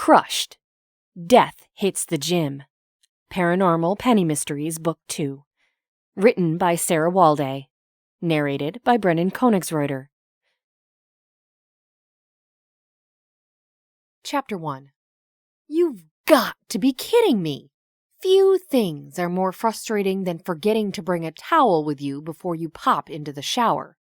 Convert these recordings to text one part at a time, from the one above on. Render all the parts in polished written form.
Crushed. Death Hits the Gym. Paranormal Penny Mysteries, Book 2. Written by Sarah Hualde. Narrated by Brendan Koenigsreuter. Chapter 1. You've got to be kidding me! Few things are more frustrating than forgetting to bring a towel with you before you pop into the shower.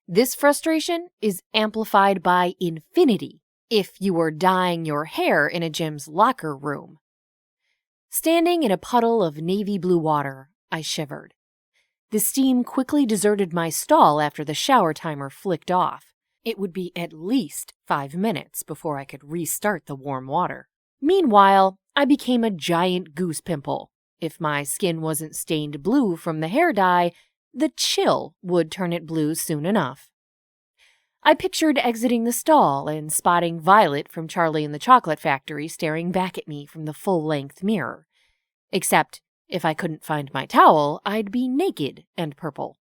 This frustration is amplified by infinity if you were dyeing your hair in a gym's locker room. Standing in a puddle of navy blue water, I shivered. The steam quickly deserted my stall after the shower timer flicked off. It would be at least 5 minutes before I could restart the warm water. Meanwhile, I became a giant goose pimple. If my skin wasn't stained blue from the hair dye, the chill would turn it blue soon enough. I pictured exiting the stall and spotting Violet from Charlie and the Chocolate Factory staring back at me from the full-length mirror. Except, if I couldn't find my towel, I'd be naked and purple.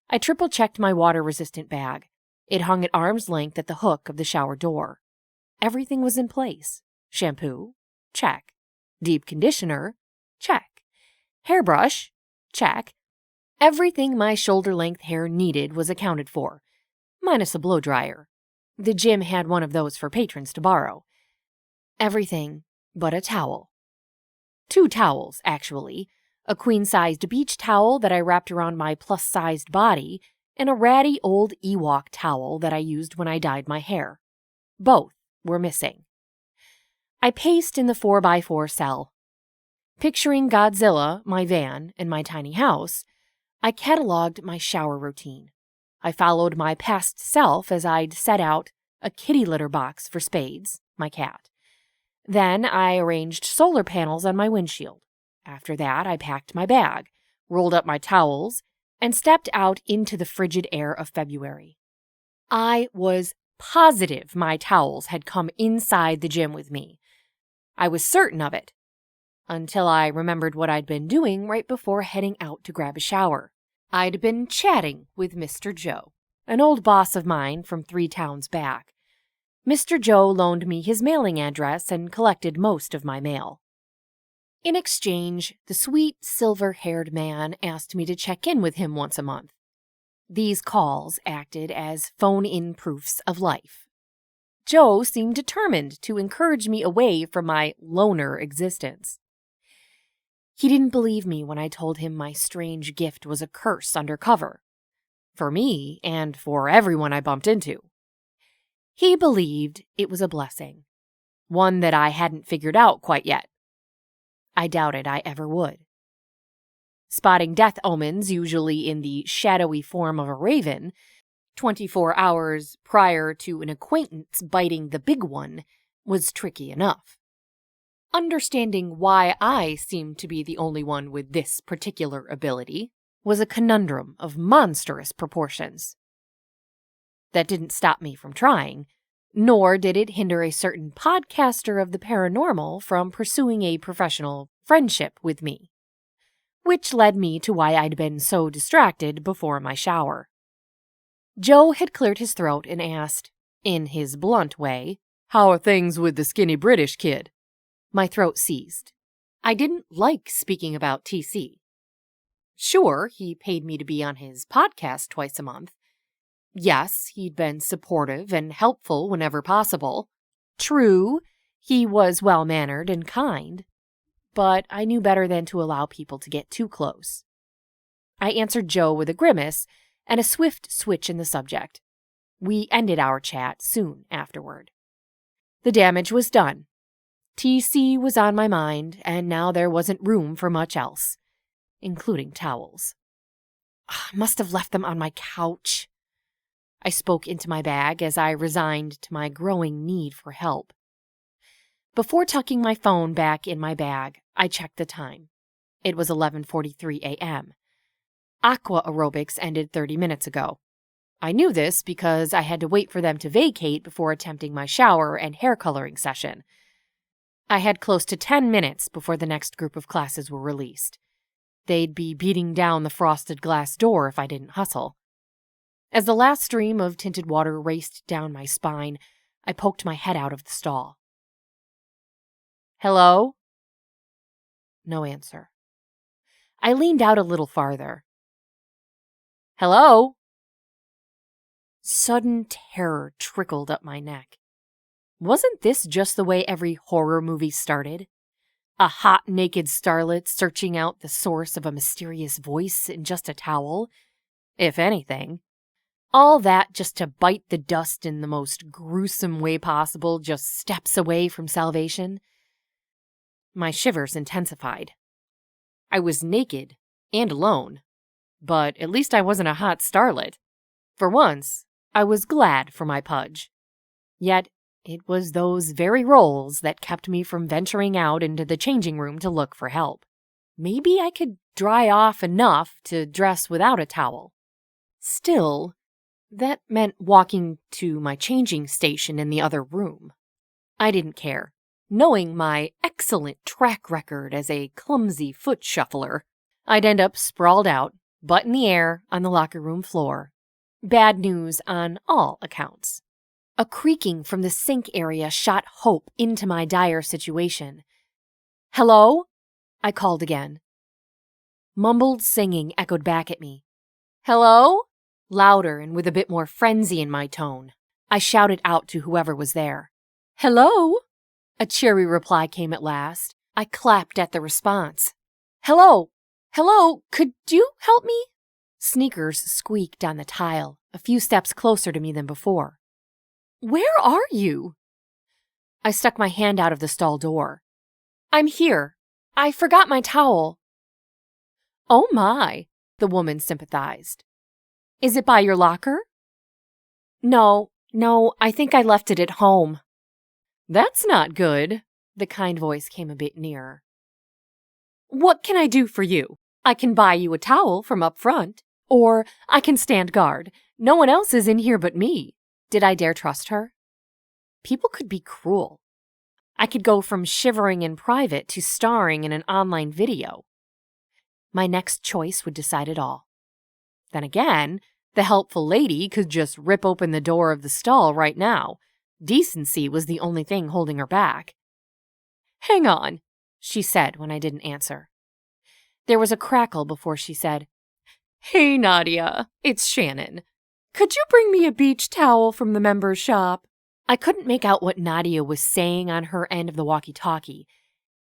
I triple-checked my water-resistant bag. It hung at arm's length at the hook of the shower door. Everything was in place. Shampoo? Check. Deep conditioner? Check. Hairbrush? Check. Everything my shoulder-length hair needed was accounted for, minus a blow dryer. The gym had one of those for patrons to borrow. Everything but a towel. 2 towels, actually. A queen-sized beach towel that I wrapped around my plus-sized body, and a ratty old Ewok towel that I used when I dyed my hair. Both were missing. I paced in the 4x4 cell. Picturing Godzilla, my van, and my tiny house, I cataloged my shower routine. I followed my past self as I'd set out a kitty litter box for Spades, my cat. Then I arranged solar panels on my windshield. After that, I packed my bag, rolled up my towels, and stepped out into the frigid air of February. I was positive my towels had come inside the gym with me. I was certain of it, until I remembered what I'd been doing right before heading out to grab a shower. I'd been chatting with Mr. Joe, an old boss of mine from 3 towns back. Mr. Joe loaned me his mailing address and collected most of my mail. In exchange, the sweet, silver-haired man asked me to check in with him once a month. These calls acted as phone-in proofs of life. Joe seemed determined to encourage me away from my loner existence. He didn't believe me when I told him my strange gift was a curse undercover. For me, and for everyone I bumped into. He believed it was a blessing. One that I hadn't figured out quite yet. I doubted I ever would. Spotting death omens, usually in the shadowy form of a raven, 24 hours prior to an acquaintance biting the big one, was tricky enough. Understanding why I seemed to be the only one with this particular ability was a conundrum of monstrous proportions. That didn't stop me from trying, nor did it hinder a certain podcaster of the paranormal from pursuing a professional friendship with me, which led me to why I'd been so distracted before my shower. Joe had cleared his throat and asked, in his blunt way, "How are things with the skinny British kid?" My throat seized. I didn't like speaking about TC. Sure, he paid me to be on his podcast twice a month. Yes, he'd been supportive and helpful whenever possible. True, he was well-mannered and kind. But I knew better than to allow people to get too close. I answered Joe with a grimace and a swift switch in the subject. We ended our chat soon afterward. The damage was done. TC was on my mind, and now there wasn't room for much else, including towels. I must have left them on my couch. I spoke into my bag as I resigned to my growing need for help. Before tucking my phone back in my bag, I checked the time. It was 11:43 a.m. Aqua aerobics ended 30 minutes ago. I knew this because I had to wait for them to vacate before attempting my shower and hair coloring session. I had close to 10 minutes before the next group of classes were released. They'd be beating down the frosted glass door if I didn't hustle. As the last stream of tinted water raced down my spine, I poked my head out of the stall. Hello? No answer. I leaned out a little farther. Hello? Sudden terror trickled up my neck. Wasn't this just the way every horror movie started? A hot, naked starlet searching out the source of a mysterious voice in just a towel, if anything. All that just to bite the dust in the most gruesome way possible, just steps away from salvation. My shivers intensified. I was naked and alone, but at least I wasn't a hot starlet. For once, I was glad for my pudge. Yet, it was those very roles that kept me from venturing out into the changing room to look for help. Maybe I could dry off enough to dress without a towel. Still, that meant walking to my changing station in the other room. I didn't care, knowing my excellent track record as a clumsy foot shuffler. I'd end up sprawled out, butt in the air, on the locker room floor. Bad news on all accounts. A creaking from the sink area shot hope into my dire situation. Hello? I called again. Mumbled singing echoed back at me. Hello? Louder and with a bit more frenzy in my tone. I shouted out to whoever was there. Hello? A cheery reply came at last. I clapped at the response. Hello? Hello? Could you help me? Sneakers squeaked on the tile, a few steps closer to me than before. Where are you? I stuck my hand out of the stall door. I'm here. I forgot my towel. Oh my, the woman sympathized. Is it by your locker? No, I think I left it at home. That's not good. The kind voice came a bit nearer. What can I do for you? I can buy you a towel from up front, or I can stand guard. No one else is in here but me. Did I dare trust her? People could be cruel. I could go from shivering in private to starring in an online video. My next choice would decide it all. Then again, the helpful lady could just rip open the door of the stall right now. Decency was the only thing holding her back. Hang on, she said when I didn't answer. There was a crackle before she said, Hey, Nadia, it's Shannon. Could you bring me a beach towel from the members' shop? I couldn't make out what Nadia was saying on her end of the walkie-talkie.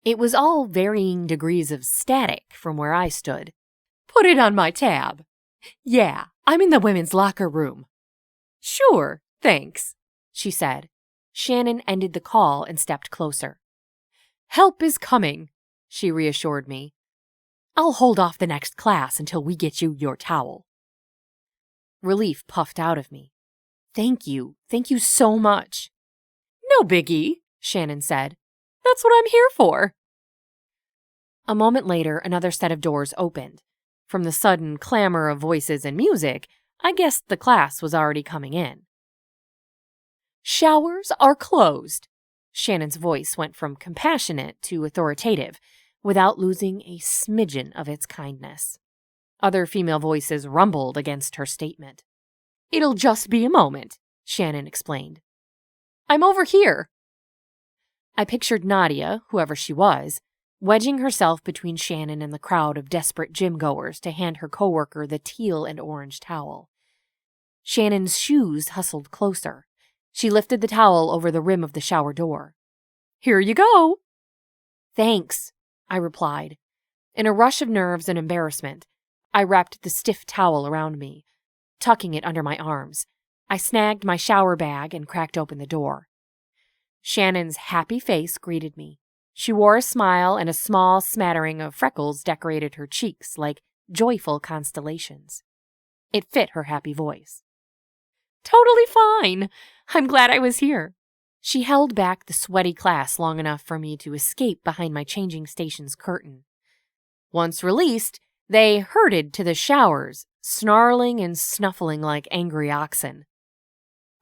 It was all varying degrees of static from where I stood. Put it on my tab. Yeah, I'm in the women's locker room. Sure, thanks, she said. Shannon ended the call and stepped closer. Help is coming, she reassured me. I'll hold off the next class until we get you your towel. Relief puffed out of me. Thank you so much. No biggie, Shannon said. That's what I'm here for. A moment later, another set of doors opened. From the sudden clamor of voices and music, I guessed the class was already coming in. Showers are closed. Shannon's voice went from compassionate to authoritative, without losing a smidgen of its kindness. Other female voices rumbled against her statement. It'll just be a moment, Shannon explained. I'm over here. I pictured Nadia, whoever she was, wedging herself between Shannon and the crowd of desperate gym-goers to hand her coworker the teal and orange towel. Shannon's shoes hustled closer. She lifted the towel over the rim of the shower door. Here you go. Thanks, I replied. In a rush of nerves and embarrassment, I wrapped the stiff towel around me. Tucking it under my arms, I snagged my shower bag and cracked open the door. Shannon's happy face greeted me. She wore a smile, and a small smattering of freckles decorated her cheeks like joyful constellations. It fit her happy voice. Totally fine. I'm glad I was here. She held back the sweaty class long enough for me to escape behind my changing station's curtain. Once released, they herded to the showers, snarling and snuffling like angry oxen.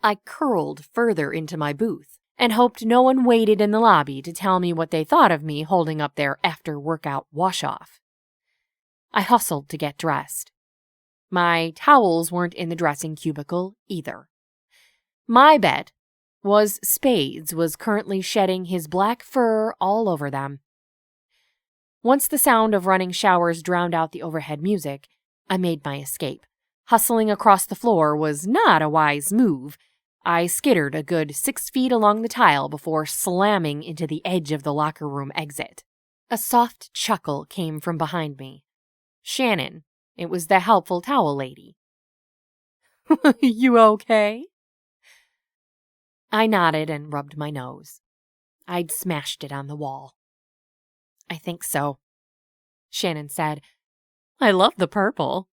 I curled further into my booth and hoped no one waited in the lobby to tell me what they thought of me holding up their after-workout wash-off. I hustled to get dressed. My towels weren't in the dressing cubicle either. My bet was Spades was currently shedding his black fur all over them. Once the sound of running showers drowned out the overhead music, I made my escape. Hustling across the floor was not a wise move. I skittered a good 6 feet along the tile before slamming into the edge of the locker room exit. A soft chuckle came from behind me. Shannon, it was the helpful towel lady. "You okay?" I nodded and rubbed my nose. I'd smashed it on the wall. "I think so," Shannon said. "I love the purple."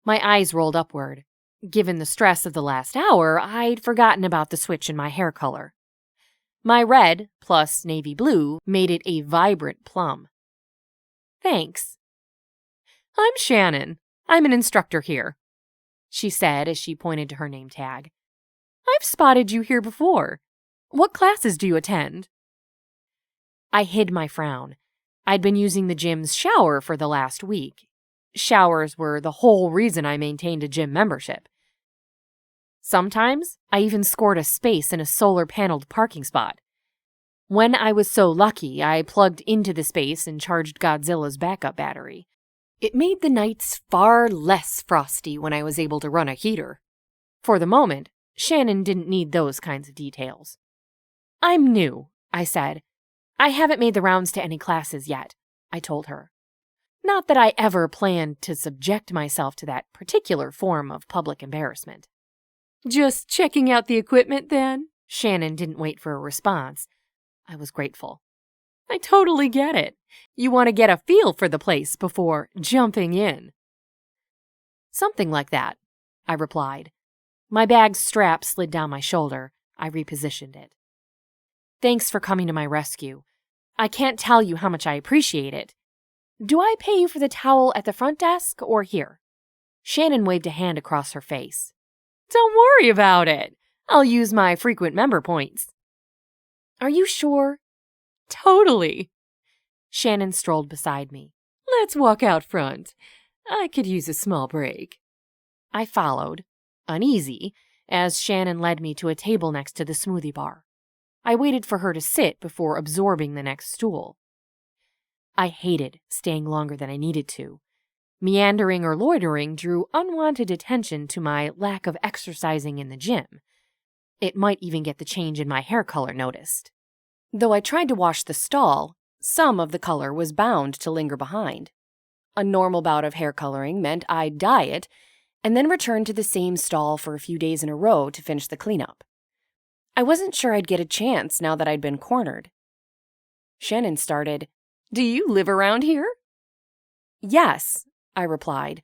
My eyes rolled upward. Given the stress of the last hour, I'd forgotten about the switch in my hair color. My red plus navy blue made it a vibrant plum. "Thanks." "I'm Shannon. I'm an instructor here," she said as she pointed to her name tag. "I've spotted you here before. What classes do you attend?" I hid my frown. I'd been using the gym's shower for the last week. Showers were the whole reason I maintained a gym membership. Sometimes, I even scored a space in a solar-paneled parking spot. When I was so lucky, I plugged into the space and charged Godzilla's backup battery. It made the nights far less frosty when I was able to run a heater. For the moment, Shannon didn't need those kinds of details. "I'm new," I said. "I haven't made the rounds to any classes yet," I told her. Not that I ever planned to subject myself to that particular form of public embarrassment. "Just checking out the equipment, then?" Shannon didn't wait for a response. I was grateful. "I totally get it. You want to get a feel for the place before jumping in." "Something like that," I replied. My bag's strap slid down my shoulder. I repositioned it. "Thanks for coming to my rescue. I can't tell you how much I appreciate it. Do I pay you for the towel at the front desk or here?" Shannon waved a hand across her face. "Don't worry about it. I'll use my frequent member points." "Are you sure?" "Totally." Shannon strolled beside me. "Let's walk out front. I could use a small break." I followed, uneasy, as Shannon led me to a table next to the smoothie bar. I waited for her to sit before absorbing the next stool. I hated staying longer than I needed to. Meandering or loitering drew unwanted attention to my lack of exercising in the gym. It might even get the change in my hair color noticed. Though I tried to wash the stall, some of the color was bound to linger behind. A normal bout of hair coloring meant I'd dye it, and then return to the same stall for a few days in a row to finish the cleanup. I wasn't sure I'd get a chance now that I'd been cornered. Shannon started, "Do you live around here?" "Yes," I replied.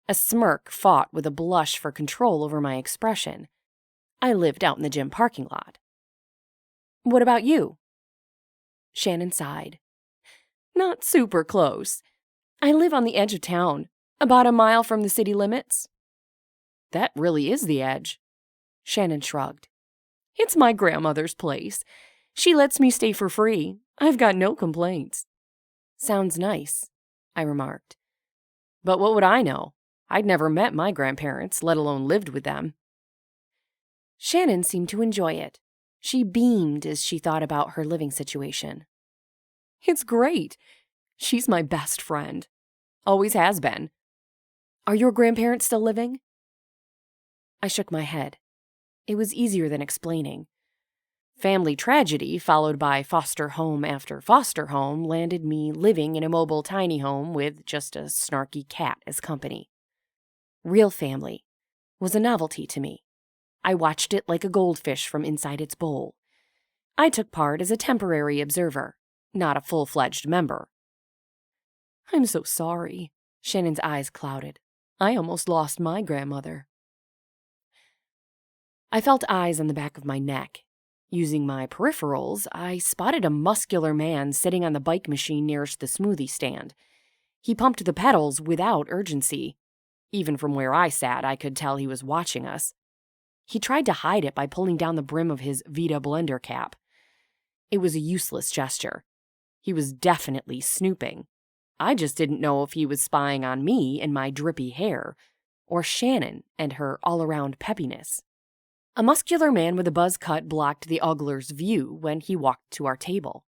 A smirk fought with a blush for control over my expression. I lived out in the gym parking lot. "What about you?" Shannon sighed. "Not super close. I live on the edge of town, about a mile from the city limits." "That really is the edge." Shannon shrugged. "It's my grandmother's place. She lets me stay for free. I've got no complaints." "Sounds nice," I remarked. "But what would I know? I'd never met my grandparents, let alone lived with them." Shannon seemed to enjoy it. She beamed as she thought about her living situation. "It's great. She's my best friend. Always has been." "Are your grandparents still living?" I shook my head. It was easier than explaining. Family tragedy, followed by foster home after foster home, landed me living in a mobile tiny home with just a snarky cat as company. Real family was a novelty to me. I watched it like a goldfish from inside its bowl. I took part as a temporary observer, not a full-fledged member. "I'm so sorry." Shannon's eyes clouded. "I almost lost my grandmother." I felt eyes on the back of my neck. Using my peripherals, I spotted a muscular man sitting on the bike machine nearest the smoothie stand. He pumped the pedals without urgency. Even from where I sat, I could tell he was watching us. He tried to hide it by pulling down the brim of his Vita blender cap. It was a useless gesture. He was definitely snooping. I just didn't know if he was spying on me and my drippy hair, or Shannon and her all-around peppiness. A muscular man with a buzz cut blocked the Ugler's view when he walked to our table.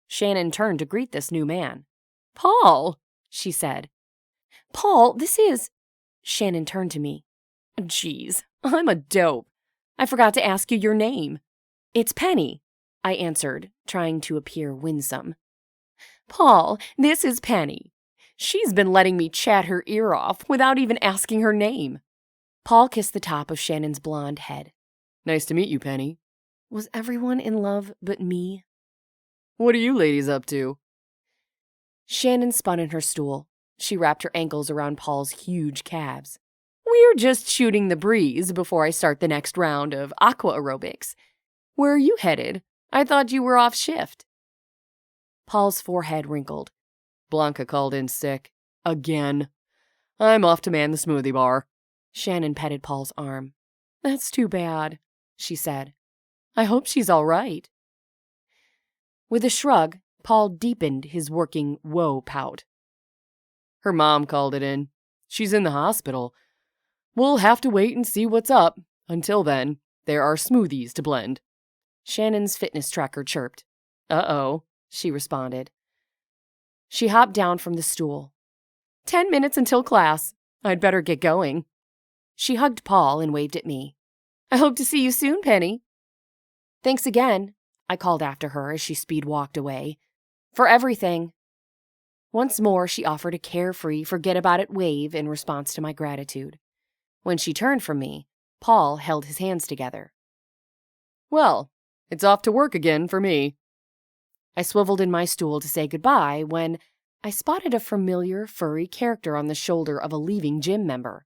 Shannon turned to greet this new man. "Paul," she said. "Paul, this is—" Shannon turned to me. "Geez, I'm a dope. I forgot to ask you your name." "It's Penny," I answered, trying to appear winsome. "Paul, this is Penny. She's been letting me chat her ear off without even asking her name." Paul kissed the top of Shannon's blonde head. "Nice to meet you, Penny." Was everyone in love but me? "What are you ladies up to?" Shannon spun in her stool. She wrapped her ankles around Paul's huge calves. "We're just shooting the breeze before I start the next round of aqua aerobics. Where are you headed? I thought you were off shift." Paul's forehead wrinkled. "Blanca called in sick. Again. I'm off to man the smoothie bar." Shannon petted Paul's arm. "That's too bad," she said. "I hope she's all right." With a shrug, Paul deepened his working woe pout. "Her mom called it in. She's in the hospital. We'll have to wait and see what's up. Until then, there are smoothies to blend." Shannon's fitness tracker chirped. "Uh-oh," she responded. She hopped down from the stool. 10 minutes until class. I'd better get going." She hugged Paul and waved at me. "I hope to see you soon, Penny." "Thanks again," I called after her as she speed-walked away. "For everything." Once more, she offered a carefree, forget-about-it wave in response to my gratitude. When she turned from me, Paul held his hands together. "Well, it's off to work again for me." I swiveled in my stool to say goodbye when I spotted a familiar, furry character on the shoulder of a leaving gym member.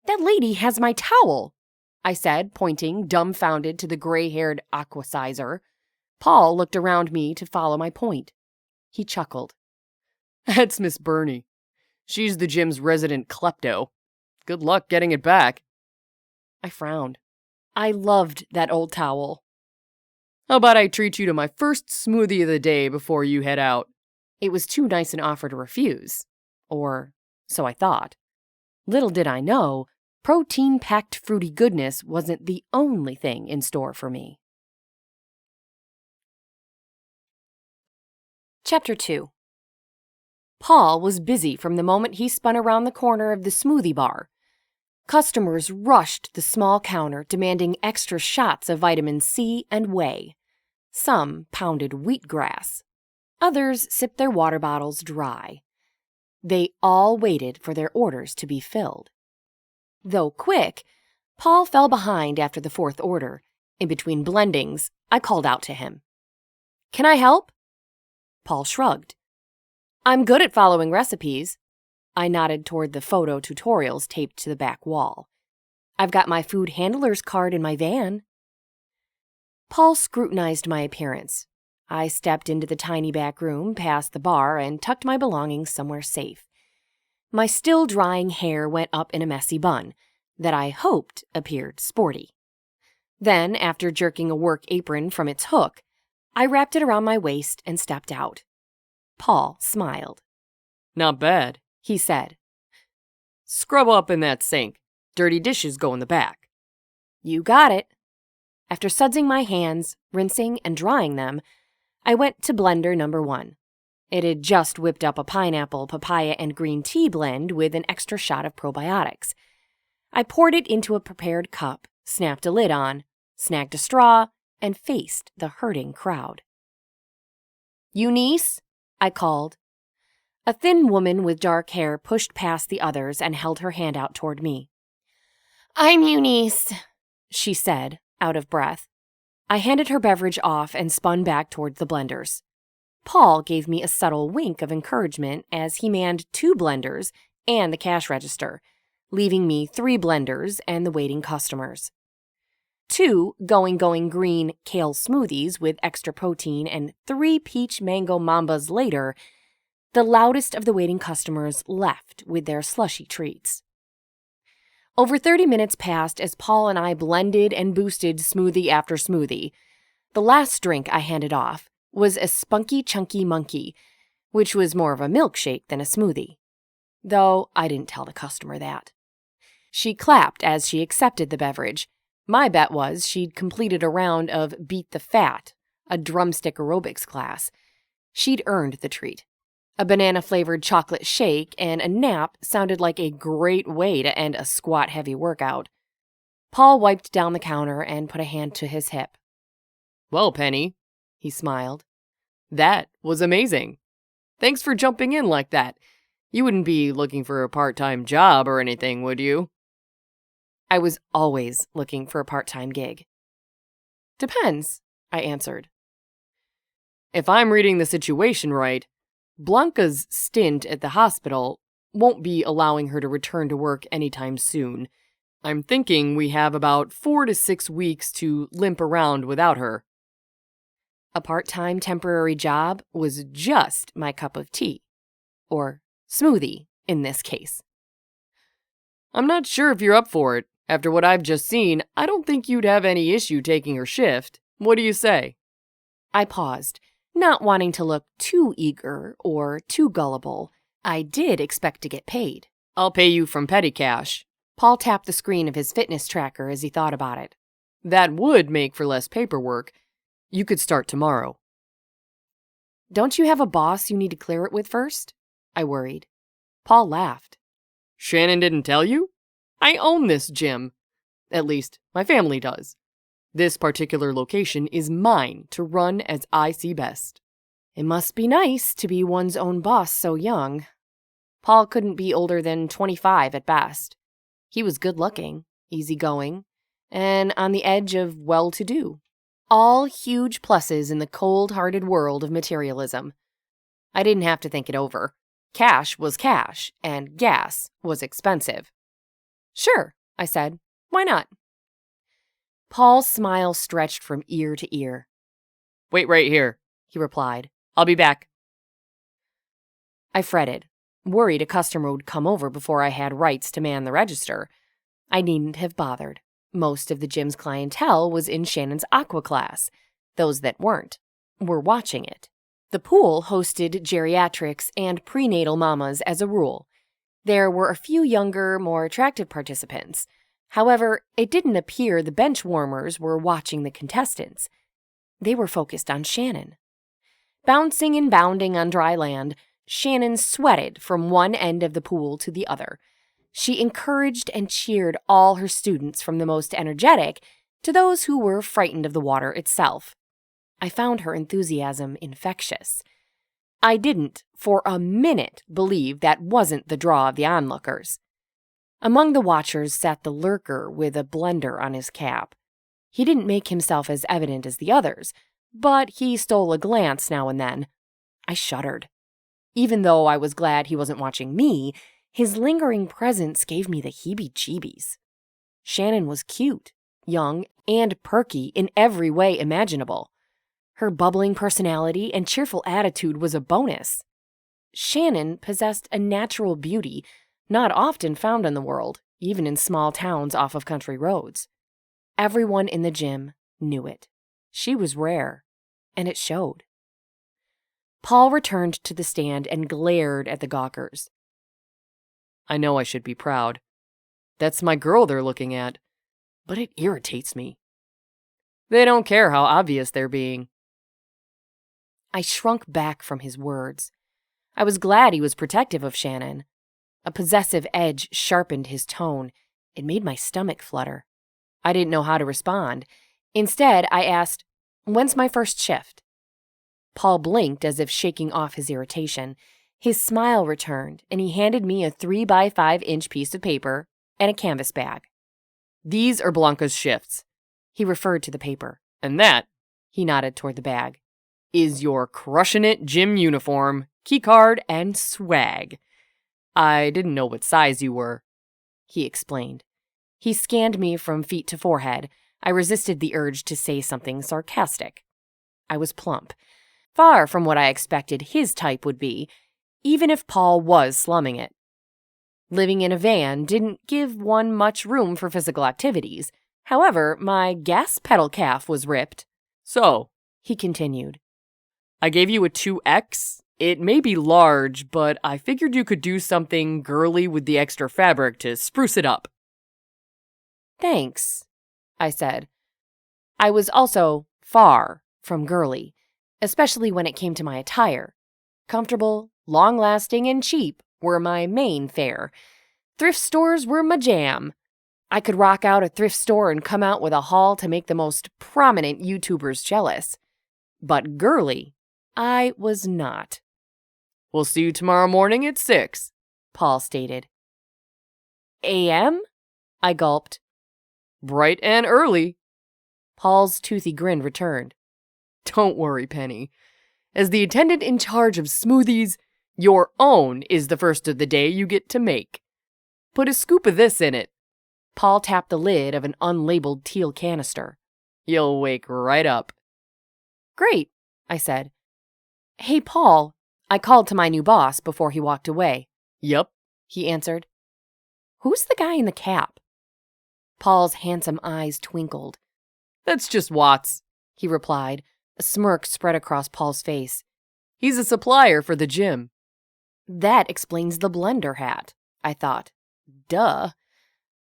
"That lady has my towel," I said, pointing, dumbfounded, to the gray-haired aquasizer. Paul looked around me to follow my point. He chuckled. "That's Miss Burney. She's the gym's resident klepto. Good luck getting it back." I frowned. I loved that old towel. "How about I treat you to my first smoothie of the day before you head out?" It was too nice an offer to refuse. Or so I thought. Little did I know, protein-packed fruity goodness wasn't the only thing in store for me. Chapter 2. Paul was busy from the moment he spun around the corner of the smoothie bar. Customers rushed the small counter, demanding extra shots of vitamin C and whey. Some pounded wheatgrass. Others sipped their water bottles dry. They all waited for their orders to be filled. Though quick, Paul fell behind after the fourth order. In between blendings, I called out to him. "Can I help?" Paul shrugged. "I'm good at following recipes." I nodded toward the photo tutorials taped to the back wall. "I've got my food handler's card in my van." Paul scrutinized my appearance. I stepped into the tiny back room past the bar and tucked my belongings somewhere safe. My still-drying hair went up in a messy bun that I hoped appeared sporty. Then, after jerking a work apron from its hook, I wrapped it around my waist and stepped out. Paul smiled. "Not bad," he said. "Scrub up in that sink. Dirty dishes go in the back." "You got it." After sudsing my hands, rinsing and drying them, I went to blender number 1. It had just whipped up a pineapple, papaya, and green tea blend with an extra shot of probiotics. I poured it into a prepared cup, snapped a lid on, snagged a straw, and faced the herding crowd. "Eunice?" I called. A thin woman with dark hair pushed past the others and held her hand out toward me. "I'm Eunice," she said, out of breath. I handed her beverage off and spun back toward the blenders. Paul gave me a subtle wink of encouragement as he manned 2 blenders and the cash register, leaving me 3 blenders and the waiting customers. 2 going green kale smoothies with extra protein and 3 peach mango mambas later, the loudest of the waiting customers left with their slushy treats. Over 30 minutes passed as Paul and I blended and boosted smoothie after smoothie. The last drink I handed off was a spunky chunky monkey, which was more of a milkshake than a smoothie. Though I didn't tell the customer that. She clapped as she accepted the beverage, My bet was she'd completed a round of Beat the Fat, a drumstick aerobics class. She'd earned the treat. A banana-flavored chocolate shake and a nap sounded like a great way to end a squat-heavy workout. Paul wiped down the counter and put a hand to his hip. "Well, Penny," he smiled. "That was amazing. Thanks for jumping in like that. You wouldn't be looking for a part-time job or anything, would you?" I was always looking for a part-time gig. "Depends," I answered. "If I'm reading the situation right, Blanca's stint at the hospital won't be allowing her to return to work anytime soon. I'm thinking we have about 4 to 6 weeks to limp around without her." A part-time temporary job was just my cup of tea. Or smoothie, in this case. "I'm not sure if you're up for it. After what I've just seen, I don't think you'd have any issue taking her shift. What do you say?" I paused, not wanting to look too eager or too gullible. I did expect to get paid. "I'll pay you from petty cash." Paul tapped the screen of his fitness tracker as he thought about it. "That would make for less paperwork. You could start tomorrow." "Don't you have a boss you need to clear it with first?" I worried. Paul laughed. "Shannon didn't tell you? I own this gym. At least, my family does. This particular location is mine to run as I see best." It must be nice to be one's own boss so young. Paul couldn't be older than 25 at best. He was good-looking, easygoing, and on the edge of well-to-do. All huge pluses in the cold-hearted world of materialism. I didn't have to think it over. Cash was cash, and gas was expensive. "Sure," I said. "Why not?" Paul's smile stretched from ear to ear. "Wait right here," he replied. "I'll be back." I fretted, worried a customer would come over before I had rights to man the register. I needn't have bothered. Most of the gym's clientele was in Shannon's aqua class. Those that weren't were watching it. The pool hosted geriatrics and prenatal mamas as a rule. There were a few younger, more attractive participants. However, it didn't appear the bench warmers were watching the contestants. They were focused on Shannon. Bouncing and bounding on dry land, Shannon sweated from one end of the pool to the other. She encouraged and cheered all her students, from the most energetic to those who were frightened of the water itself. I found her enthusiasm infectious. I didn't, for a minute, believe that wasn't the draw of the onlookers. Among the watchers sat the lurker with a blender on his cap. He didn't make himself as evident as the others, but he stole a glance now and then. I shuddered. Even though I was glad he wasn't watching me, his lingering presence gave me the heebie-jeebies. Shannon was cute, young, and perky in every way imaginable. Her bubbling personality and cheerful attitude was a bonus. Shannon possessed a natural beauty not often found in the world, even in small towns off of country roads. Everyone in the gym knew it. She was rare, and it showed. Paul returned to the stand and glared at the gawkers. "I know I should be proud. That's my girl they're looking at, but it irritates me. They don't care how obvious they're being." I shrunk back from his words. I was glad he was protective of Shannon. A possessive edge sharpened his tone. It made my stomach flutter. I didn't know how to respond. Instead, I asked, "When's my first shift?" Paul blinked as if shaking off his irritation. His smile returned, and he handed me a 3x5-inch piece of paper and a canvas bag. "These are Blanca's shifts." He referred to the paper. "And that," he nodded toward the bag, "is your crushin' it gym uniform, keycard, and swag. I didn't know what size you were," he explained. He scanned me from feet to forehead. I resisted the urge to say something sarcastic. I was plump, far from what I expected his type would be, even if Paul was slumming it. Living in a van didn't give one much room for physical activities. However, my gas pedal calf was ripped. "So," he continued, "I gave you a 2X. It may be large, but I figured you could do something girly with the extra fabric to spruce it up." "Thanks," I said. I was also far from girly, especially when it came to my attire. Comfortable, long-lasting, and cheap were my main fare. Thrift stores were my jam. I could rock out a thrift store and come out with a haul to make the most prominent YouTubers jealous. But girly, I was not. "We'll see you tomorrow morning at 6, Paul stated. "A.M.?" I gulped. "Bright and early." Paul's toothy grin returned. "Don't worry, Penny. As the attendant in charge of smoothies, your own is the first of the day you get to make. Put a scoop of this in it." Paul tapped the lid of an unlabeled teal canister. "You'll wake right up." "Great," I said. "Hey, Paul," I called to my new boss before he walked away. "Yup," he answered. "Who's the guy in the cap?" Paul's handsome eyes twinkled. "That's just Watts," he replied. A smirk spread across Paul's face. "He's a supplier for the gym." That explains the blender hat, I thought. Duh.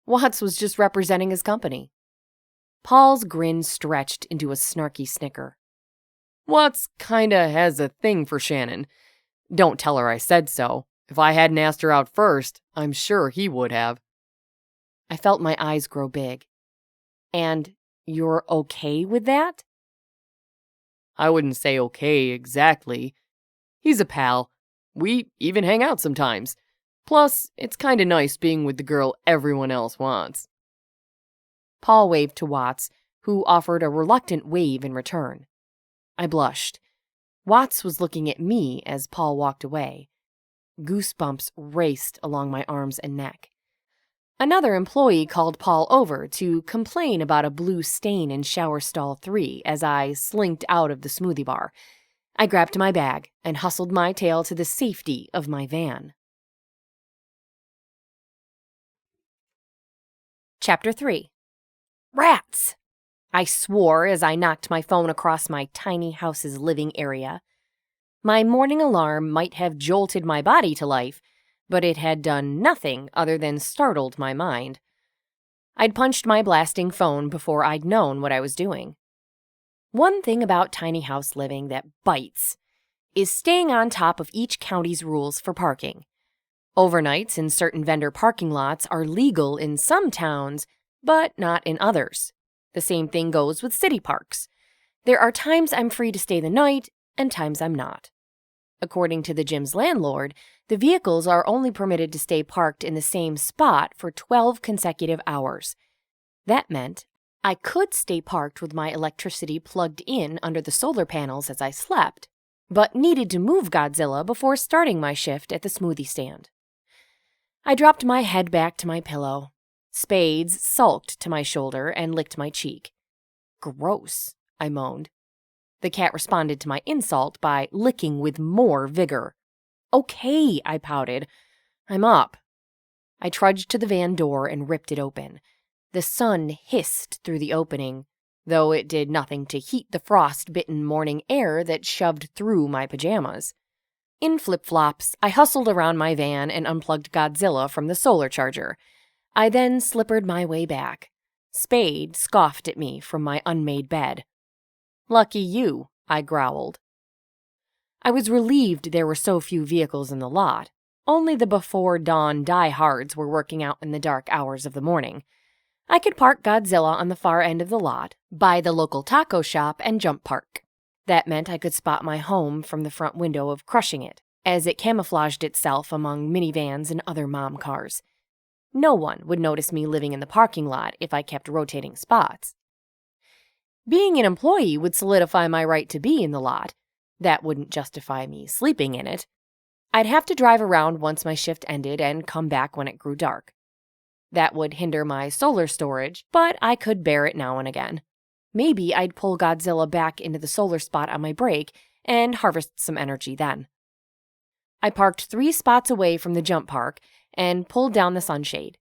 Watts was just representing his company. Paul's grin stretched into a snarky snicker. "Watts kinda has a thing for Shannon. Don't tell her I said so. If I hadn't asked her out first, I'm sure he would have." I felt my eyes grow big. "And you're okay with that?" "I wouldn't say okay exactly. He's a pal. We even hang out sometimes. Plus, it's kinda nice being with the girl everyone else wants." Paul waved to Watts, who offered a reluctant wave in return. I blushed. Watts was looking at me as Paul walked away. Goosebumps raced along my arms and neck. Another employee called Paul over to complain about a blue stain in shower stall 3 as I slinked out of the smoothie bar. I grabbed my bag and hustled my tail to the safety of my van. Chapter 3. Rats! I swore as I knocked my phone across my tiny house's living area. My morning alarm might have jolted my body to life, but it had done nothing other than startled my mind. I'd punched my blasting phone before I'd known what I was doing. One thing about tiny house living that bites is staying on top of each county's rules for parking. Overnights in certain vendor parking lots are legal in some towns, but not in others. The same thing goes with city parks. There are times I'm free to stay the night, and times I'm not. According to the gym's landlord, the vehicles are only permitted to stay parked in the same spot for 12 consecutive hours. That meant I could stay parked with my electricity plugged in under the solar panels as I slept, but needed to move Godzilla before starting my shift at the smoothie stand. I dropped my head back to my pillow. Spades sulked to my shoulder and licked my cheek. "Gross," I moaned. The cat responded to my insult by licking with more vigor. "Okay," I pouted. "I'm up." I trudged to the van door and ripped it open. The sun hissed through the opening, though it did nothing to heat the frost-bitten morning air that shoved through my pajamas. In flip-flops, I hustled around my van and unplugged Godzilla from the solar charger. I then slippered my way back. Spade scoffed at me from my unmade bed. "Lucky you," I growled. I was relieved there were so few vehicles in the lot. Only the before-dawn diehards were working out in the dark hours of the morning. I could park Godzilla on the far end of the lot, by the local taco shop, and jump park. That meant I could spot my home from the front window of Crushing It, as it camouflaged itself among minivans and other mom cars. No one would notice me living in the parking lot if I kept rotating spots. Being an employee would solidify my right to be in the lot. That wouldn't justify me sleeping in it. I'd have to drive around once my shift ended and come back when it grew dark. That would hinder my solar storage, but I could bear it now and again. Maybe I'd pull Godzilla back into the solar spot on my break and harvest some energy then. I parked 3 spots away from the jump park and pulled down the sunshade.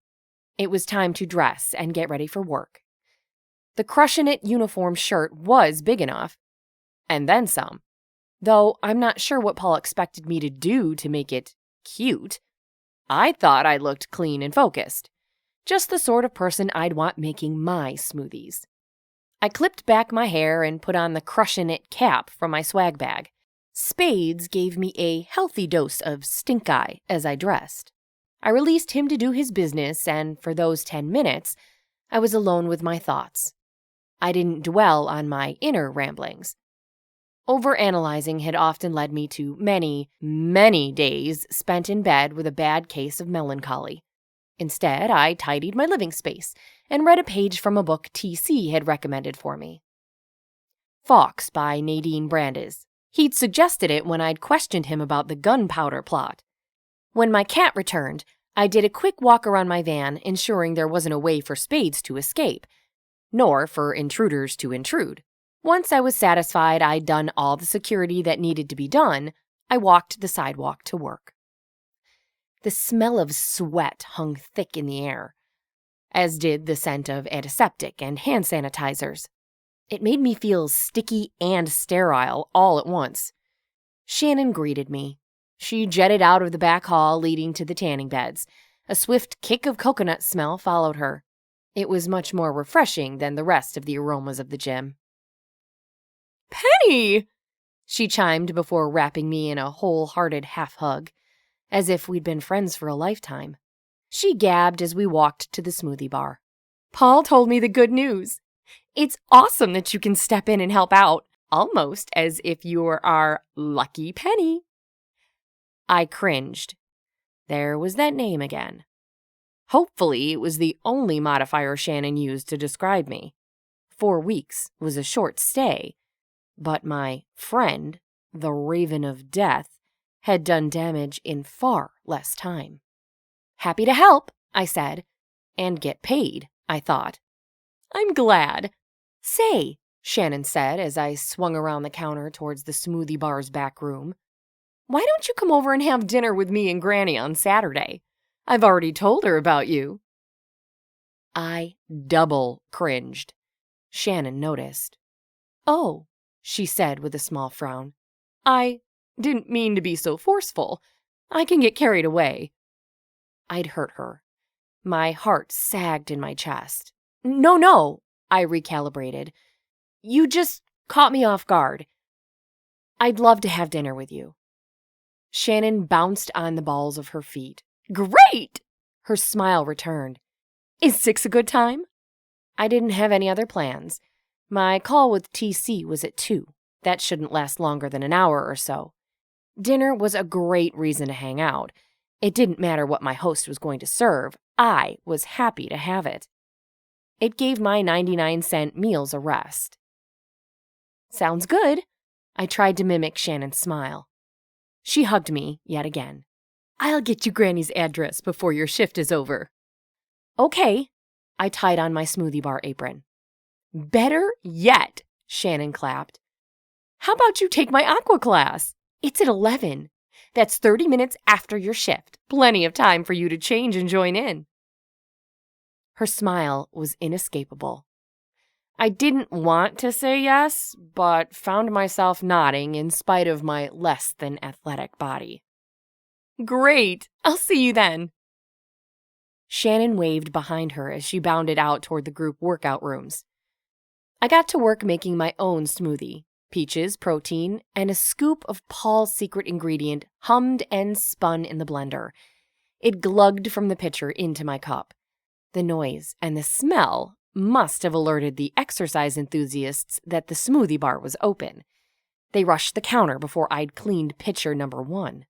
It was time to dress and get ready for work. The Crushin' It uniform shirt was big enough, and then some, though I'm not sure what Paul expected me to do to make it cute. I thought I looked clean and focused. Just the sort of person I'd want making my smoothies. I clipped back my hair and put on the Crushin' It cap from my swag bag. Spades gave me a healthy dose of stink eye as I dressed. I released him to do his business, and for those 10 minutes, I was alone with my thoughts. I didn't dwell on my inner ramblings. Overanalyzing had often led me to many, many days spent in bed with a bad case of melancholy. Instead, I tidied my living space and read a page from a book TC had recommended for me. Fawkes by Nadine Brandes. He'd suggested it when I'd questioned him about the gunpowder plot. When my cat returned, I did a quick walk around my van, ensuring there wasn't a way for Spades to escape, nor for intruders to intrude. Once I was satisfied I'd done all the security that needed to be done, I walked the sidewalk to work. The smell of sweat hung thick in the air, as did the scent of antiseptic and hand sanitizers. It made me feel sticky and sterile all at once. Shannon greeted me. She jetted out of the back hall leading to the tanning beds. A swift kick of coconut smell followed her. It was much more refreshing than the rest of the aromas of the gym. "Penny!" she chimed before wrapping me in a wholehearted half-hug, as if we'd been friends for a lifetime. She gabbed as we walked to the smoothie bar. "Paul told me the good news. It's awesome that you can step in and help out, almost as if you were our lucky Penny." I cringed. There was that name again. Hopefully, it was the only modifier Shannon used to describe me. 4 weeks was a short stay, but my friend, the Raven of Death, had done damage in far less time. "Happy to help," I said. "And get paid," I thought. "I'm glad." "Say," Shannon said as I swung around the counter towards the smoothie bar's back room, "why don't you come over and have dinner with me and Granny on Saturday? I've already told her about you." I double cringed. Shannon noticed. "Oh," she said with a small frown. "I didn't mean to be so forceful. I can get carried away." I'd hurt her. My heart sagged in my chest. No, I recalibrated. "You just caught me off guard. I'd love to have dinner with you." Shannon bounced on the balls of her feet. "Great!" Her smile returned. "Is 6 a good time?" I didn't have any other plans. My call with TC was at 2. That shouldn't last longer than an hour or so. Dinner was a great reason to hang out. It didn't matter what my host was going to serve. I was happy to have it. It gave my 99-cent meals a rest. "Sounds good." I tried to mimic Shannon's smile. She hugged me yet again. "I'll get you Granny's address before your shift is over." "Okay." I tied on my smoothie bar apron. "Better yet," Shannon clapped. "How about you take my aqua class? It's at 11. That's 30 minutes after your shift. Plenty of time for you to change and join in." Her smile was inescapable. I didn't want to say yes, but found myself nodding in spite of my less than athletic body. "Great! I'll see you then." Shannon waved behind her as she bounded out toward the group workout rooms. I got to work making my own smoothie. Peaches, protein, and a scoop of Paul's secret ingredient hummed and spun in the blender. It glugged from the pitcher into my cup. The noise and the smell must have alerted the exercise enthusiasts that the smoothie bar was open. They rushed the counter before I'd cleaned pitcher number 1.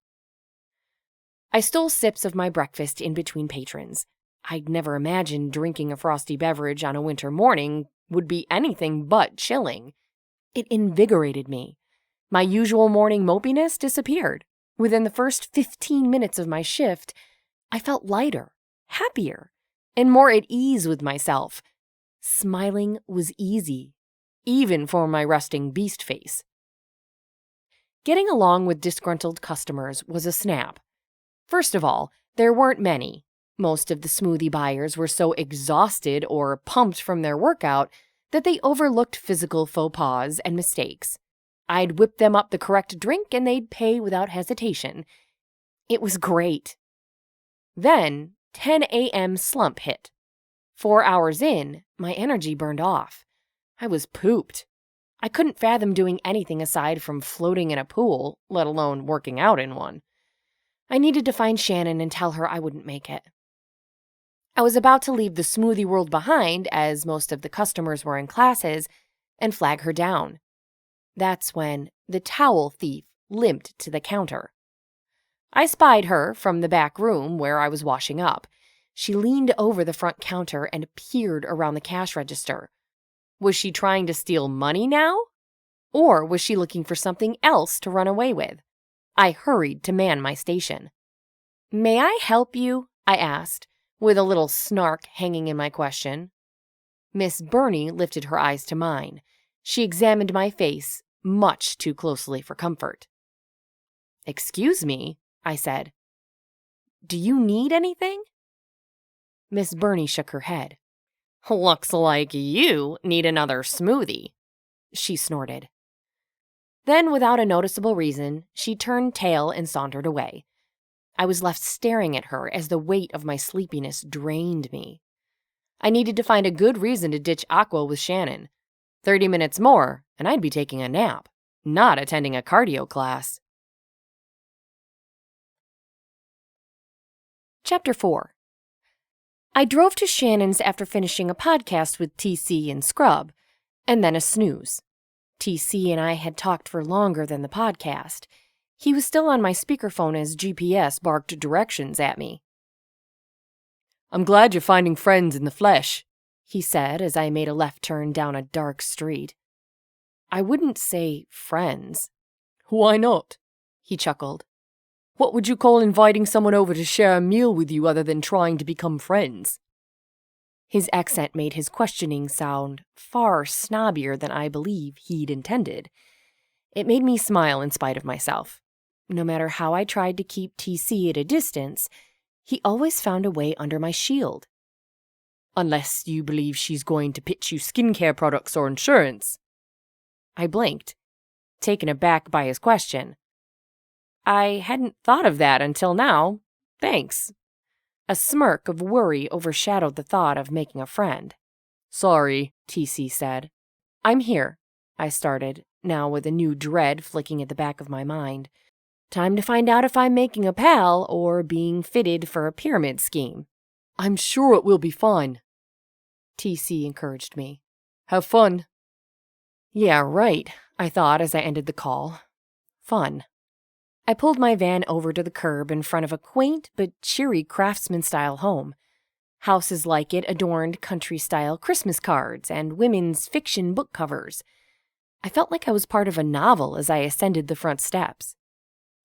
I stole sips of my breakfast in between patrons. I'd never imagined drinking a frosty beverage on a winter morning would be anything but chilling. It invigorated me. My usual morning mopiness disappeared. Within the first 15 minutes of my shift, I felt lighter, happier, and more at ease with myself. Smiling was easy, even for my resting beast face. Getting along with disgruntled customers was a snap. First of all, there weren't many. Most of the smoothie buyers were so exhausted or pumped from their workout that they overlooked physical faux pas and mistakes. I'd whip them up the correct drink and they'd pay without hesitation. It was great. Then 10 a.m. slump hit. 4 hours in, my energy burned off. I was pooped. I couldn't fathom doing anything aside from floating in a pool, let alone working out in one. I needed to find Shannon and tell her I wouldn't make it. I was about to leave the smoothie world behind, as most of the customers were in classes, and flag her down. That's when the towel thief limped to the counter. I spied her from the back room where I was washing up. She leaned over the front counter and peered around the cash register. Was she trying to steal money now? Or was she looking for something else to run away with? I hurried to man my station. "May I help you?" I asked, with a little snark hanging in my question. Miss Burney lifted her eyes to mine. She examined my face much too closely for comfort. "Excuse me," I said. "Do you need anything?" Miss Burney shook her head. "Looks like you need another smoothie," she snorted. Then, without a noticeable reason, she turned tail and sauntered away. I was left staring at her as the weight of my sleepiness drained me. I needed to find a good reason to ditch Aqua with Shannon. 30 minutes more, and I'd be taking a nap, not attending a cardio class. Chapter 4. I drove to Shannon's after finishing a podcast with TC and Scrub, and then a snooze. TC and I had talked for longer than the podcast. He was still on my speakerphone as GPS barked directions at me. "I'm glad you're finding friends in the flesh," he said as I made a left turn down a dark street. I wouldn't say friends. "Why not?" he chuckled. "What would you call inviting someone over to share a meal with you other than trying to become friends?" His accent made his questioning sound far snobbier than I believe he'd intended. It made me smile in spite of myself. No matter how I tried to keep TC at a distance, he always found a way under my shield. "Unless you believe she's going to pitch you skincare products or insurance." I blinked, taken aback by his question. "I hadn't thought of that until now. Thanks." A smirk of worry overshadowed the thought of making a friend. "Sorry," TC said. "I'm here," I started, now with a new dread flicking at the back of my mind. Time to find out if I'm making a pal or being fitted for a pyramid scheme. "I'm sure it will be fine," TC encouraged me. "Have fun." Yeah, right, I thought as I ended the call. Fun. I pulled my van over to the curb in front of a quaint but cheery craftsman-style home. Houses like it adorned country-style Christmas cards and women's fiction book covers. I felt like I was part of a novel as I ascended the front steps.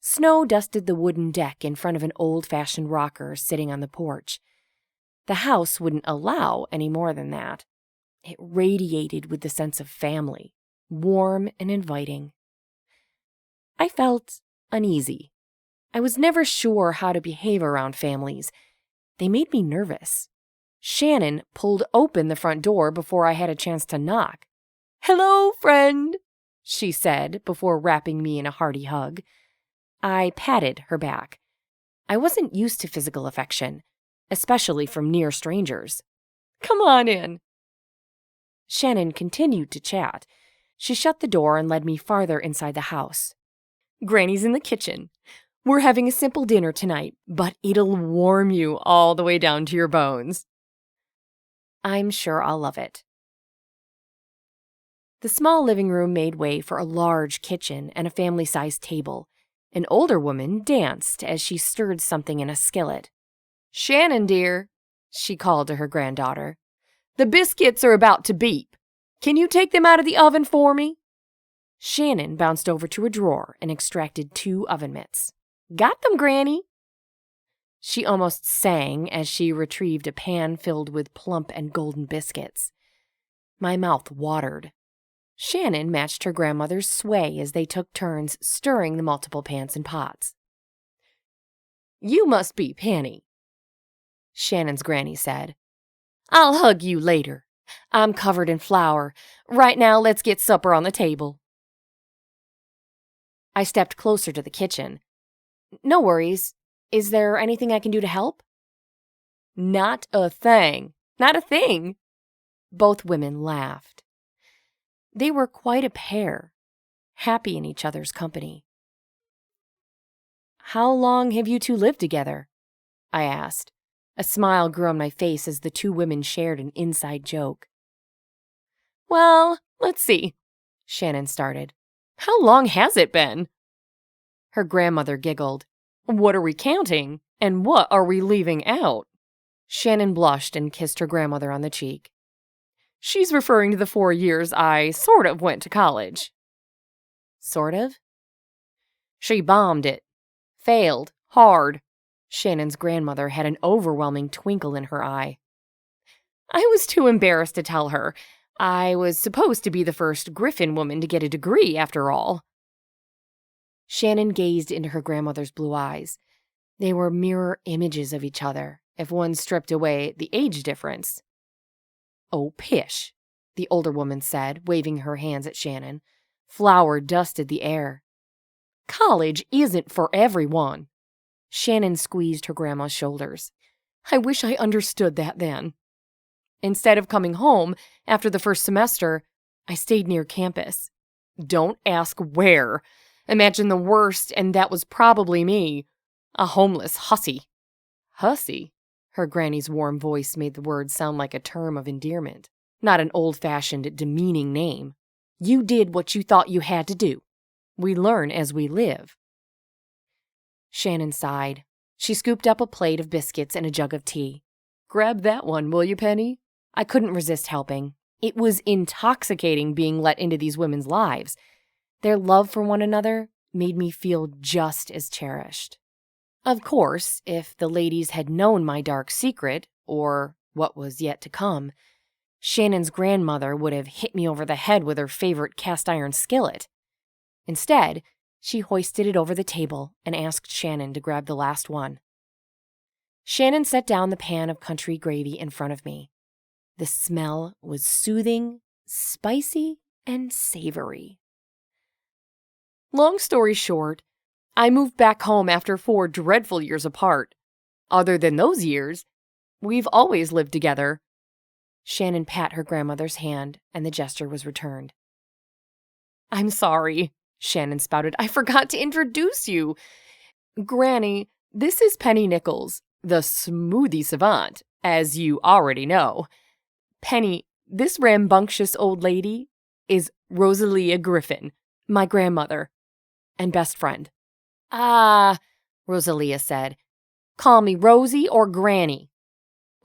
Snow dusted the wooden deck in front of an old-fashioned rocker sitting on the porch. The house wouldn't allow any more than that. It radiated with the sense of family, warm and inviting. I felt uneasy. I was never sure how to behave around families. They made me nervous. Shannon pulled open the front door before I had a chance to knock. "Hello, friend," she said before wrapping me in a hearty hug. I patted her back. I wasn't used to physical affection, especially from near strangers. "Come on in." Shannon continued to chat. She shut the door and led me farther inside the house. "Granny's in the kitchen. We're having a simple dinner tonight, but it'll warm you all the way down to your bones." I'm sure I'll love it. The small living room made way for a large kitchen and a family-sized table. An older woman danced as she stirred something in a skillet. "Shannon, dear," she called to her granddaughter, "the biscuits are about to beep. Can you take them out of the oven for me?" Shannon bounced over to a drawer and extracted 2 oven mitts. "Got them, Granny." She almost sang as she retrieved a pan filled with plump and golden biscuits. My mouth watered. Shannon matched her grandmother's sway as they took turns stirring the multiple pans and pots. "You must be Penny," Shannon's granny said. "I'll hug you later. I'm covered in flour. Right now, let's get supper on the table." I stepped closer to the kitchen. "No worries. Is there anything I can do to help?" "Not a thing," Not a thing." Both women laughed. They were quite a pair, happy in each other's company. "How long have you two lived together?" I asked. A smile grew on my face as the two women shared an inside joke. "Well, let's see," Shannon started. "How long has it been?" Her grandmother giggled. "What are we counting? And what are we leaving out?" Shannon blushed and kissed her grandmother on the cheek. "She's referring to the 4 years I sort of went to college." "Sort of?" "She bombed it. Failed. Hard." Shannon's grandmother had an overwhelming twinkle in her eye. "I was too embarrassed to tell her. I was supposed to be the first Griffin woman to get a degree, after all." Shannon gazed into her grandmother's blue eyes. They were mirror images of each other, if one stripped away the age difference. "Oh, pish," the older woman said, waving her hands at Shannon. Flour dusted the air. "College isn't for everyone." Shannon squeezed her grandma's shoulders. "I wish I understood that then. Instead of coming home after the first semester, I stayed near campus. Don't ask where. Imagine the worst, and that was probably me. A homeless hussy." "Hussy?" Her granny's warm voice made the word sound like a term of endearment, not an old-fashioned, demeaning name. "You did what you thought you had to do. We learn as we live." Shannon sighed. She scooped up a plate of biscuits and a jug of tea. "Grab that one, will you, Penny?" I couldn't resist helping. It was intoxicating being let into these women's lives. Their love for one another made me feel just as cherished. Of course, if the ladies had known my dark secret, or what was yet to come, Shannon's grandmother would have hit me over the head with her favorite cast-iron skillet. Instead, she hoisted it over the table and asked Shannon to grab the last one. Shannon set down the pan of country gravy in front of me. The smell was soothing, spicy, and savory. Long story short, I moved back home after 4 dreadful years apart. Other than those years, we've always lived together. Shannon pat her grandmother's hand, and the gesture was returned. "I'm sorry," Shannon spouted. "I forgot to introduce you. Granny, this is Penny Nicols, the smoothie savant, as you already know. Penny, this rambunctious old lady is Rosalia Griffin, my grandmother and best friend." "Ah," Rosalia said. "Call me Rosie or Granny.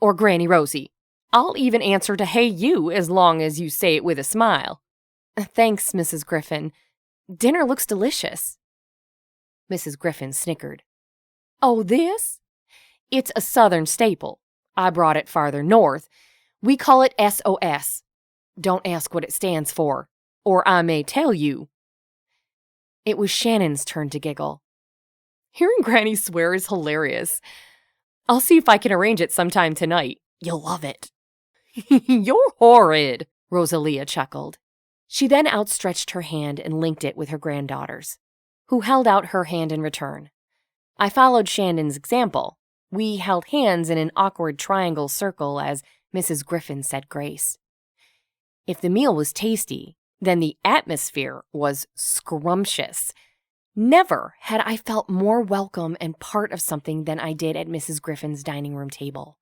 Or Granny Rosie. I'll even answer to hey you as long as you say it with a smile." "Thanks, Mrs. Griffin. Dinner looks delicious." Mrs. Griffin snickered. "Oh, this? It's a southern staple. I brought it farther north. We call it SOS. Don't ask what it stands for, or I may tell you." It was Shannon's turn to giggle. "Hearing Granny swear is hilarious. I'll see if I can arrange it sometime tonight. You'll love it." "You're horrid," Rosalia chuckled. She then outstretched her hand and linked it with her granddaughter's, who held out her hand in return. I followed Shannon's example. We held hands in an awkward triangle circle as Mrs. Griffin said grace. If the meal was tasty, then the atmosphere was scrumptious. Never had I felt more welcome and part of something than I did at Mrs. Griffin's dining room table.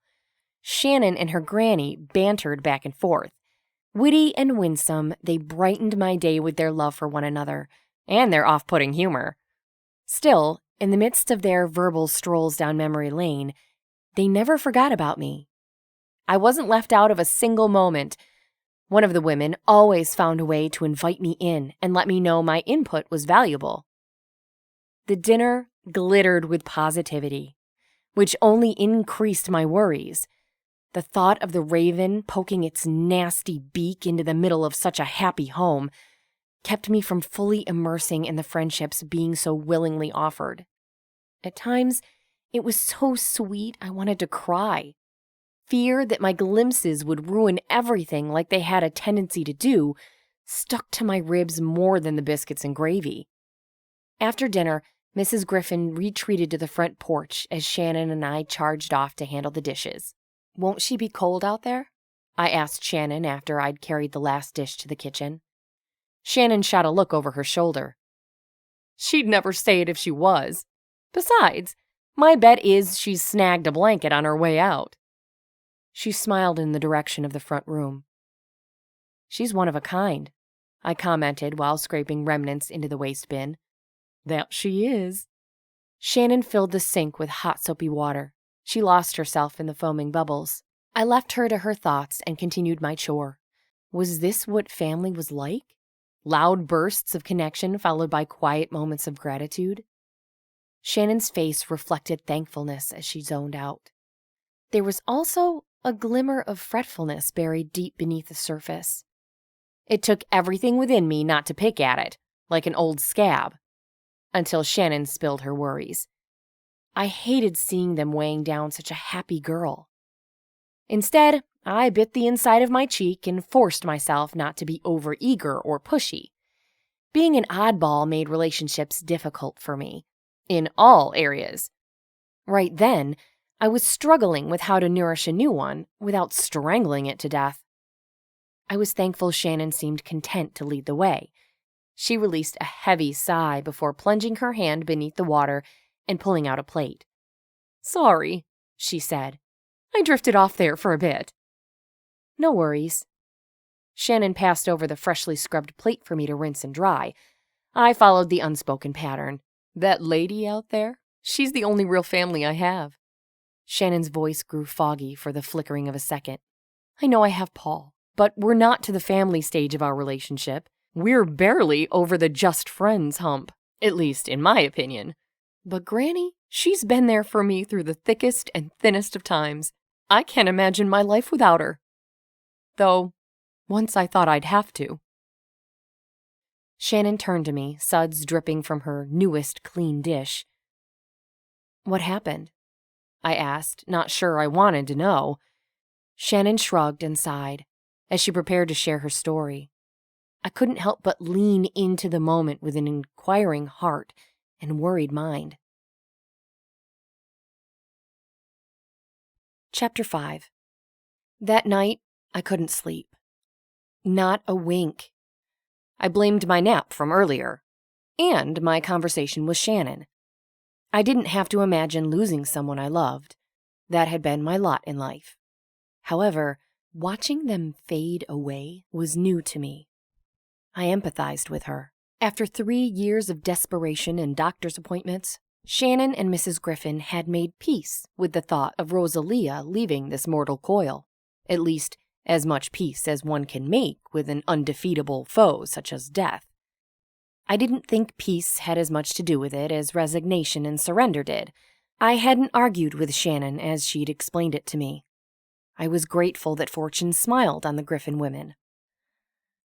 Shannon and her granny bantered back and forth. Witty and winsome, they brightened my day with their love for one another and their off-putting humor. Still, in the midst of their verbal strolls down memory lane, they never forgot about me. I wasn't left out of a single moment. One of the women always found a way to invite me in and let me know my input was valuable. The dinner glittered with positivity, which only increased my worries. The thought of the raven poking its nasty beak into the middle of such a happy home kept me from fully immersing in the friendships being so willingly offered. At times, it was so sweet I wanted to cry. Fear that my glimpses would ruin everything like they had a tendency to do stuck to my ribs more than the biscuits and gravy. After dinner, Mrs. Griffin retreated to the front porch as Shannon and I charged off to handle the dishes. Won't she be cold out there? I asked Shannon after I'd carried the last dish to the kitchen. Shannon shot a look over her shoulder. She'd never say it if she was. Besides, my bet is she's snagged a blanket on her way out. She smiled in the direction of the front room. She's one of a kind, I commented while scraping remnants into the waste bin. That she is. Shannon filled the sink with hot soapy water. She lost herself in the foaming bubbles. I left her to her thoughts and continued my chore. Was this what family was like? Loud bursts of connection followed by quiet moments of gratitude? Shannon's face reflected thankfulness as she zoned out. There was also a glimmer of fretfulness buried deep beneath the surface. It took everything within me not to pick at it, like an old scab, until Shannon spilled her worries. I hated seeing them weighing down such a happy girl. Instead, I bit the inside of my cheek and forced myself not to be overeager or pushy. Being an oddball made relationships difficult for me, in all areas. Right then, I was struggling with how to nourish a new one without strangling it to death. I was thankful Shannon seemed content to lead the way. She released a heavy sigh before plunging her hand beneath the water and pulling out a plate. "Sorry," she said. "I drifted off there for a bit." "No worries." Shannon passed over the freshly scrubbed plate for me to rinse and dry. I followed the unspoken pattern. "That lady out there, she's the only real family I have." Shannon's voice grew foggy for the flickering of a second. "I know I have Paul, but we're not to the family stage of our relationship. We're barely over the just friends hump, at least in my opinion. But Granny, she's been there for me through the thickest and thinnest of times. I can't imagine my life without her. Though, once I thought I'd have to." Shannon turned to me, suds dripping from her newest clean dish. "What happened?" I asked, not sure I wanted to know. Shannon shrugged and sighed as she prepared to share her story. I couldn't help but lean into the moment with an inquiring heart and worried mind. Chapter 5. That night, I couldn't sleep. Not a wink. I blamed my nap from earlier, and my conversation with Shannon. I didn't have to imagine losing someone I loved. That had been my lot in life. However, watching them fade away was new to me. I empathized with her. After 3 years of desperation and doctor's appointments, Shannon and Mrs. Griffin had made peace with the thought of Rosalia leaving this mortal coil. At least, as much peace as one can make with an undefeatable foe such as death. I didn't think peace had as much to do with it as resignation and surrender did. I hadn't argued with Shannon as she'd explained it to me. I was grateful that fortune smiled on the Griffin women.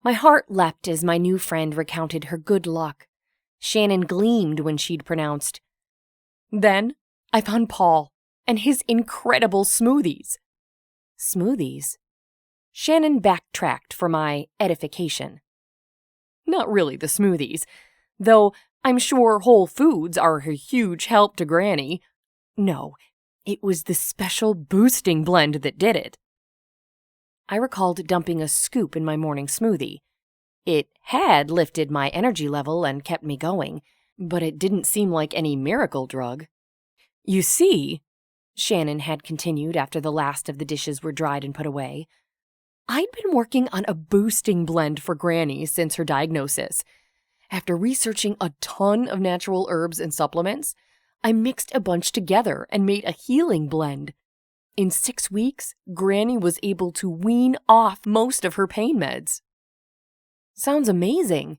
My heart leapt as my new friend recounted her good luck. Shannon gleamed when she'd pronounced, "Then I found Paul and his incredible smoothies." Smoothies? Shannon backtracked for my edification. "Not really the smoothies, though I'm sure Whole Foods are a huge help to Granny. No, it was the special boosting blend that did it." I recalled dumping a scoop in my morning smoothie. It had lifted my energy level and kept me going, but it didn't seem like any miracle drug. "You see," Shannon had continued after the last of the dishes were dried and put away, "I'd been working on a boosting blend for Granny since her diagnosis. After researching a ton of natural herbs and supplements, I mixed a bunch together and made a healing blend. In 6 weeks, Granny was able to wean off most of her pain meds." Sounds amazing.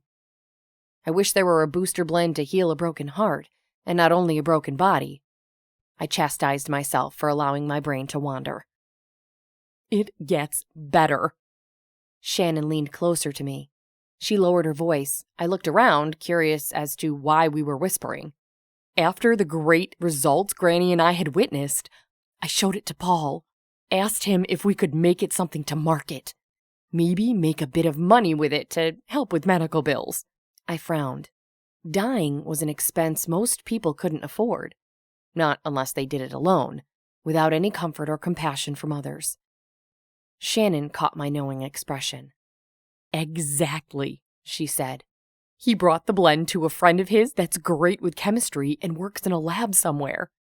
I wish there were a booster blend to heal a broken heart, and not only a broken body. I chastised myself for allowing my brain to wander. "It gets better." Shannon leaned closer to me. She lowered her voice. I looked around, curious as to why we were whispering. "After the great results Granny and I had witnessed, I showed it to Paul, asked him if we could make it something to market. Maybe make a bit of money with it to help with medical bills." I frowned. Dying was an expense most people couldn't afford. Not unless they did it alone. without any comfort or compassion from others. Shannon caught my knowing expression. "Exactly," she said. "He brought the blend to a friend of his that's great with chemistry and works in a lab somewhere.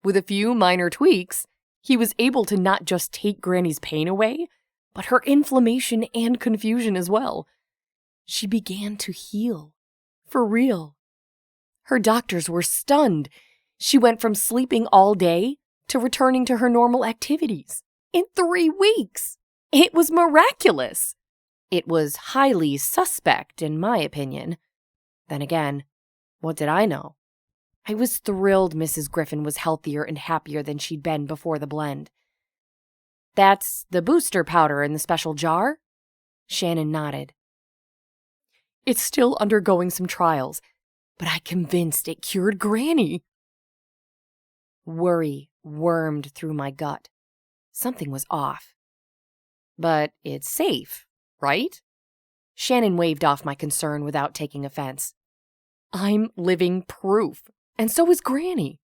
With a few minor tweaks, he was able to not just take Granny's pain away, but her inflammation and confusion as well. She began to heal. For real. Her doctors were stunned. She went from sleeping all day to returning to her normal activities in 3 weeks. It was miraculous. It was highly suspect, in my opinion. Then again, what did I know? I was thrilled Mrs. Griffin was healthier and happier than she'd been before the blend. "That's the booster powder in the special jar?" Shannon nodded. "It's still undergoing some trials, but I'm convinced it cured Granny." Worry wormed through my gut. Something was off. "But it's safe, right?" Shannon waved off my concern without taking offense. "I'm living proof, and so is Granny.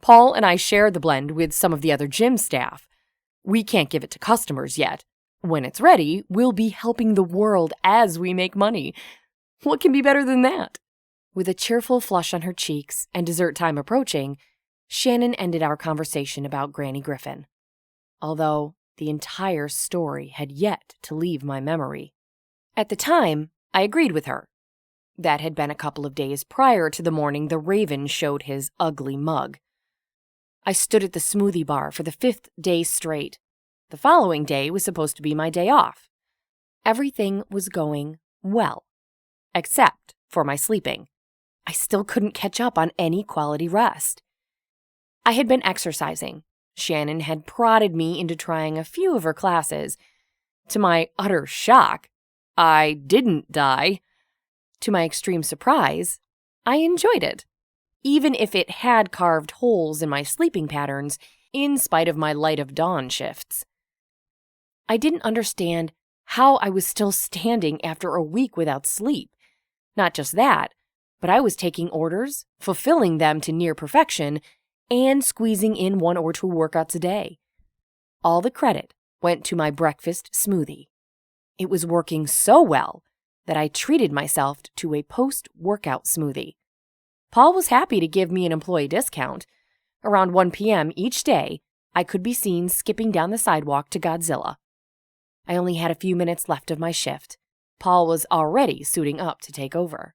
Paul and I share the blend with some of the other gym staff. We can't give it to customers yet. When it's ready, we'll be helping the world as we make money. What can be better than that?" With a cheerful flush on her cheeks and dessert time approaching, Shannon ended our conversation about Granny Griffin, although the entire story had yet to leave my memory. At the time, I agreed with her. That had been a couple of days prior to the morning the Raven showed his ugly mug. I stood at the smoothie bar for the 5th day straight. The following day was supposed to be my day off. Everything was going well, except for my sleeping. I still couldn't catch up on any quality rest. I had been exercising. Shannon had prodded me into trying a few of her classes. To my utter shock, I didn't die. To my extreme surprise, I enjoyed it, even if it had carved holes in my sleeping patterns in spite of my light of dawn shifts. I didn't understand how I was still standing after a week without sleep. Not just that, but I was taking orders, fulfilling them to near perfection, and squeezing in 1 or 2 workouts a day. All the credit went to my breakfast smoothie. It was working so well that I treated myself to a post-workout smoothie. Paul was happy to give me an employee discount. Around 1 p.m. each day, I could be seen skipping down the sidewalk to Godzilla. I only had a few minutes left of my shift. Paul was already suiting up to take over.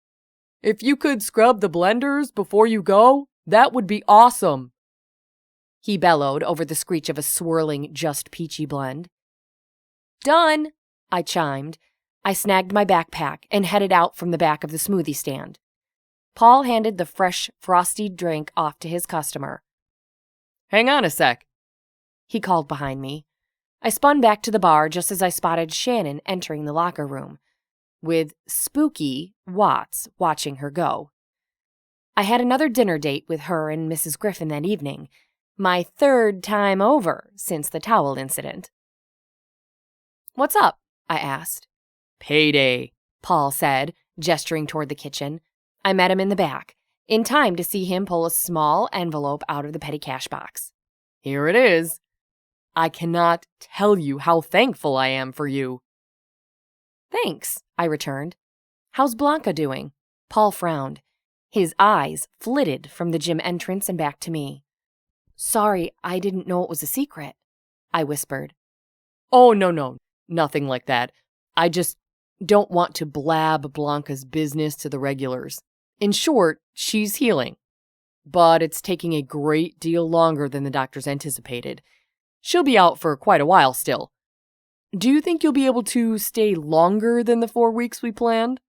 "If you could scrub the blenders before you go, that would be awesome," he bellowed over the screech of a swirling Just Peachy blend. "Done," I chimed. I snagged my backpack and headed out from the back of the smoothie stand. Paul handed the fresh, frosty drink off to his customer. "Hang on a sec," he called behind me. I spun back to the bar just as I spotted Shannon entering the locker room, with spooky Watts watching her go. I had another dinner date with her and Mrs. Griffin that evening, my 3rd time over since the towel incident. "What's up?" I asked. "Payday," Paul said, gesturing toward the kitchen. I met him in the back, in time to see him pull a small envelope out of the petty cash box. "Here it is. I cannot tell you how thankful I am for you." "Thanks," I returned. "How's Blanca doing?" Paul frowned. His eyes flitted from the gym entrance and back to me. "Sorry, I didn't know it was a secret," I whispered. "Oh, no, nothing like that. I just don't want to blab Blanca's business to the regulars. In short, she's healing. But it's taking a great deal longer than the doctors anticipated. She'll be out for quite a while still. Do you think you'll be able to stay longer than the 4 weeks we planned?"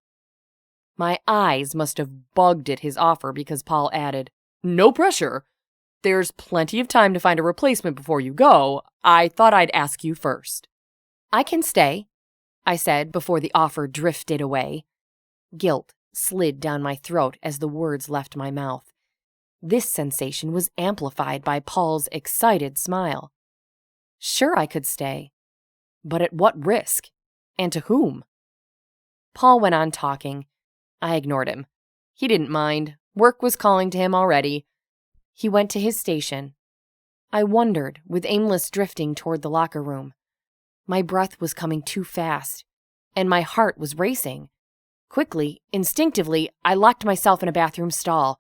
My eyes must have bugged at his offer because Paul added, "No pressure. There's plenty of time to find a replacement before you go. I thought I'd ask you first." "I can stay," I said before the offer drifted away. Guilt slid down my throat as the words left my mouth. This sensation was amplified by Paul's excited smile. Sure, I could stay. But at what risk? And to whom? Paul went on talking. I ignored him. He didn't mind. Work was calling to him already. He went to his station. I wondered, with aimless drifting toward the locker room. My breath was coming too fast, and my heart was racing. Quickly, instinctively, I locked myself in a bathroom stall.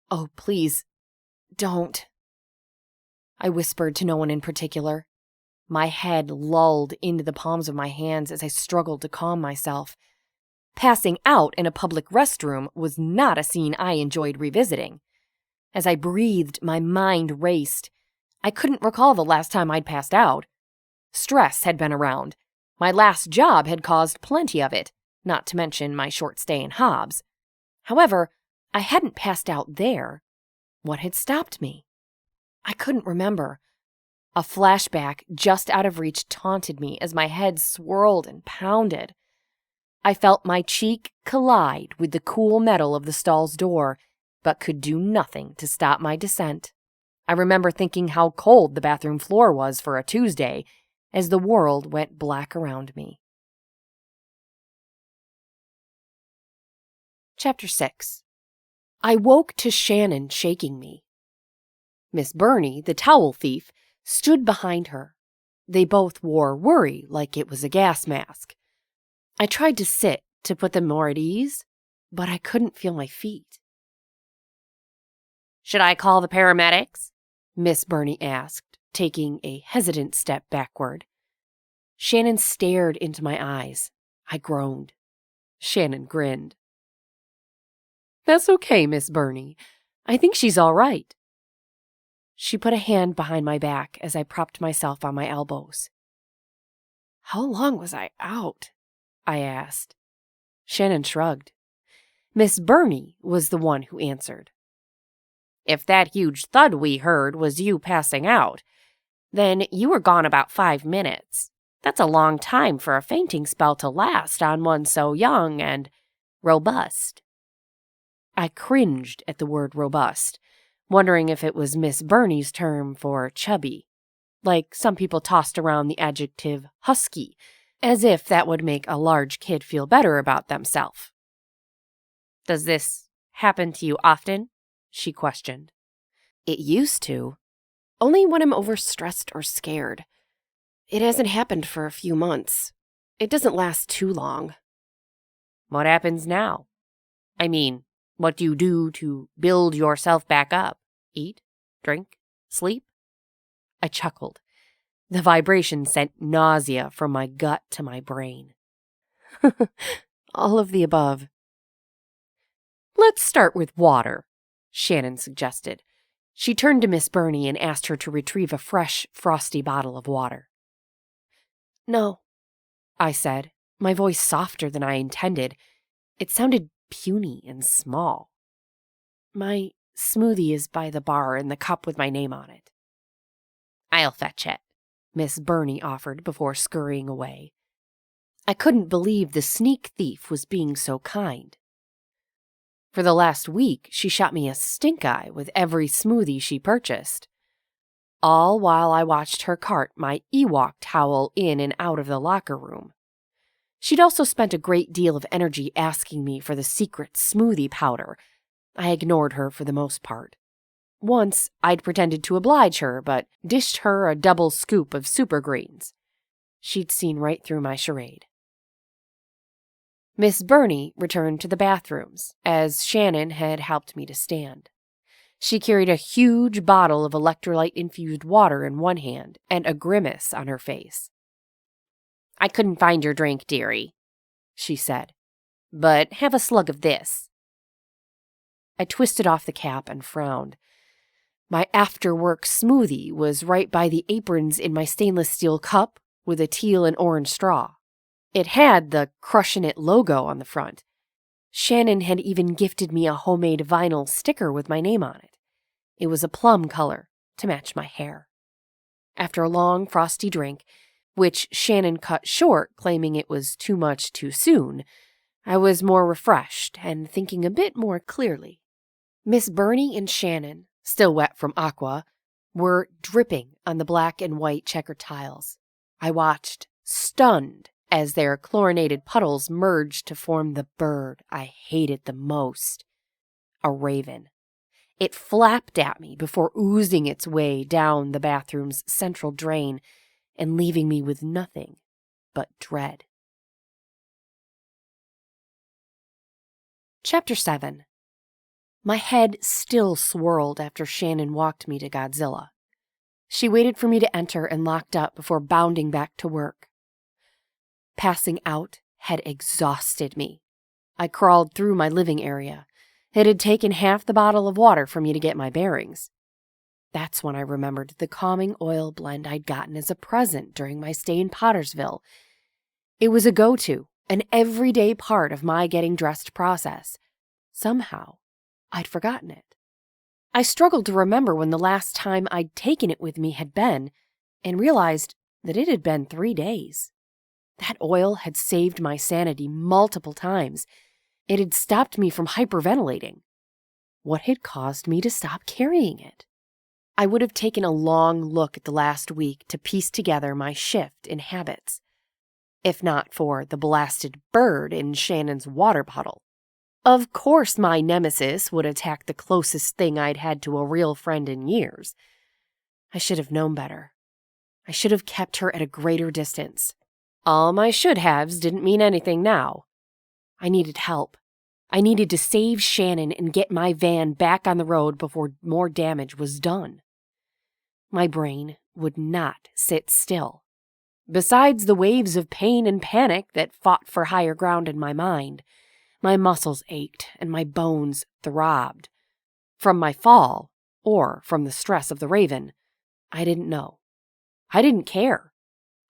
"Oh, please, don't," I whispered to no one in particular. My head lulled into the palms of my hands as I struggled to calm myself. Passing out in a public restroom was not a scene I enjoyed revisiting. As I breathed, my mind raced. I couldn't recall the last time I'd passed out. Stress had been around. My last job had caused plenty of it, not to mention my short stay in Hobbs. However, I hadn't passed out there. What had stopped me? I couldn't remember. A flashback just out of reach taunted me as my head swirled and pounded. I felt my cheek collide with the cool metal of the stall's door, but could do nothing to stop my descent. I remember thinking how cold the bathroom floor was for a Tuesday as the world went black around me. Chapter 6. I woke to Shannon shaking me. Miss Burney, the towel thief, stood behind her. They both wore worry like it was a gas mask. I tried to sit to put them more at ease, but I couldn't feel my feet. "Should I call the paramedics?" Miss Burney asked, taking a hesitant step backward. Shannon stared into my eyes. I groaned. Shannon grinned. "That's okay, Miss Burney. I think she's all right." She put a hand behind my back as I propped myself on my elbows. "How long was I out?" I asked. Shannon shrugged. Miss Burney was the one who answered. "If that huge thud we heard was you passing out, then you were gone about 5 minutes. That's a long time for a fainting spell to last on one so young and robust." I cringed at the word robust, wondering if it was Miss Burney's term for chubby. Like some people tossed around the adjective husky, as if that would make a large kid feel better about themselves. "Does this happen to you often?" she questioned. "It used to. Only when I'm overstressed or scared. It hasn't happened for a few months. It doesn't last too long." "What happens now? I mean, what do you do to build yourself back up? Eat? Drink? Sleep?" I chuckled. The vibration sent nausea from my gut to my brain. "All of the above." "Let's start with water," Shannon suggested. She turned to Miss Burney and asked her to retrieve a fresh, frosty bottle of water. "No," I said, my voice softer than I intended. It sounded puny and small. "My smoothie is by the bar in the cup with my name on it." "I'll fetch it," Miss Burney offered before scurrying away. I couldn't believe the sneak thief was being so kind. For the last week, she shot me a stink eye with every smoothie she purchased. All while I watched her cart my Ewok towel in and out of the locker room. She'd also spent a great deal of energy asking me for the secret smoothie powder. I ignored her for the most part. Once, I'd pretended to oblige her, but dished her a double scoop of super greens. She'd seen right through my charade. Miss Burney returned to the bathrooms, as Shannon had helped me to stand. She carried a huge bottle of electrolyte-infused water in one hand and a grimace on her face. "I couldn't find your drink, dearie," she said, "but have a slug of this." I twisted off the cap and frowned. My after-work smoothie was right by the aprons in my stainless steel cup with a teal and orange straw. It had the Crushin' It logo on the front. Shannon had even gifted me a homemade vinyl sticker with my name on it. It was a plum color to match my hair. After a long, frosty drink, which Shannon cut short, claiming it was too much too soon, I was more refreshed and thinking a bit more clearly. Miss Burney and Shannon, still wet from aqua, were dripping on the black and white checkered tiles. I watched, stunned, as their chlorinated puddles merged to form the bird I hated the most, a raven. It flapped at me before oozing its way down the bathroom's central drain and leaving me with nothing but dread. Chapter 7. My head still swirled after Shannon walked me to Godzilla. She waited for me to enter and locked up before bounding back to work. Passing out had exhausted me. I crawled through my living area. It had taken half the bottle of water for me to get my bearings. That's when I remembered the calming oil blend I'd gotten as a present during my stay in Pottersville. It was a go-to, an everyday part of my getting dressed process. Somehow, I'd forgotten it. I struggled to remember when the last time I'd taken it with me had been, and realized that it had been 3 days. That oil had saved my sanity multiple times. It had stopped me from hyperventilating. What had caused me to stop carrying it? I would have taken a long look at the last week to piece together my shift in habits, if not for the blasted bird in Shannon's water bottle. Of course my nemesis would attack the closest thing I'd had to a real friend in years. I should have known better. I should have kept her at a greater distance. All my should-haves didn't mean anything now. I needed help. I needed to save Shannon and get my van back on the road before more damage was done. My brain would not sit still. Besides the waves of pain and panic that fought for higher ground in my mind, my muscles ached and my bones throbbed. From my fall, or from the stress of the Raven, I didn't know. I didn't care.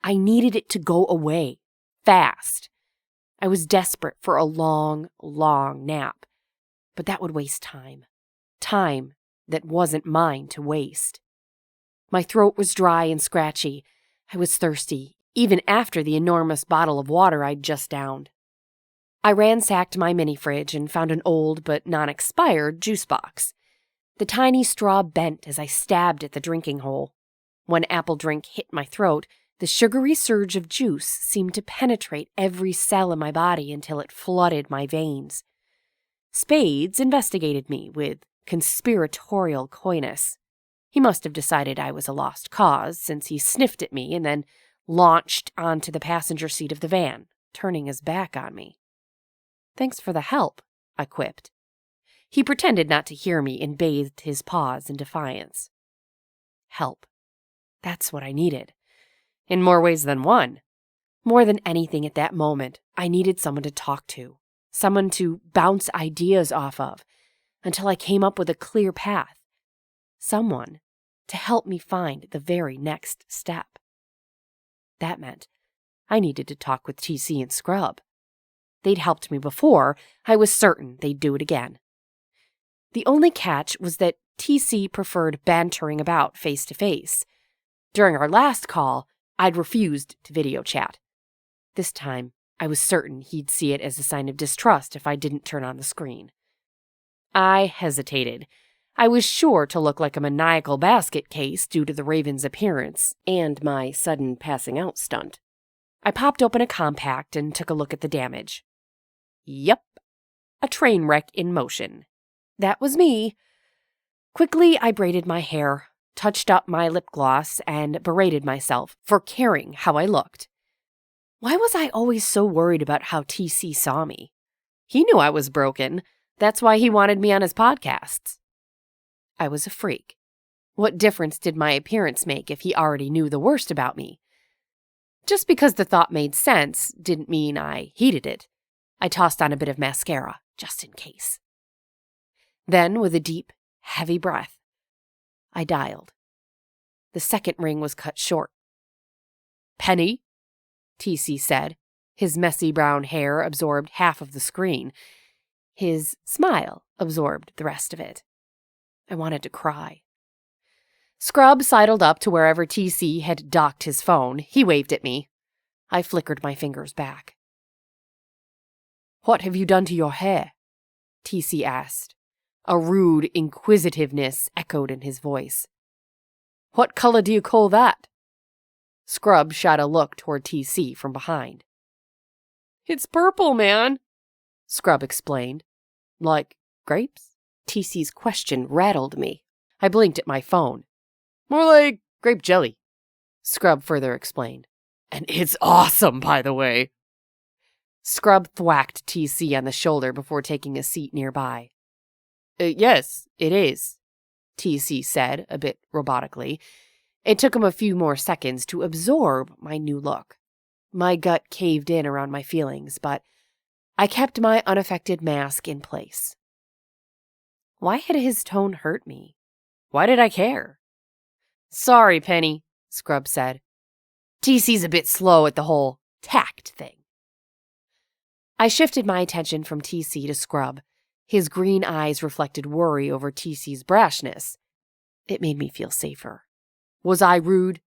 I needed it to go away, fast. I was desperate for a long, long nap, but that would waste time. Time that wasn't mine to waste. My throat was dry and scratchy. I was thirsty, even after the enormous bottle of water I'd just downed. I ransacked my mini-fridge and found an old but non-expired juice box. The tiny straw bent as I stabbed at the drinking hole. When apple drink hit my throat, the sugary surge of juice seemed to penetrate every cell in my body until it flooded my veins. Spades investigated me with conspiratorial coyness. He must have decided I was a lost cause, since he sniffed at me and then launched onto the passenger seat of the van, turning his back on me. "Thanks for the help," I quipped. He pretended not to hear me and bathed his paws in defiance. Help. That's what I needed. In more ways than one. More than anything at that moment, I needed someone to talk to, someone to bounce ideas off of, until I came up with a clear path. Someone to help me find the very next step. That meant I needed to talk with TC and Scrub. They'd helped me before. I was certain they'd do it again. The only catch was that TC preferred bantering about face-to-face. During our last call, I'd refused to video chat. This time, I was certain he'd see it as a sign of distrust if I didn't turn on the screen. I hesitated. I was sure to look like a maniacal basket case due to the Raven's appearance and my sudden passing out stunt. I popped open a compact and took a look at the damage. Yep, a train wreck in motion. That was me. Quickly, I braided my hair, touched up my lip gloss, and berated myself for caring how I looked. Why was I always so worried about how TC saw me? He knew I was broken. That's why he wanted me on his podcasts. I was a freak. What difference did my appearance make if he already knew the worst about me? Just because the thought made sense didn't mean I heeded it. I tossed on a bit of mascara, just in case. Then, with a deep, heavy breath, I dialed. The second ring was cut short. "Penny?" TC said. His messy brown hair absorbed half of the screen. His smile absorbed the rest of it. I wanted to cry. Scrub sidled up to wherever TC had docked his phone. He waved at me. I flickered my fingers back. "What have you done to your hair?" TC asked. A rude inquisitiveness echoed in his voice. "What color do you call that?" Scrub shot a look toward TC from behind. "It's purple, man," Scrub explained. "Like grapes?" TC's question rattled me. I blinked at my phone. More like grape jelly, Scrub further explained. And it's awesome, by the way. Scrub thwacked TC on the shoulder before taking a seat nearby. Yes, it is, TC said, a bit robotically. It took him a few more seconds to absorb my new look. My gut caved in around my feelings, but I kept my unaffected mask in place. Why had his tone hurt me? Why did I care? Sorry, Penny, Scrub said. TC's a bit slow at the whole tact thing. I shifted my attention from TC to Scrub. His green eyes reflected worry over TC's brashness. It made me feel safer. Was I rude?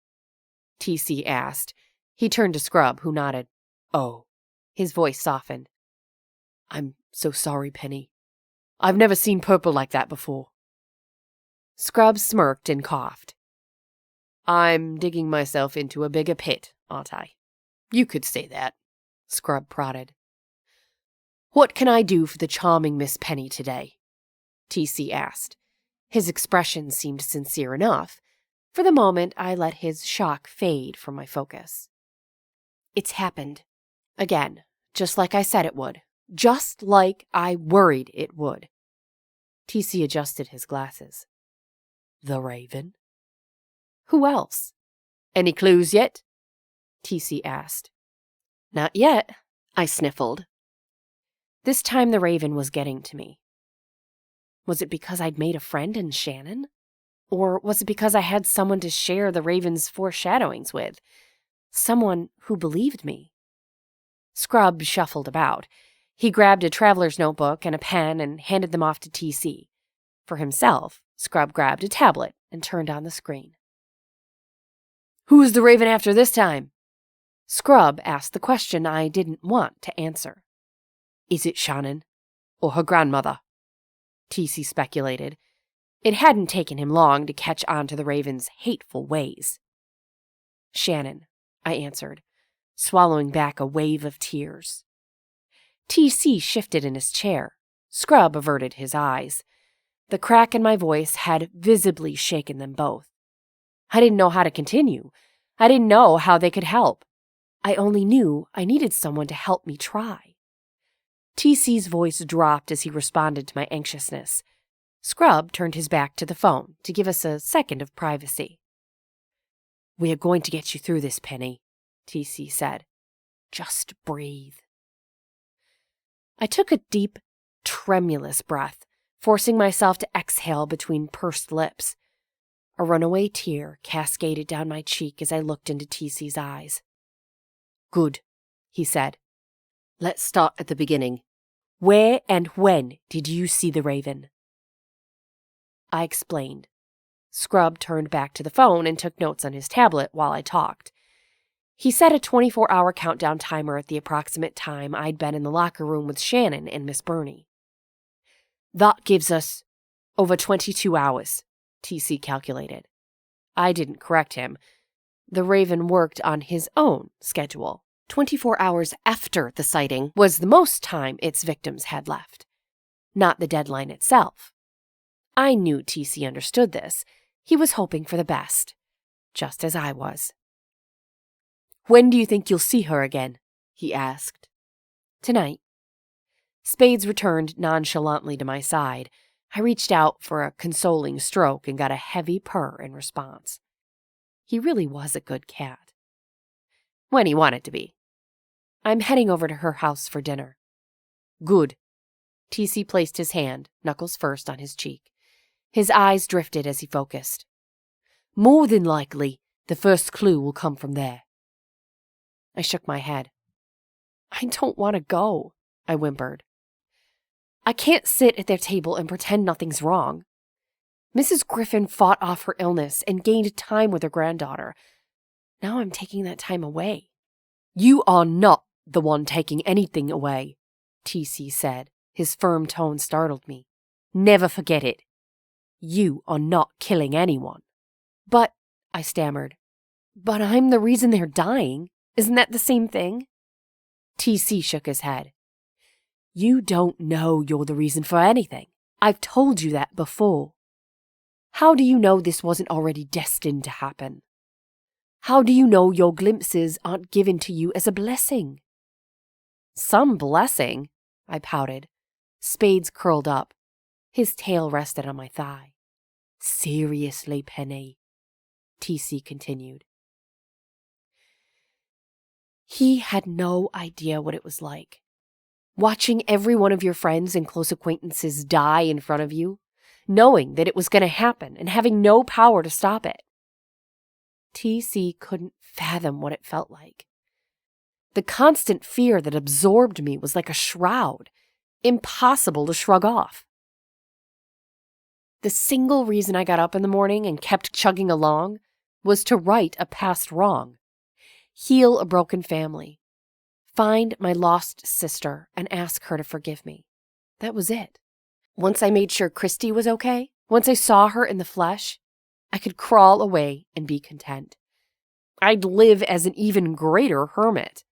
TC asked. He turned to Scrub, who nodded. Oh. His voice softened. I'm so sorry, Penny. I've never seen purple like that before. Scrub smirked and coughed. I'm digging myself into a bigger pit, aren't I? You could say that, Scrub prodded. What can I do for the charming Miss Penny today? TC asked. His expression seemed sincere enough. For the moment, I let his shock fade from my focus. It's happened. Again, just like I said it would. Just like I worried it would. TC adjusted his glasses. The Raven? Who else? Any clues yet? TC asked. Not yet, I sniffled. This time the Raven was getting to me. Was it because I'd made a friend in Shannon? Or was it because I had someone to share the Raven's foreshadowings with? Someone who believed me? Scrub shuffled about. He grabbed a traveler's notebook and a pen and handed them off to TC. For himself, Scrub grabbed a tablet and turned on the screen. Who is the Raven after this time? Scrub asked the question I didn't want to answer. Is it Shannon? Or her grandmother? TC speculated. It hadn't taken him long to catch on to the Raven's hateful ways. Shannon, I answered, swallowing back a wave of tears. TC shifted in his chair. Scrub averted his eyes. The crack in my voice had visibly shaken them both. I didn't know how to continue. I didn't know how they could help. I only knew I needed someone to help me try. TC's voice dropped as he responded to my anxiousness. Scrub turned his back to the phone to give us a second of privacy. We are going to get you through this, Penny, TC said. Just breathe. I took a deep, tremulous breath, forcing myself to exhale between pursed lips. A runaway tear cascaded down my cheek as I looked into TC's eyes. Good, he said. Let's start at the beginning. Where and when did you see the Raven? I explained. Scrub turned back to the phone and took notes on his tablet while I talked. He set a 24-hour countdown timer at the approximate time I'd been in the locker room with Shannon and Miss Burney. That gives us over 22 hours, TC calculated. I didn't correct him. The Raven worked on his own schedule. 24 hours after the sighting was the most time its victims had left, not the deadline itself. I knew TC understood this. He was hoping for the best, just as I was. When do you think you'll see her again? He asked. Tonight. Spades returned nonchalantly to my side. I reached out for a consoling stroke and got a heavy purr in response. He really was a good cat. When he wanted to be. I'm heading over to her house for dinner. Good. TC placed his hand, knuckles first, on his cheek. His eyes drifted as he focused. More than likely, the first clue will come from there. I shook my head. I don't want to go, I whimpered. I can't sit at their table and pretend nothing's wrong. Mrs. Griffin fought off her illness and gained time with her granddaughter. Now I'm taking that time away. You are not the one taking anything away, TC said. His firm tone startled me. Never forget it. You are not killing anyone. But, I stammered, but I'm the reason they're dying. Isn't that the same thing? TC shook his head. You don't know you're the reason for anything. I've told you that before. How do you know this wasn't already destined to happen? How do you know your glimpses aren't given to you as a blessing? Some blessing, I pouted. Spades curled up. His tail rested on my thigh. Seriously, Penny, TC continued. He had no idea what it was like. Watching every one of your friends and close acquaintances die in front of you, knowing that it was going to happen and having no power to stop it. TC couldn't fathom what it felt like. The constant fear that absorbed me was like a shroud, impossible to shrug off. The single reason I got up in the morning and kept chugging along was to right a past wrong, heal a broken family, find my lost sister and ask her to forgive me. That was it. Once I made sure Christy was okay, once I saw her in the flesh, I could crawl away and be content. I'd live as an even greater hermit.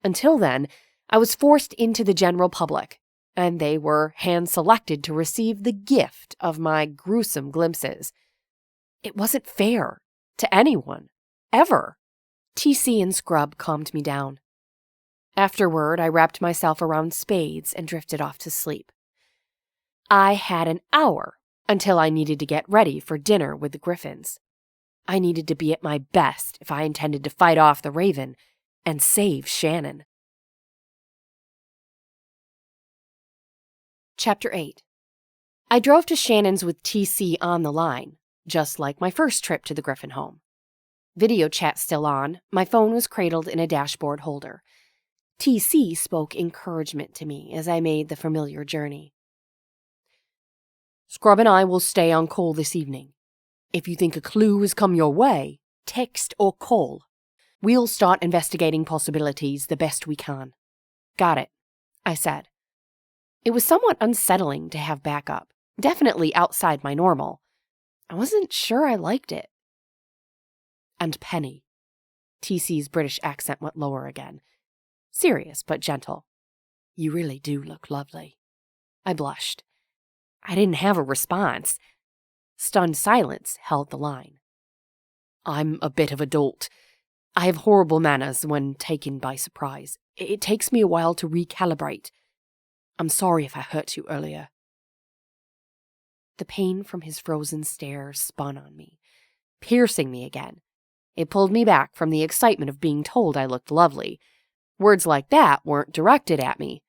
Until then, I was forced into the general public, and they were hand-selected to receive the gift of my gruesome glimpses. It wasn't fair to anyone, ever. TC and Scrub calmed me down. Afterward, I wrapped myself around Spades and drifted off to sleep. I had an hour until I needed to get ready for dinner with the Griffins. I needed to be at my best if I intended to fight off the Raven and save Shannon. Chapter 8. I drove to Shannon's with TC on the line, just like my first trip to the Griffin home. Video chat still on, my phone was cradled in a dashboard holder. TC spoke encouragement to me as I made the familiar journey. Scrub and I will stay on call this evening. If you think a clue has come your way, text or call. We'll start investigating possibilities the best we can. Got it, I said. It was somewhat unsettling to have backup, definitely outside my normal. I wasn't sure I liked it. And Penny. TC's British accent went lower again. Serious but gentle. You really do look lovely. I blushed. I didn't have a response. Stunned silence held the line. I'm a bit of a dolt. I have horrible manners when taken by surprise. It takes me a while to recalibrate. I'm sorry if I hurt you earlier. The pain from his frozen stare spun on me, piercing me again. It pulled me back from the excitement of being told I looked lovely. Words like that weren't directed at me.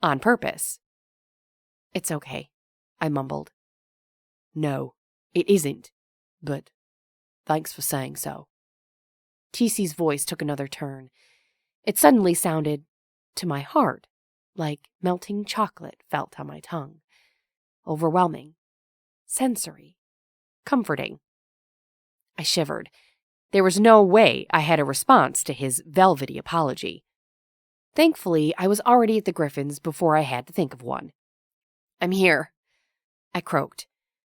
On purpose. It's okay, I mumbled. No, it isn't. But thanks for saying so. TC's voice took another turn. It suddenly sounded, to my heart, like melting chocolate felt on my tongue. Overwhelming. Sensory. Comforting. I shivered. There was no way I had a response to his velvety apology. Thankfully, I was already at the Griffins before I had to think of one. I'm here, I croaked,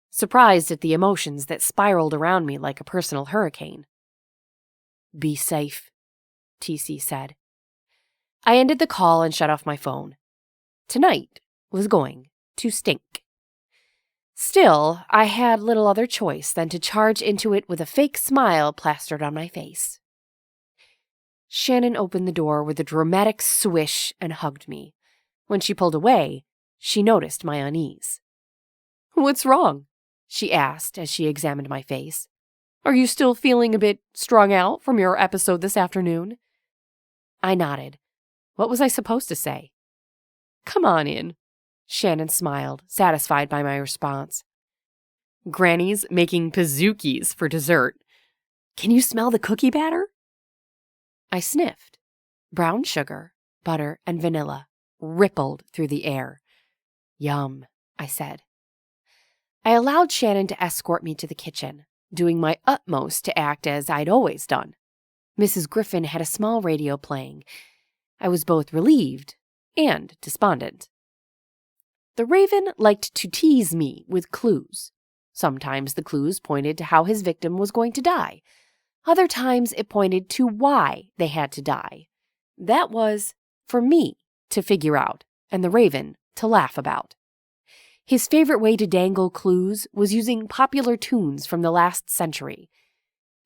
surprised at the emotions that spiraled around me like a personal hurricane. Be safe, TC said. I ended the call and shut off my phone. Tonight was going to stink. Still, I had little other choice than to charge into it with a fake smile plastered on my face. Shannon opened the door with a dramatic swish and hugged me. When she pulled away, she noticed my unease. What's wrong? She asked as she examined my face. Are you still feeling a bit strung out from your episode this afternoon? I nodded. What was I supposed to say? Come on in. Shannon smiled, satisfied by my response. Granny's making pizookies for dessert. Can you smell the cookie batter? I sniffed. Brown sugar, butter, and vanilla rippled through the air. Yum, I said. I allowed Shannon to escort me to the kitchen, doing my utmost to act as I'd always done. Mrs. Griffin had a small radio playing. I was both relieved and despondent. The Raven liked to tease me with clues. Sometimes the clues pointed to how his victim was going to die. Other times it pointed to why they had to die. That was for me to figure out and the Raven to laugh about. His favorite way to dangle clues was using popular tunes from the last century.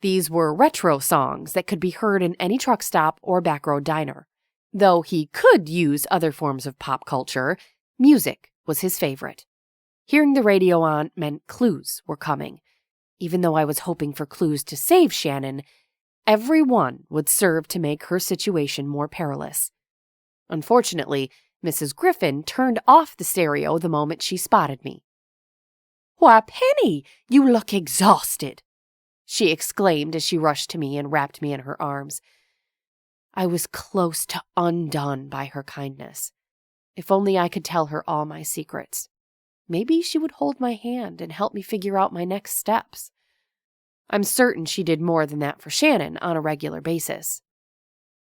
These were retro songs that could be heard in any truck stop or backroad diner. Though he could use other forms of pop culture, music was his favorite. Hearing the radio on meant clues were coming. Even though I was hoping for clues to save Shannon, every one would serve to make her situation more perilous. Unfortunately, Mrs. Griffin turned off the stereo the moment she spotted me. "Why, Penny, you look exhausted," she exclaimed as she rushed to me and wrapped me in her arms. I was close to undone by her kindness. If only I could tell her all my secrets. Maybe she would hold my hand and help me figure out my next steps. I'm certain she did more than that for Shannon on a regular basis.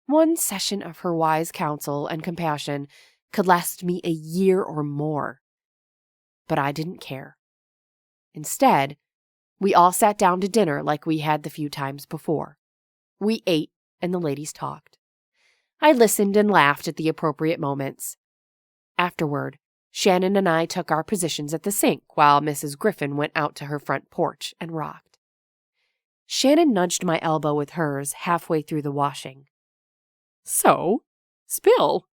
One session of her wise counsel and compassion could last me a year or more. But I didn't care. Instead, we all sat down to dinner like we had the few times before. We ate and the ladies talked. I listened and laughed at the appropriate moments. Afterward, Shannon and I took our positions at the sink while Mrs. Griffin went out to her front porch and rocked. Shannon nudged my elbow with hers halfway through the washing. "So, spill."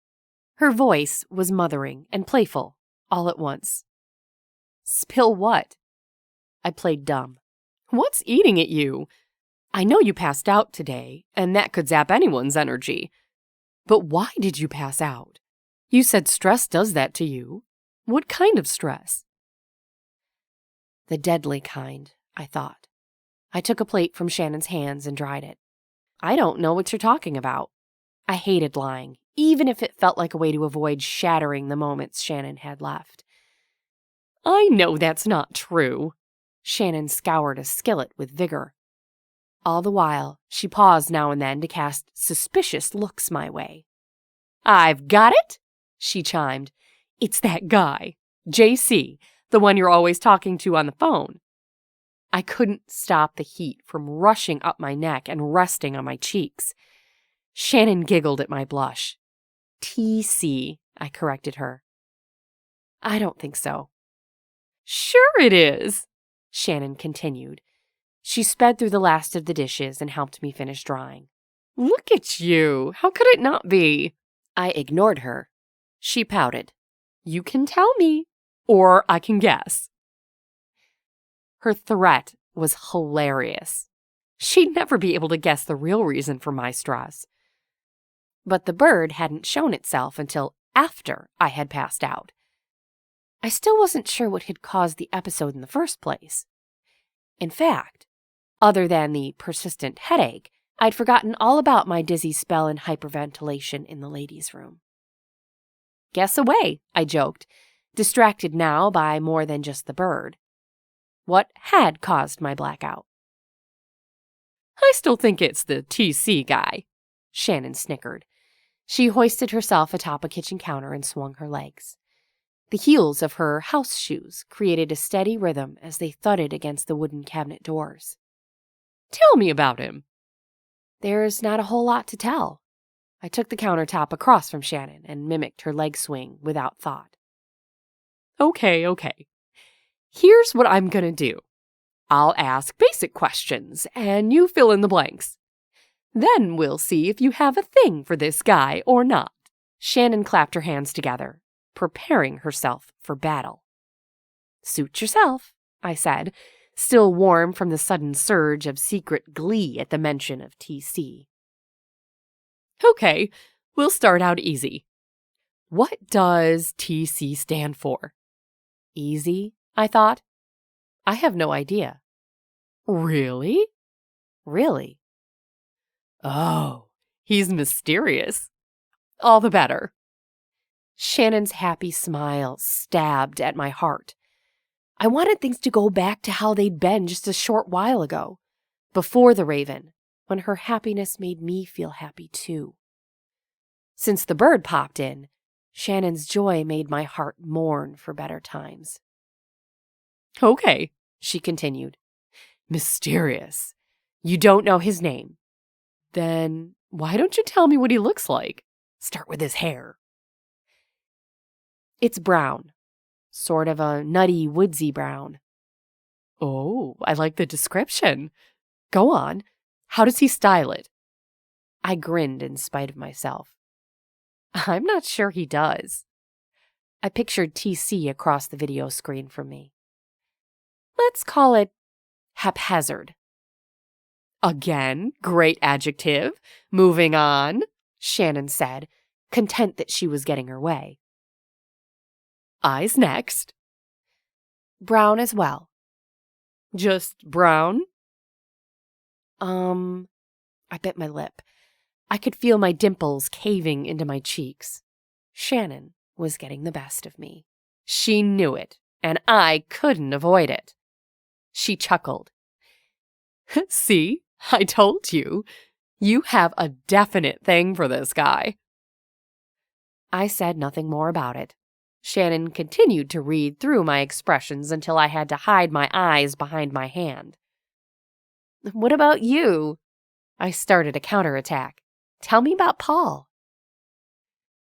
Her voice was mothering and playful all at once. "Spill what?" I played dumb. "What's eating at you? I know you passed out today, and that could zap anyone's energy. But why did you pass out? You said stress does that to you. What kind of stress?" The deadly kind, I thought. I took a plate from Shannon's hands and dried it. "I don't know what you're talking about." I hated lying, even if it felt like a way to avoid shattering the moments Shannon had left. "I know that's not true." Shannon scoured a skillet with vigor. All the while, she paused now and then to cast suspicious looks my way. "I've got it," she chimed. "It's that guy, JC, the one you're always talking to on the phone." I couldn't stop the heat from rushing up my neck and resting on my cheeks. Shannon giggled at my blush. "TC," I corrected her. "I don't think so." "Sure it is," Shannon continued. She sped through the last of the dishes and helped me finish drying. "Look at you. How could it not be?" I ignored her. She pouted. "You can tell me, or I can guess." Her threat was hilarious. She'd never be able to guess the real reason for my stress. But the bird hadn't shown itself until after I had passed out. I still wasn't sure what had caused the episode in the first place. In fact, other than the persistent headache, I'd forgotten all about my dizzy spell and hyperventilation in the ladies' room. "Guess away," I joked, distracted now by more than just the bird. What had caused my blackout? "I still think it's the TC guy," Shannon snickered. She hoisted herself atop a kitchen counter and swung her legs. The heels of her house shoes created a steady rhythm as they thudded against the wooden cabinet doors. "Tell me about him." "There's not a whole lot to tell." I took the countertop across from Shannon and mimicked her leg swing without thought. Okay. Here's what I'm gonna do. I'll ask basic questions, and you fill in the blanks. Then we'll see if you have a thing for this guy or not." Shannon clapped her hands together, preparing herself for battle. "Suit yourself," I said, still warm from the sudden surge of secret glee at the mention of TC. "Okay, we'll start out easy. What does TC stand for?" "Easy," I thought. "I have no idea." "Really?" "Really." "Oh, he's mysterious. All the better." Shannon's happy smile stabbed at my heart. I wanted things to go back to how they'd been just a short while ago, before the Raven, when her happiness made me feel happy too. Since the bird popped in, Shannon's joy made my heart mourn for better times. "Okay," she continued. "Mysterious. You don't know his name. Then why don't you tell me what he looks like? Start with his hair." "It's brown. sort of a nutty, woodsy brown. Oh, I like the description. Go on. How does he style it? I grinned in spite of myself. I'm not sure he does. I pictured TC across the video screen from me. Let's call it haphazard. Again, great adjective. Moving on, Shannon said, content that she was getting her way. Eyes next. Brown as well. Just brown? I bit my lip. I could feel my dimples caving into my cheeks. Shannon was getting the best of me. She knew it, and I couldn't avoid it. She chuckled. See, I told you. You have a definite thing for this guy. I said nothing more about it. Shannon continued to read through my expressions until I had to hide my eyes behind my hand. What about you? I started a counterattack. Tell me about Paul.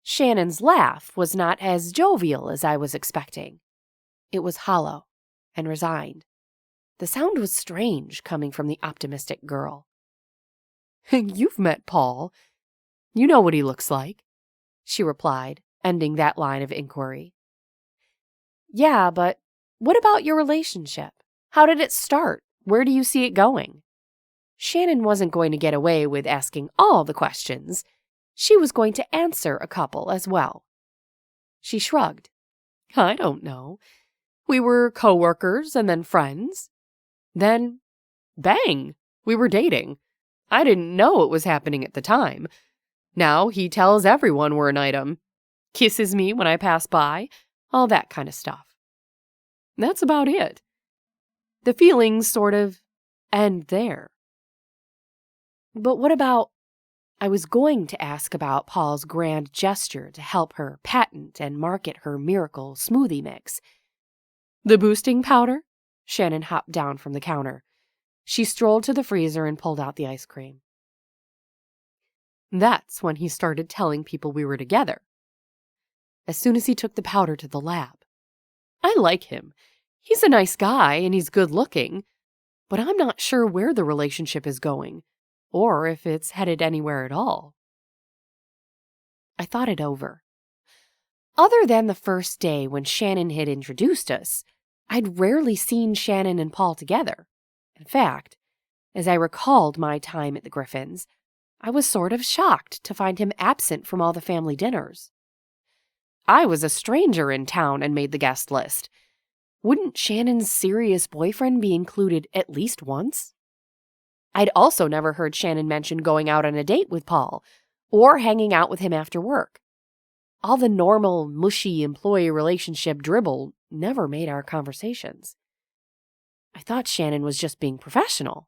Shannon's laugh was not as jovial as I was expecting. It was hollow and resigned. The sound was strange coming from the optimistic girl. You've met Paul. You know what he looks like, she replied, ending that line of inquiry. Yeah, but what about your relationship? How did it start? Where do you see it going? Shannon wasn't going to get away with asking all the questions. She was going to answer a couple as well. She shrugged. I don't know. We were co-workers and then friends. Then, bang, we were dating. I didn't know it was happening at the time. Now he tells everyone we're an item. Kisses me when I pass by, all that kind of stuff. That's about it. The feelings sort of end there. But what about... I was going to ask about Paul's grand gesture to help her patent and market her miracle smoothie mix. The boosting powder? Shannon hopped down from the counter. She strolled to the freezer and pulled out the ice cream. That's when he started telling people we were together. As soon as he took the powder to the lab. I like him. He's a nice guy and he's good looking, but I'm not sure where the relationship is going, or if it's headed anywhere at all. I thought it over. Other than the first day when Shannon had introduced us, I'd rarely seen Shannon and Paul together. In fact, as I recalled my time at the Griffins, I was sort of shocked to find him absent from all the family dinners. I was a stranger in town and made the guest list. Wouldn't Shannon's serious boyfriend be included at least once? I'd also never heard Shannon mention going out on a date with Paul or hanging out with him after work. All the normal, mushy employee relationship dribble never made our conversations. I thought Shannon was just being professional.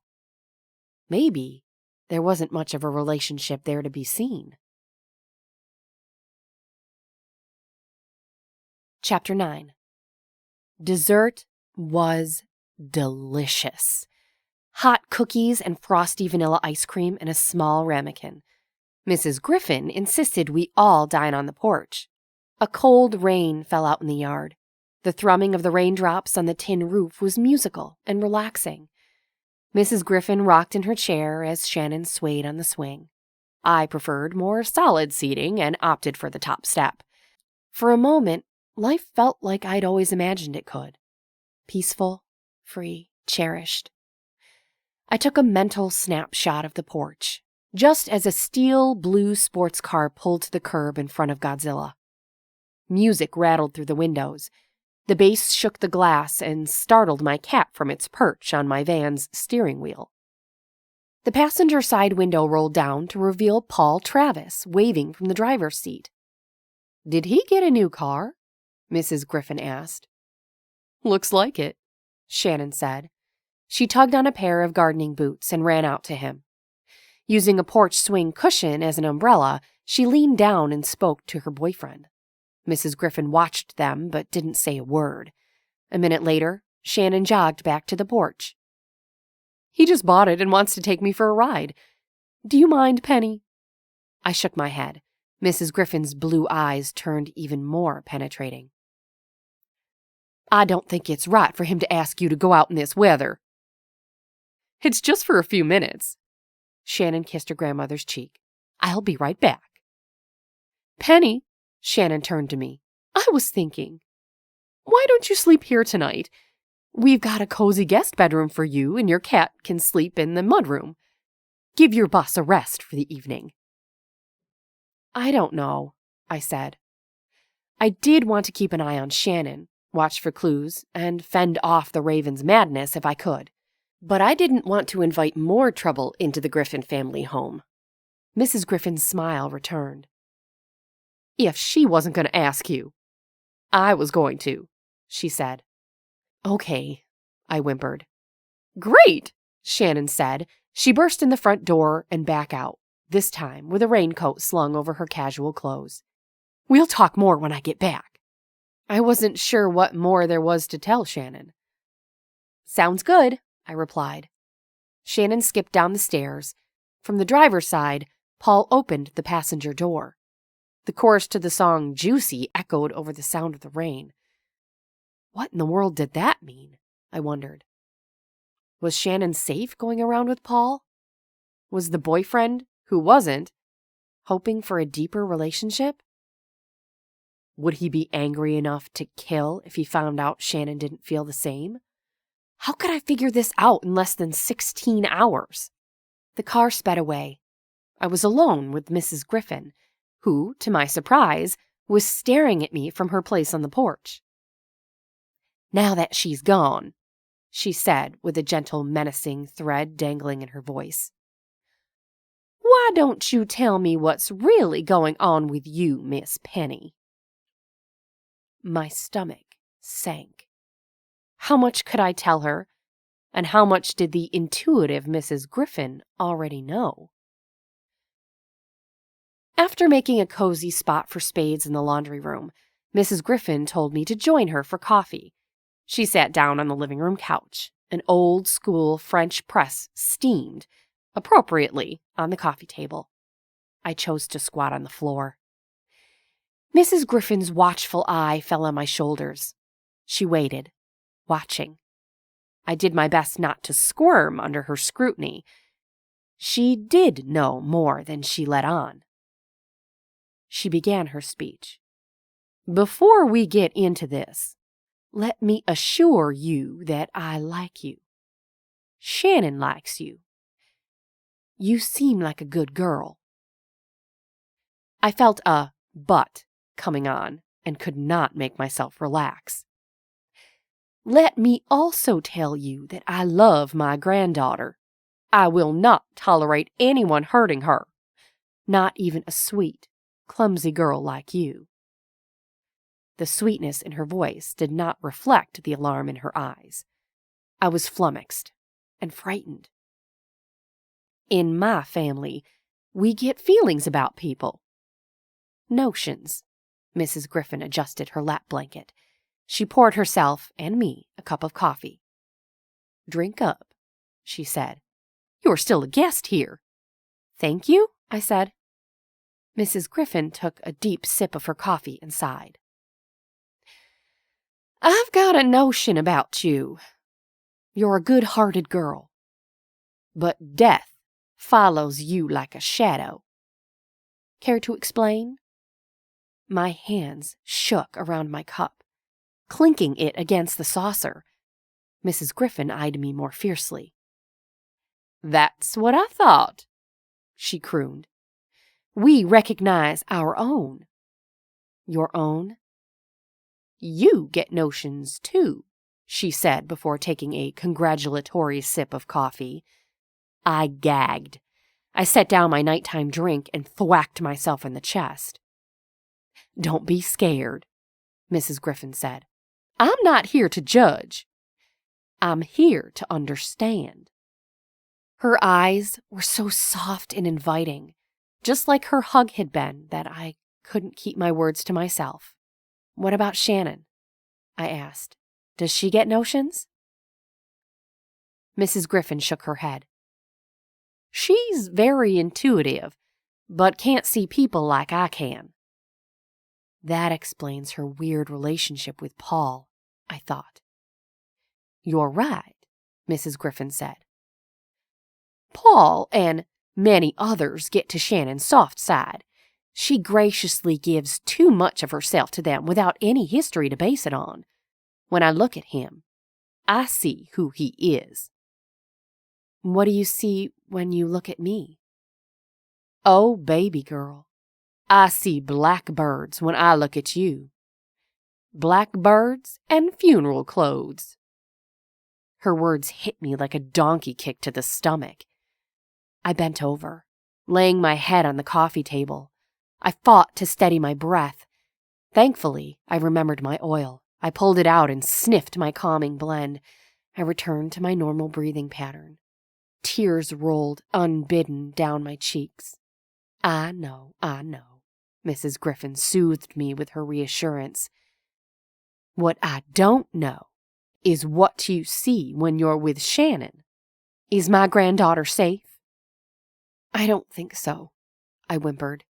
Maybe there wasn't much of a relationship there to be seen. Chapter 9. Dessert was delicious. Hot cookies and frosty vanilla ice cream in a small ramekin. Mrs. Griffin insisted we all dine on the porch. A cold rain fell out in the yard. The thrumming of the raindrops on the tin roof was musical and relaxing. Mrs. Griffin rocked in her chair as Shannon swayed on the swing. I preferred more solid seating and opted for the top step. For a moment, life felt like I'd always imagined it could. Peaceful, free, cherished. I took a mental snapshot of the porch, just as a steel blue sports car pulled to the curb in front of Godzilla. Music rattled through the windows. The bass shook the glass and startled my cat from its perch on my van's steering wheel. The passenger side window rolled down to reveal Paul Travis waving from the driver's seat. "Did he get a new car?" Mrs. Griffin asked. "Looks like it," Shannon said. She tugged on a pair of gardening boots and ran out to him. Using a porch swing cushion as an umbrella, she leaned down and spoke to her boyfriend. Mrs. Griffin watched them but didn't say a word. A minute later, Shannon jogged back to the porch. "He just bought it and wants to take me for a ride. Do you mind, Penny?" I shook my head. Mrs. Griffin's blue eyes turned even more penetrating. I don't think it's right for him to ask you to go out in this weather. It's just for a few minutes. Shannon kissed her grandmother's cheek. I'll be right back. Penny, Shannon turned to me. I was thinking, why don't you sleep here tonight? We've got a cozy guest bedroom for you, and your cat can sleep in the mudroom. Give your boss a rest for the evening. I don't know, I said. I did want to keep an eye on Shannon, watch for clues, and fend off the Raven's madness if I could. But I didn't want to invite more trouble into the Griffin family home. Mrs. Griffin's smile returned. If she wasn't going to ask you, I was going to, she said. Okay, I whimpered. Great, Shannon said. She burst in the front door and back out, this time with a raincoat slung over her casual clothes. We'll talk more when I get back. I wasn't sure what more there was to tell Shannon. Sounds good, I replied. Shannon skipped down the stairs. From the driver's side, Paul opened the passenger door. The chorus to the song Juicy echoed over the sound of the rain. What in the world did that mean? I wondered. Was Shannon safe going around with Paul? Was the boyfriend, who wasn't, hoping for a deeper relationship? Would he be angry enough to kill if he found out Shannon didn't feel the same? How could I figure this out in less than 16 hours? The car sped away. I was alone with Mrs. Griffin, who, to my surprise, was staring at me from her place on the porch. Now that she's gone, she said with a gentle, menacing thread dangling in her voice. Why don't you tell me what's really going on with you, Miss Penny? My stomach sank. How much could I tell her, and how much did the intuitive Mrs. Griffin already know? After making a cozy spot for spades in the laundry room, Mrs. Griffin told me to join her for coffee. She sat down on the living room couch. An old-school French press steamed, appropriately, on the coffee table. I chose to squat on the floor. Mrs. Griffin's watchful eye fell on my shoulders. She waited, watching. I did my best not to squirm under her scrutiny. She did know more than she let on. She began her speech. Before we get into this, let me assure you that I like you. Shannon likes you. You seem like a good girl. I felt a but coming on and could not make myself relax. Let me also tell you that I love my granddaughter. I will not tolerate anyone hurting her, not even a sweet, clumsy girl like you. The sweetness in her voice did not reflect the alarm in her eyes. I was flummoxed and frightened. In my family, we get feelings about people. Notions. Mrs. Griffin adjusted her lap blanket. She poured herself and me a cup of coffee. Drink up, she said. You're still a guest here. Thank you, I said. Mrs. Griffin took a deep sip of her coffee and sighed. I've got a notion about you. You're a good-hearted girl. But death follows you like a shadow. Care to explain? My hands shook around my cup, clinking it against the saucer. Mrs. Griffin eyed me more fiercely. That's what I thought, she crooned. We recognize our own. Your own? You get notions, too, she said before taking a congratulatory sip of coffee. I gagged. I set down my nighttime drink and thwacked myself in the chest. Don't be scared, Mrs. Griffin said. I'm not here to judge. I'm here to understand. Her eyes were so soft and inviting, just like her hug had been, that I couldn't keep my words to myself. What about Shannon? I asked. Does she get notions? Mrs. Griffin shook her head. She's very intuitive, but can't see people like I can. That explains her weird relationship with Paul, I thought. You're right, Mrs. Griffin said. Paul and many others get to Shannon's soft side. She graciously gives too much of herself to them without any history to base it on. When I look at him, I see who he is. What do you see when you look at me? Oh, baby girl, I see blackbirds when I look at you. Blackbirds and funeral clothes. Her words hit me like a donkey kick to the stomach. I bent over, laying my head on the coffee table. I fought to steady my breath. Thankfully, I remembered my oil. I pulled it out and sniffed my calming blend. I returned to my normal breathing pattern. Tears rolled unbidden down my cheeks. I know, Mrs. Griffin soothed me with her reassurance. What I don't know is what you see when you're with Shannon. Is my granddaughter safe? I don't think so, I whimpered.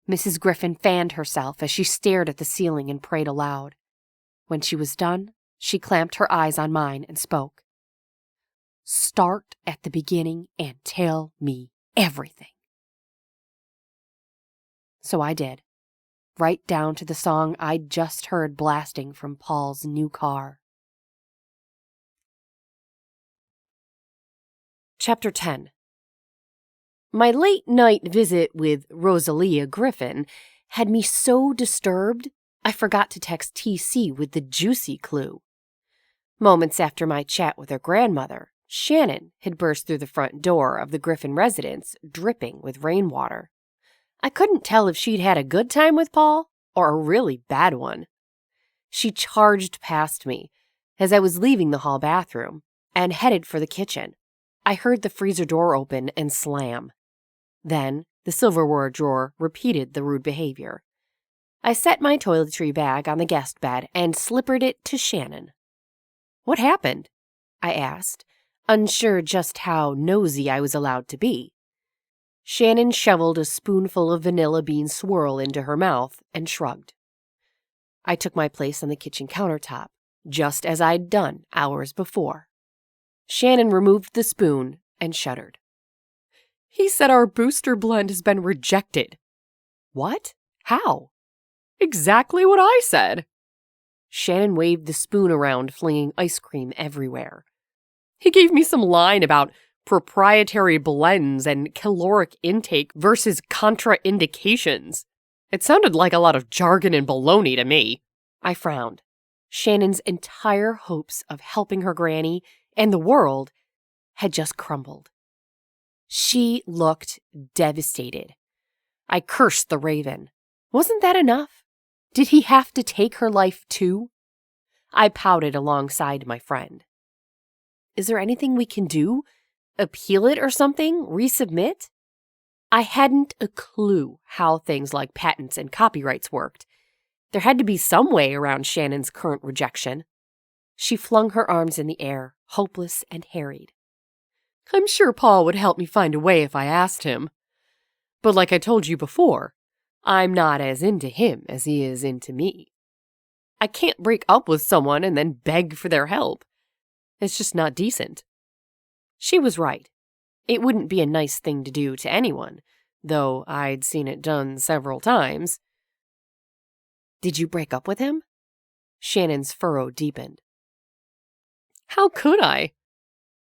Mrs. Griffin fanned herself as she stared at the ceiling and prayed aloud. When she was done, she clamped her eyes on mine and spoke. Start at the beginning and tell me everything. So I did, right down to the song I'd just heard blasting from Paul's new car. Chapter 10. My late-night visit with Rosalia Griffin had me so disturbed I forgot to text TC with the juicy clue. Moments after my chat with her grandmother, Shannon had burst through the front door of the Griffin residence, dripping with rainwater. I couldn't tell if she'd had a good time with Paul or a really bad one. She charged past me as I was leaving the hall bathroom and headed for the kitchen. I heard the freezer door open and slam. Then the silverware drawer repeated the rude behavior. I set my toiletry bag on the guest bed and slippered it to Shannon. What happened? I asked, unsure just how nosy I was allowed to be. Shannon shoveled a spoonful of vanilla bean swirl into her mouth and shrugged. I took my place on the kitchen countertop, just as I'd done hours before. Shannon removed the spoon and shuddered. He said our booster blend has been rejected. What? How? Exactly what I said. Shannon waved the spoon around, flinging ice cream everywhere. He gave me some line about proprietary blends and caloric intake versus contraindications. It sounded like a lot of jargon and baloney to me. I frowned. Shannon's entire hopes of helping her granny and the world had just crumbled. She looked devastated. I cursed the raven. Wasn't that enough? Did he have to take her life too? I pouted alongside my friend. Is there anything we can do? Appeal it or something? Resubmit? I hadn't a clue how things like patents and copyrights worked. There had to be some way around Shannon's current rejection. She flung her arms in the air, hopeless and harried. I'm sure Paul would help me find a way if I asked him. But like I told you before, I'm not as into him as he is into me. I can't break up with someone and then beg for their help. It's just not decent. She was right. It wouldn't be a nice thing to do to anyone, though I'd seen it done several times. Did you break up with him? Shannon's furrow deepened. How could I?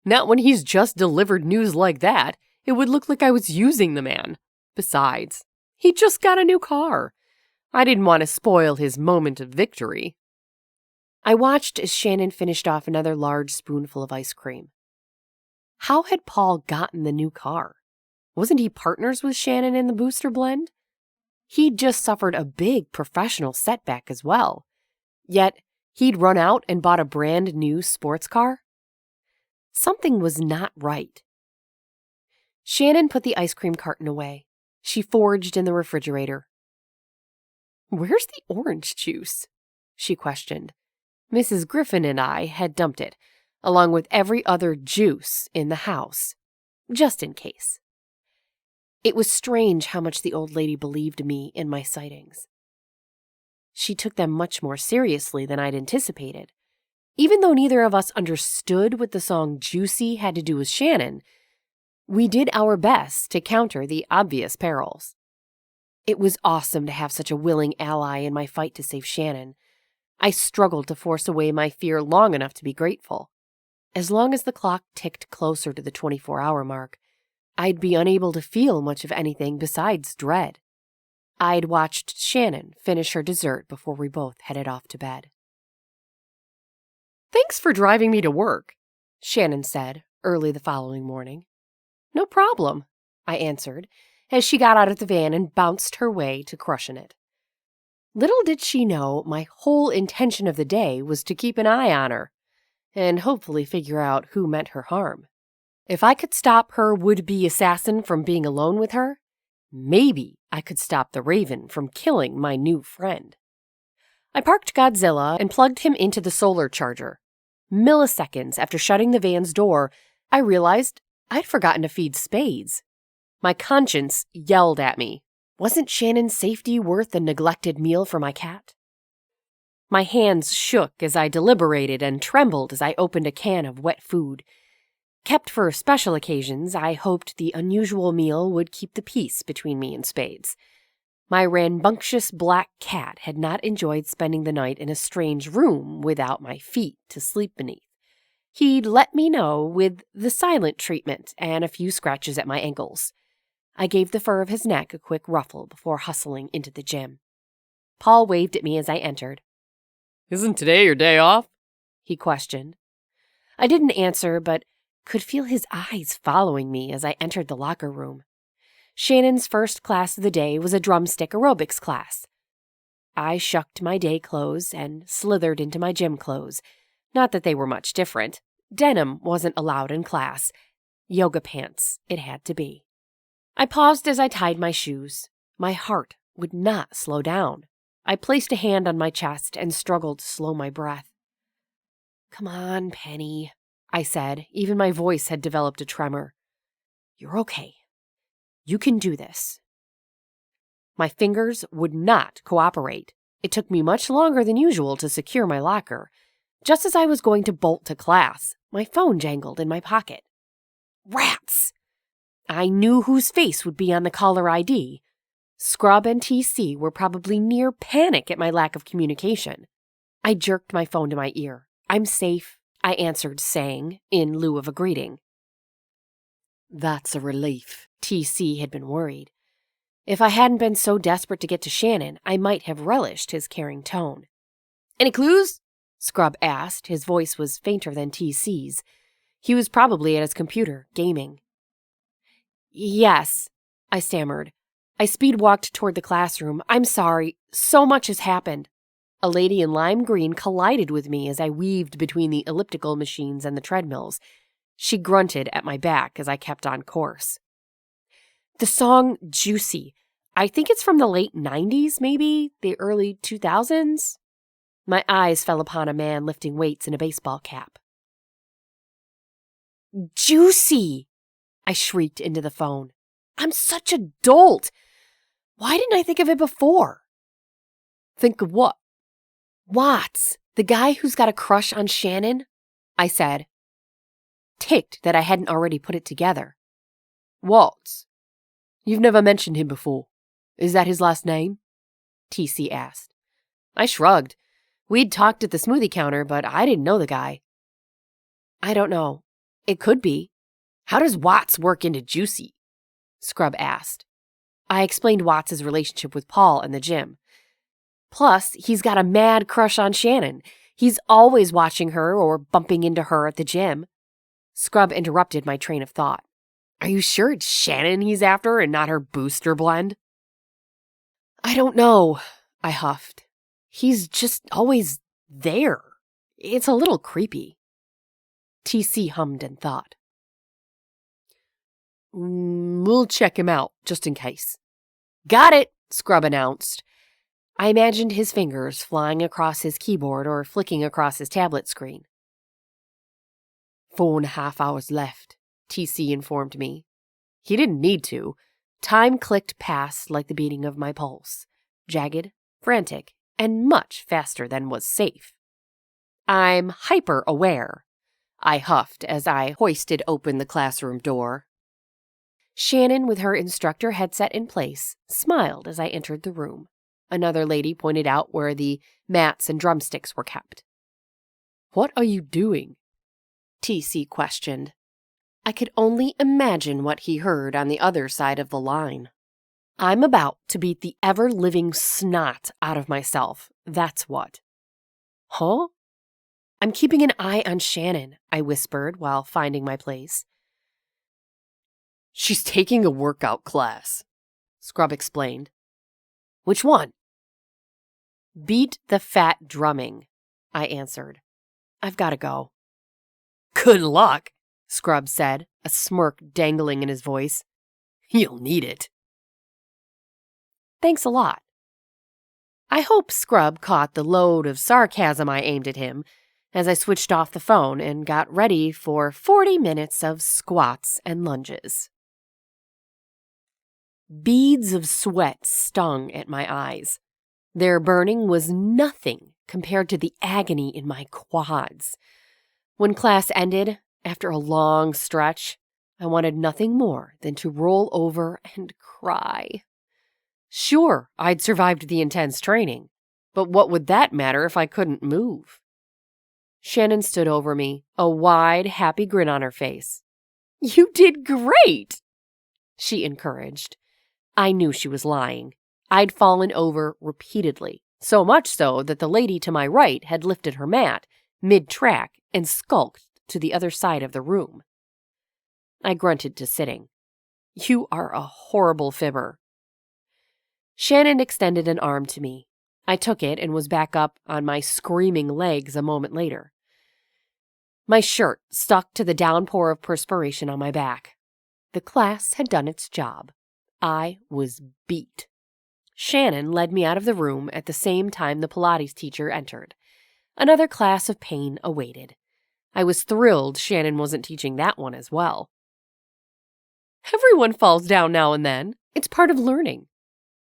Not when he's just delivered news like that. It would look like I was using the man. Besides, he just got a new car. I didn't want to spoil his moment of victory. I watched as Shannon finished off another large spoonful of ice cream. How had Paul gotten the new car? Wasn't he partners with Shannon in the booster blend? He'd just suffered a big professional setback as well. Yet, he'd run out and bought a brand new sports car? Something was not right. Shannon put the ice cream carton away. She foraged in the refrigerator. Where's the orange juice? She questioned. Mrs. Griffin and I had dumped it, along with every other juice in the house, just in case. It was strange how much the old lady believed me in my sightings. she took them much more seriously than I'd anticipated. Even though neither of us understood what the song Juicy had to do with Shannon, we did our best to counter the obvious perils. It was awesome to have such a willing ally in my fight to save Shannon. I struggled to force away my fear long enough to be grateful. As long as the clock ticked closer to the 24-hour mark, I'd be unable to feel much of anything besides dread. I'd watched Shannon finish her dessert before we both headed off to bed. "Thanks for driving me to work," Shannon said early the following morning. "No problem," I answered, as she got out of the van and bounced her way to crushing it. Little did she know my whole intention of the day was to keep an eye on her and hopefully figure out who meant her harm. If I could stop her would-be assassin from being alone with her, maybe I could stop the Raven from killing my new friend. I parked Godzilla and plugged him into the solar charger. Milliseconds after shutting the van's door, I realized I'd forgotten to feed Spades. My conscience yelled at me. Wasn't Shannon's safety worth a neglected meal for my cat? My hands shook as I deliberated and trembled as I opened a can of wet food. Kept for special occasions, I hoped the unusual meal would keep the peace between me and Spades. My rambunctious black cat had not enjoyed spending the night in a strange room without my feet to sleep beneath. He'd let me know with the silent treatment and a few scratches at my ankles. I gave the fur of his neck a quick ruffle before hustling into the gym. Paul waved at me as I entered. "Isn't today your day off?" he questioned. I didn't answer, but could feel his eyes following me as I entered the locker room. Shannon's first class of the day was a drumstick aerobics class. I shucked my day clothes and slithered into my gym clothes. Not that they were much different. Denim wasn't allowed in class. Yoga pants, it had to be. I paused as I tied my shoes. My heart would not slow down. I placed a hand on my chest and struggled to slow my breath. "Come on, Penny," I said. Even my voice had developed a tremor. "You're okay. You can do this." My fingers would not cooperate. It took me much longer than usual to secure my locker. Just as I was going to bolt to class, my phone jangled in my pocket. Rats! I knew whose face would be on the caller ID. Scrub and TC were probably near panic at my lack of communication. I jerked my phone to my ear. "I'm safe," I answered, saying, in lieu of a greeting. That's a relief. TC had been worried. If I hadn't been so desperate to get to Shannon, I might have relished his caring tone. "Any clues?" Scrub asked. His voice was fainter than TC's. He was probably at his computer, gaming. "Yes," I stammered. I speed-walked toward the classroom. "I'm sorry. So much has happened." A lady in lime green collided with me as I weaved between the elliptical machines and the treadmills. She grunted at my back as I kept on course. "The song Juicy. I think it's from the late 90s, maybe? The early 2000s? My eyes fell upon a man lifting weights in a baseball cap. "Juicy!" I shrieked into the phone. "I'm such a dolt! Why didn't I think of it before?" "Think of what?" "Watts, the guy who's got a crush on Shannon," I said, ticked that I hadn't already put it together. "Watts? You've never mentioned him before. Is that his last name?" TC asked. I shrugged. We'd talked at the smoothie counter, but I didn't know the guy. "I don't know. It could be. How does Watts work into Juicy?" Scrub asked. I explained Watts' relationship with Paul and the gym. Plus, he's got a mad crush on Shannon. He's always watching her or bumping into her at the gym. Scrub interrupted my train of thought. "Are you sure it's Shannon he's after and not her booster blend?" "I don't know," I huffed. "He's just always there. It's a little creepy." TC hummed and thought. "We'll check him out, just in case." "Got it," Scrub announced. I imagined his fingers flying across his keyboard or flicking across his tablet screen. 4.5 hours left, TC informed me. He didn't need to. Time clicked past like the beating of my pulse. Jagged, frantic, and much faster than was safe. I'm hyper-aware, I huffed as I hoisted open the classroom door. Shannon, with her instructor headset in place, smiled as I entered the room. Another lady pointed out where the mats and drumsticks were kept. "What are you doing?" TC questioned. I could only imagine what he heard on the other side of the line. I'm about to beat the ever-living snot out of myself, that's what. Huh? I'm keeping an eye on Shannon, I whispered while finding my place. "She's taking a workout class," Scrub explained. "Which one?" "Beat the fat drumming," I answered. "I've got to go." "Good luck," Scrub said, a smirk dangling in his voice. "You'll need it." "Thanks a lot." I hope Scrub caught the load of sarcasm I aimed at him as I switched off the phone and got ready for 40 minutes of squats and lunges. Beads of sweat stung at my eyes. Their burning was nothing compared to the agony in my quads. When class ended, after a long stretch, I wanted nothing more than to roll over and cry. Sure, I'd survived the intense training, but what would that matter if I couldn't move? Shannon stood over me, a wide, happy grin on her face. "You did great," she encouraged. I knew she was lying. I'd fallen over repeatedly, so much so that the lady to my right had lifted her mat mid-track and skulked to the other side of the room. I grunted to sitting. "You are a horrible fibber." Shannon extended an arm to me. I took it and was back up on my screaming legs a moment later. My shirt stuck to the downpour of perspiration on my back. The class had done its job. I was beat. Shannon led me out of the room at the same time the Pilates teacher entered. Another class of pain awaited. I was thrilled Shannon wasn't teaching that one as well. "Everyone falls down now and then. It's part of learning,"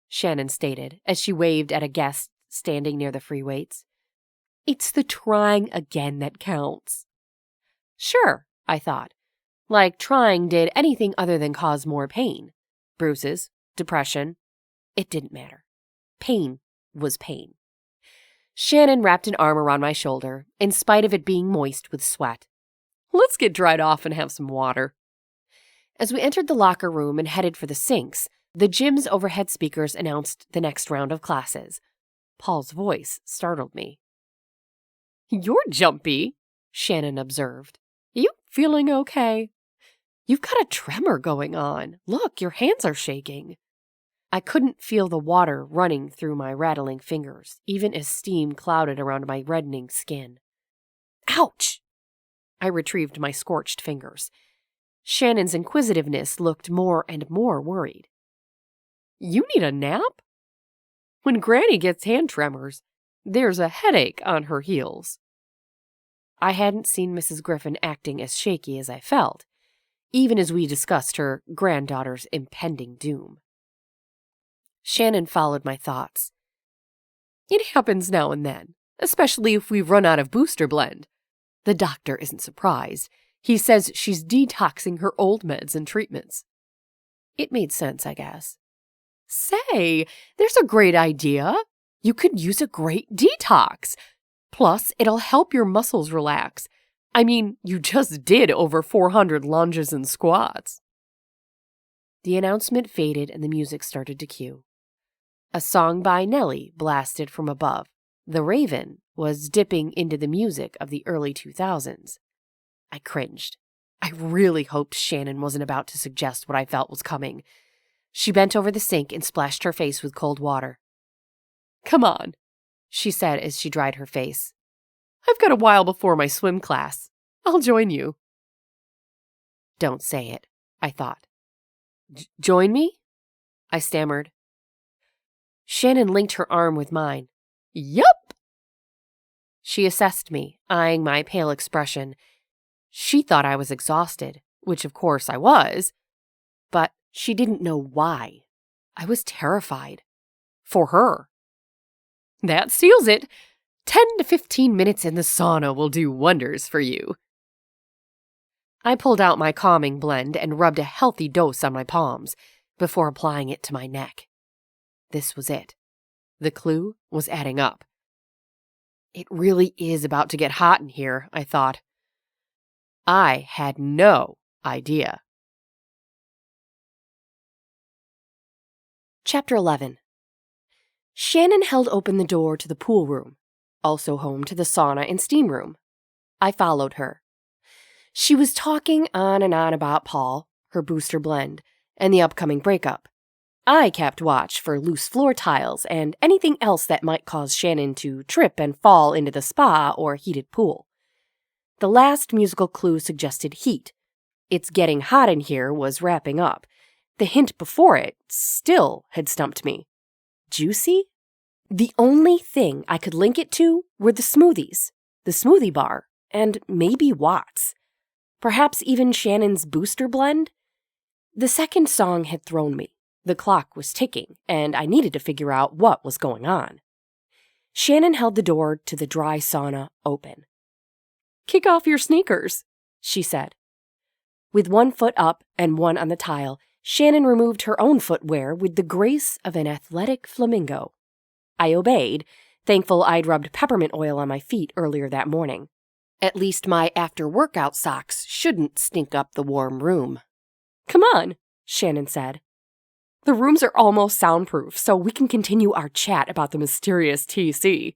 Shannon stated as she waved at a guest standing near the free weights. "It's the trying again that counts." Sure, I thought. Like trying did anything other than cause more pain. Bruises, depression. It didn't matter. Pain was pain. Shannon wrapped an arm around my shoulder, in spite of it being moist with sweat. "Let's get dried off and have some water." As we entered the locker room and headed for the sinks, the gym's overhead speakers announced the next round of classes. Paul's voice startled me. "You're jumpy," Shannon observed. "You feeling okay? You've got a tremor going on. Look, your hands are shaking." I couldn't feel the water running through my rattling fingers, even as steam clouded around my reddening skin. "Ouch!" I retrieved my scorched fingers. Shannon's inquisitiveness looked more and more worried. "You need a nap? When Granny gets hand tremors, there's a headache on her heels." I hadn't seen Mrs. Griffin acting as shaky as I felt, even as we discussed her granddaughter's impending doom. Shannon followed my thoughts. "It happens now and then, especially if we've run out of booster blend. The doctor isn't surprised. He says she's detoxing her old meds and treatments." It made sense, I guess. "Say, there's a great idea. You could use a great detox. Plus, it'll help your muscles relax. I mean, you just did over 400 lunges and squats." The announcement faded and the music started to cue. A song by Nelly blasted from above. The Raven was dipping into the music of the early 2000s. I cringed. I really hoped Shannon wasn't about to suggest what I felt was coming. She bent over the sink and splashed her face with cold water. "Come on," she said as she dried her face. "I've got a while before my swim class. I'll join you." Don't say it, I thought. "Join me?" I stammered. Shannon linked her arm with mine. "Yup." She assessed me, eyeing my pale expression. She thought I was exhausted, which of course I was, but she didn't know why. I was terrified. For her. That seals it. 10 to 15 minutes in the sauna will do wonders for you. I pulled out my calming blend and rubbed a healthy dose on my palms before applying it to my neck. This was it. The clue was adding up. It really is about to get hot in here, I thought. I had no idea. Chapter 11. Shannon held open the door to the pool room, also home to the sauna and steam room. I followed her. She was talking on and on about Paul, her booster blend, and the upcoming breakup. I kept watch for loose floor tiles and anything else that might cause Shannon to trip and fall into the spa or heated pool. The last musical clue suggested heat. It's getting hot in here was wrapping up. The hint before it still had stumped me. Juicy? The only thing I could link it to were the smoothies, the smoothie bar, and maybe Watts. Perhaps even Shannon's booster blend? The second song had thrown me. The clock was ticking, and I needed to figure out what was going on. Shannon held the door to the dry sauna open. "Kick off your sneakers," she said. With one foot up and one on the tile, Shannon removed her own footwear with the grace of an athletic flamingo. I obeyed, thankful I'd rubbed peppermint oil on my feet earlier that morning. At least my after-workout socks shouldn't stink up the warm room. "Come on," Shannon said. "The rooms are almost soundproof, so we can continue our chat about the mysterious TC.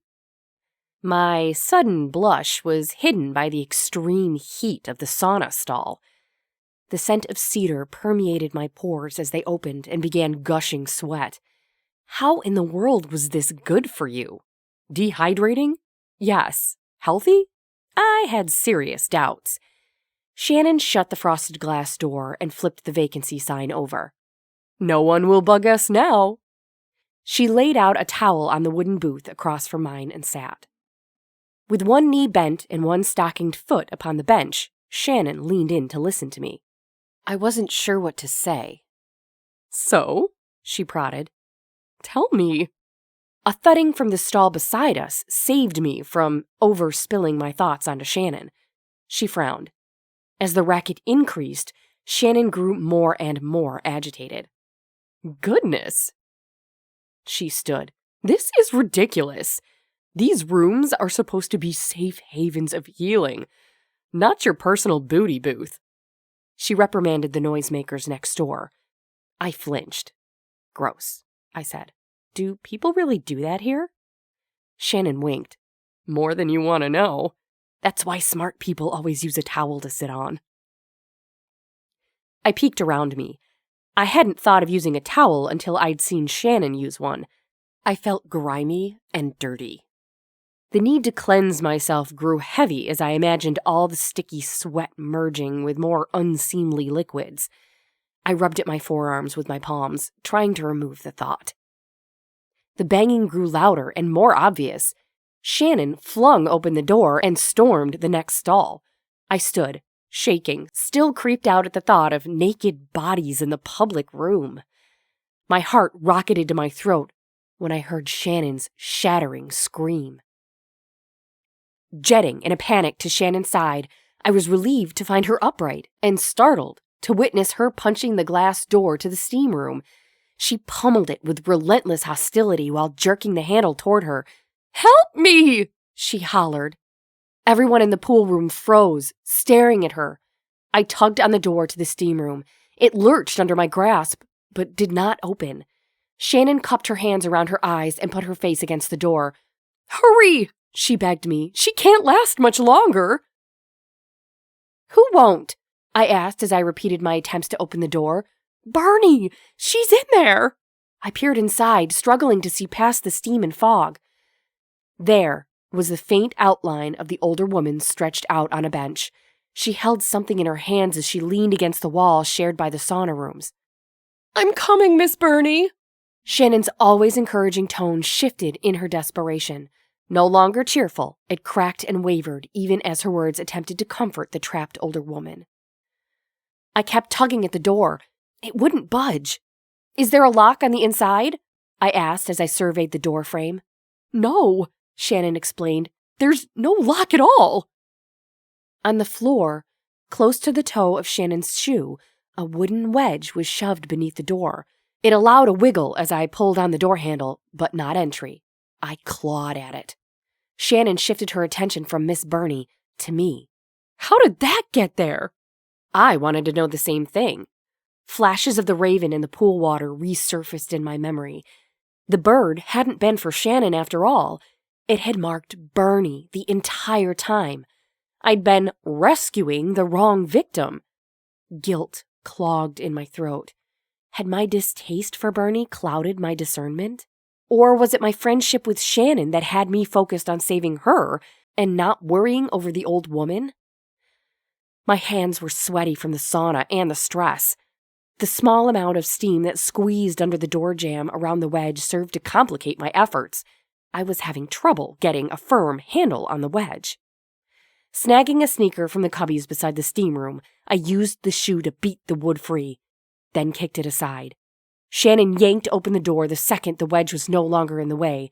My sudden blush was hidden by the extreme heat of the sauna stall. The scent of cedar permeated my pores as they opened and began gushing sweat. How in the world was this good for you? Dehydrating? Yes. Healthy? I had serious doubts. Shannon shut the frosted glass door and flipped the vacancy sign over. "No one will bug us now." She laid out a towel on the wooden booth across from mine and sat. With one knee bent and one stockinged foot upon the bench, Shannon leaned in to listen to me. I wasn't sure what to say. "So?" she prodded. "Tell me." A thudding from the stall beside us saved me from overspilling my thoughts onto Shannon. She frowned. As the racket increased, Shannon grew more and more agitated. "Goodness." She stood. "This is ridiculous. These rooms are supposed to be safe havens of healing, not your personal booty booth." She reprimanded the noisemakers next door. I flinched. "Gross," I said. "Do people really do that here?" Shannon winked. "More than you want to know. That's why smart people always use a towel to sit on." I peeked around me. I hadn't thought of using a towel until I'd seen Shannon use one. I felt grimy and dirty. The need to cleanse myself grew heavy as I imagined all the sticky sweat merging with more unseemly liquids. I rubbed at my forearms with my palms, trying to remove the thought. The banging grew louder and more obvious. Shannon flung open the door and stormed the next stall. I stood, shaking, still creeped out at the thought of naked bodies in the public room. My heart rocketed to my throat when I heard Shannon's shattering scream. Jetting in a panic to Shannon's side, I was relieved to find her upright and startled to witness her punching the glass door to the steam room. She pummeled it with relentless hostility while jerking the handle toward her. "Help me!" she hollered. Everyone in the pool room froze, staring at her. I tugged on the door to the steam room. It lurched under my grasp, but did not open. Shannon cupped her hands around her eyes and put her face against the door. "Hurry!" she begged me. "She can't last much longer." "Who won't?" I asked as I repeated my attempts to open the door. "Barney! She's in there!" I peered inside, struggling to see past the steam and fog. There was the faint outline of the older woman stretched out on a bench. She held something in her hands as she leaned against the wall shared by the sauna rooms. "I'm coming, Miss Burney." Shannon's always encouraging tone shifted in her desperation. No longer cheerful, it cracked and wavered even as her words attempted to comfort the trapped older woman. I kept tugging at the door. It wouldn't budge. "Is there a lock on the inside?" I asked as I surveyed the door frame. No, Shannon explained. There's no lock at all. On the floor, close to the toe of Shannon's shoe, a wooden wedge was shoved beneath the door. It allowed a wiggle as I pulled on the door handle, but not entry. I clawed at it. Shannon shifted her attention from Miss Burney to me. How did that get there? I wanted to know the same thing. Flashes of the raven in the pool water resurfaced in my memory. The bird hadn't been for Shannon after all. It had marked Bernie the entire time. I'd been rescuing the wrong victim. Guilt clogged in my throat. Had my distaste for Bernie clouded my discernment? Or was it my friendship with Shannon that had me focused on saving her and not worrying over the old woman? My hands were sweaty from the sauna and the stress. The small amount of steam that squeezed under the door jamb around the wedge served to complicate my efforts. I was having trouble getting a firm handle on the wedge. Snagging a sneaker from the cubbies beside the steam room, I used the shoe to beat the wood free, then kicked it aside. Shannon yanked open the door the second the wedge was no longer in the way.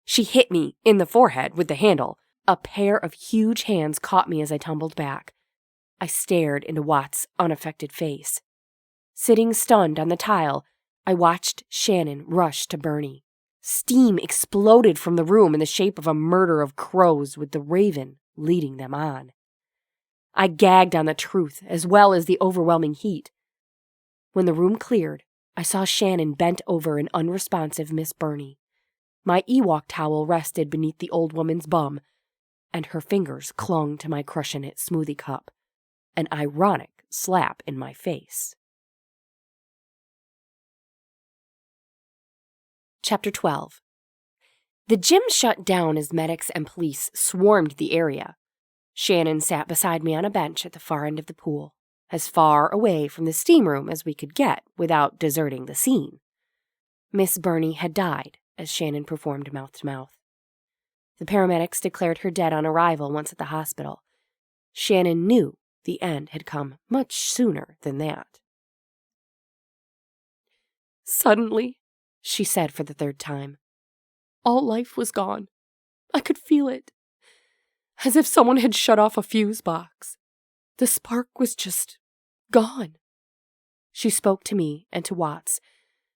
She hit me in the forehead with the handle. A pair of huge hands caught me as I tumbled back. I stared into Watt's unaffected face. Sitting stunned on the tile, I watched Shannon rush to Bernie. Steam exploded from the room in the shape of a murder of crows with the raven leading them on. I gagged on the truth as well as the overwhelming heat. When the room cleared, I saw Shannon bent over an unresponsive Miss Burney. My Ewok towel rested beneath the old woman's bum, and her fingers clung to my Crush-In-It smoothie cup, an ironic slap in my face. Chapter 12. The gym shut down as medics and police swarmed the area. Shannon sat beside me on a bench at the far end of the pool, as far away from the steam room as we could get without deserting the scene. Miss Burney had died as Shannon performed mouth-to-mouth. The paramedics declared her dead on arrival once at the hospital. Shannon knew the end had come much sooner than that. Suddenly, she said for the third time, all life was gone. I could feel it, as if someone had shut off a fuse box. The spark was just gone. She spoke to me and to Watts,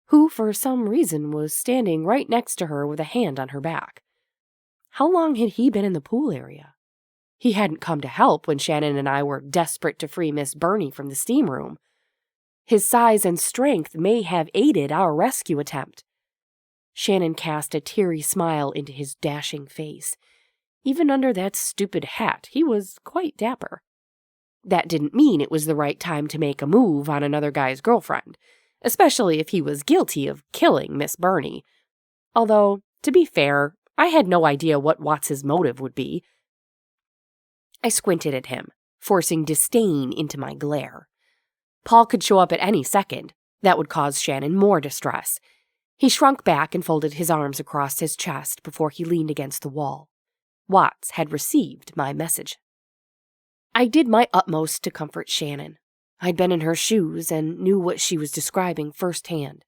who for some reason was standing right next to her with a hand on her back. How long had he been in the pool area? He hadn't come to help when Shannon and I were desperate to free Miss Burney from the steam room. His size and strength may have aided our rescue attempt. Shannon cast a teary smile into his dashing face. Even under that stupid hat, he was quite dapper. That didn't mean it was the right time to make a move on another guy's girlfriend, especially if he was guilty of killing Miss Burney. Although, to be fair, I had no idea what Watts's motive would be. I squinted at him, forcing disdain into my glare. Paul could show up at any second. That would cause Shannon more distress. He shrunk back and folded his arms across his chest before he leaned against the wall. Watts had received my message. I did my utmost to comfort Shannon. I'd been in her shoes and knew what she was describing firsthand.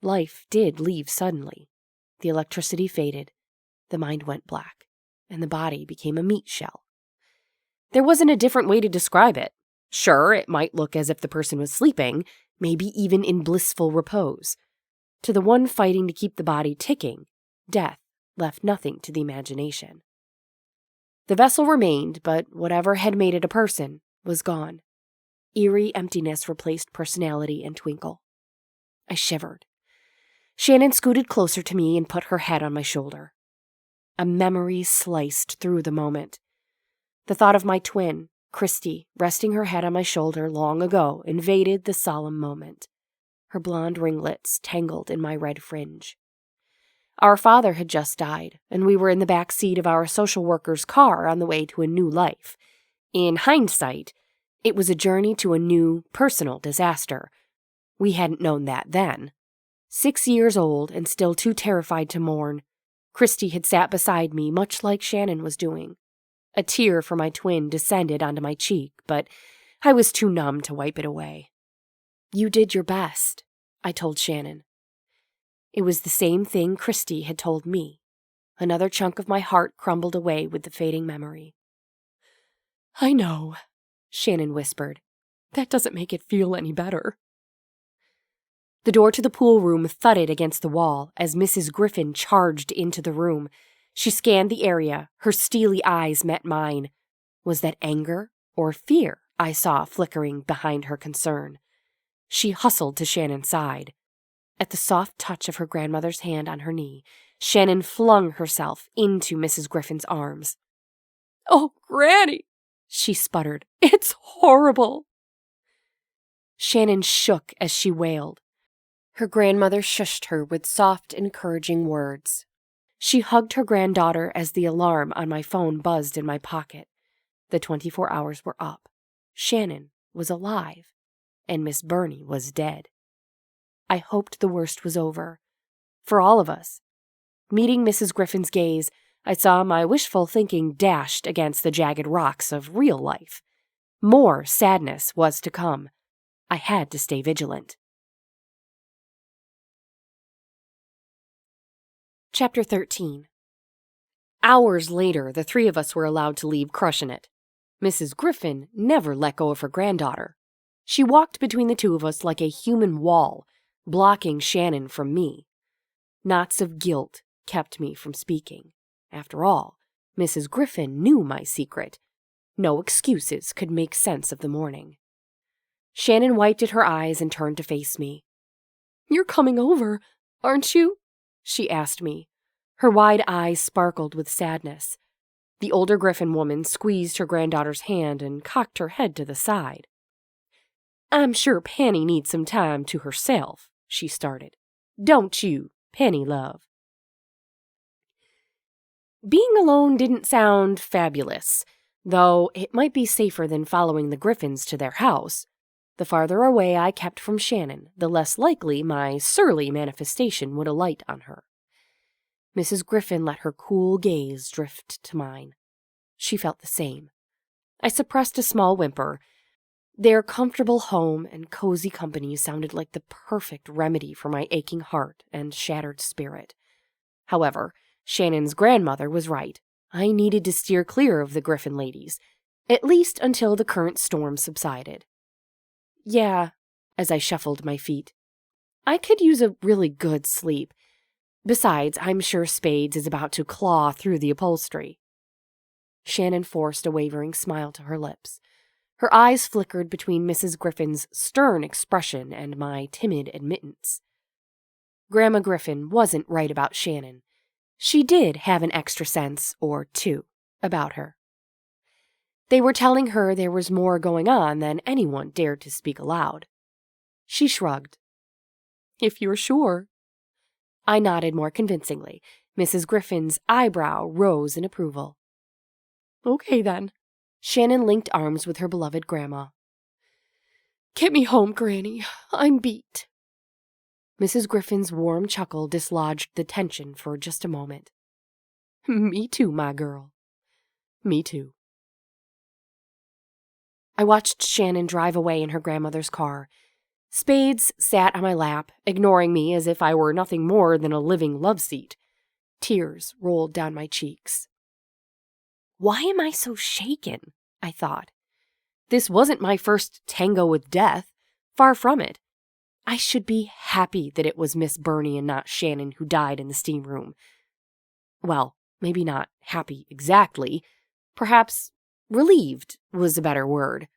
Life did leave suddenly. The electricity faded, the mind went black, and the body became a meat shell. There wasn't a different way to describe it. Sure, it might look as if the person was sleeping, maybe even in blissful repose. To the one fighting to keep the body ticking, death left nothing to the imagination. The vessel remained, but whatever had made it a person was gone. Eerie emptiness replaced personality and twinkle. I shivered. Shannon scooted closer to me and put her head on my shoulder. A memory sliced through the moment. The thought of my twin, Christy, resting her head on my shoulder long ago invaded the solemn moment. Her blonde ringlets tangled in my red fringe. Our father had just died, and we were in the back seat of our social worker's car on the way to a new life. In hindsight, it was a journey to a new, personal disaster. We hadn't known that then. 6 years old and still too terrified to mourn, Christy had sat beside me much like Shannon was doing. A tear for my twin descended onto my cheek, but I was too numb to wipe it away. You did your best, I told Shannon. It was the same thing Christy had told me. Another chunk of my heart crumbled away with the fading memory. "I know," Shannon whispered. "That doesn't make it feel any better." The door to the pool room thudded against the wall as Mrs. Griffin charged into the room. She scanned the area. Her steely eyes met mine. Was that anger or fear I saw flickering behind her concern? She hustled to Shannon's side. At the soft touch of her grandmother's hand on her knee, Shannon flung herself into Mrs. Griffin's arms. "Oh, Granny," she sputtered. "It's horrible." Shannon shook as she wailed. Her grandmother shushed her with soft, encouraging words. She hugged her granddaughter as the alarm on my phone buzzed in my pocket. The 24 hours were up. Shannon was alive, and Miss Burney was dead. I hoped the worst was over. For all of us. Meeting Mrs. Griffin's gaze, I saw my wishful thinking dashed against the jagged rocks of real life. More sadness was to come. I had to stay vigilant. Chapter 13. Hours later, the three of us were allowed to leave Crushin' It. Mrs. Griffin never let go of her granddaughter. She walked between the two of us like a human wall, blocking Shannon from me. Knots of guilt kept me from speaking. After all, Mrs. Griffin knew my secret. No excuses could make sense of the morning. Shannon wiped at her eyes and turned to face me. "You're coming over, aren't you?" she asked me. Her wide eyes sparkled with sadness. The older Griffin woman squeezed her granddaughter's hand and cocked her head to the side. "I'm sure Penny needs some time to herself," she started. "Don't you, Penny, love?" Being alone didn't sound fabulous, though it might be safer than following the Griffins to their house. The farther away I kept from Shannon, the less likely my surly manifestation would alight on her. Mrs. Griffin let her cool gaze drift to mine. She felt the same. I suppressed a small whimper. Their comfortable home and cozy company sounded like the perfect remedy for my aching heart and shattered spirit. However, Shannon's grandmother was right. I needed to steer clear of the Griffin ladies, at least until the current storm subsided. "Yeah," as I shuffled my feet. "I could use a really good sleep. Besides, I'm sure Spades is about to claw through the upholstery." Shannon forced a wavering smile to her lips. Her eyes flickered between Mrs. Griffin's stern expression and my timid admittance. Grandma Griffin wasn't right about Shannon. She did have an extra sense, or two, about her. They were telling her there was more going on than anyone dared to speak aloud. She shrugged. "If you're sure." I nodded more convincingly. Mrs. Griffin's eyebrow rose in approval. "Okay, then." Shannon linked arms with her beloved grandma. "Get me home, Granny. I'm beat." Mrs. Griffin's warm chuckle dislodged the tension for just a moment. "Me too, my girl. Me too." I watched Shannon drive away in her grandmother's car. Spades sat on my lap, ignoring me as if I were nothing more than a living love seat. Tears rolled down my cheeks. Why am I so shaken? I thought. This wasn't my first tango with death. Far from it. I should be happy that it was Miss Burney and not Shannon who died in the steam room. Well, maybe not happy exactly. Perhaps relieved was a better word.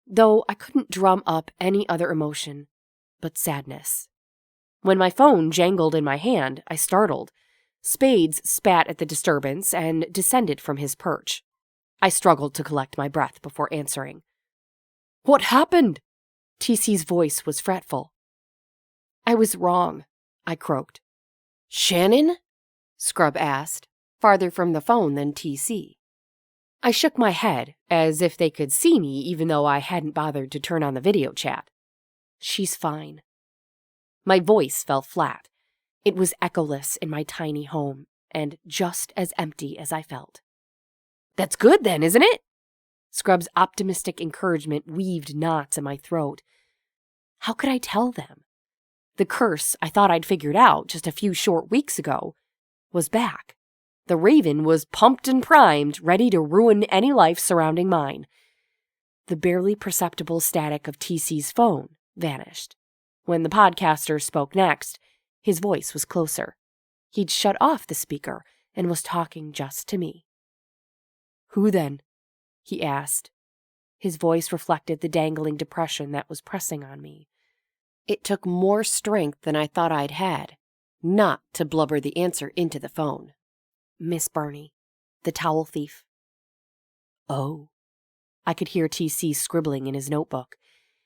Though I couldn't drum up any other emotion but sadness. When my phone jangled in my hand, I startled. Spades spat at the disturbance and descended from his perch. I struggled to collect my breath before answering. "What happened?" TC's voice was fretful. "I was wrong," I croaked. "Shannon?" Scrub asked, farther from the phone than TC. I shook my head, as if they could see me even though I hadn't bothered to turn on the video chat. "She's fine." My voice fell flat. It was echoless in my tiny home, and just as empty as I felt. "That's good then, isn't it?" Scrub's optimistic encouragement weaved knots in my throat. How could I tell them? The curse I thought I'd figured out just a few short weeks ago was back. The Raven was pumped and primed, ready to ruin any life surrounding mine. The barely perceptible static of TC's phone vanished. When the podcaster spoke next, his voice was closer. He'd shut off the speaker and was talking just to me. "Who then?" he asked. His voice reflected the dangling depression that was pressing on me. It took more strength than I thought I'd had, not to blubber the answer into the phone. "Miss Burney, the towel thief." "Oh." I could hear TC scribbling in his notebook.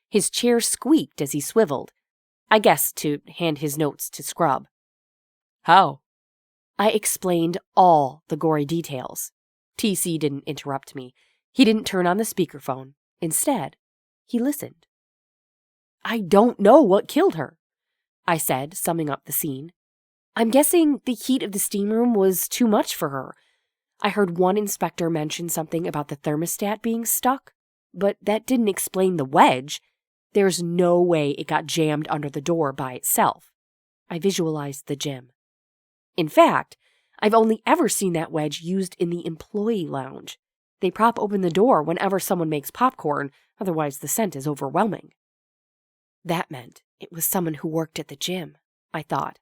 His chair squeaked as he swiveled, I guess to hand his notes to Scrub. "How?" I explained all the gory details. TC didn't interrupt me. He didn't turn on the speakerphone. Instead, he listened. "I don't know what killed her," I said, summing up the scene. "I'm guessing the heat of the steam room was too much for her. I heard one inspector mention something about the thermostat being stuck, but that didn't explain the wedge. There's no way it got jammed under the door by itself." I visualized the gym. In fact, I've only ever seen that wedge used in the employee lounge. They prop open the door whenever someone makes popcorn, otherwise the scent is overwhelming. That meant it was someone who worked at the gym, I thought.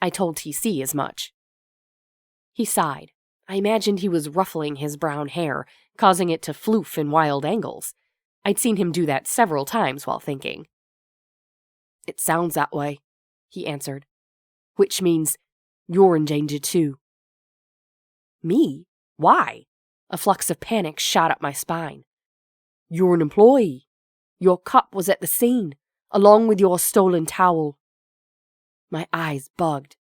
I told TC as much. He sighed. I imagined he was ruffling his brown hair, causing it to floof in wild angles. I'd seen him do that several times while thinking. "It sounds that way," he answered. "Which means you're in danger too." "Me? Why?" A flux of panic shot up my spine. "You're an employee. Your cup was at the scene, along with your stolen towel." My eyes bugged.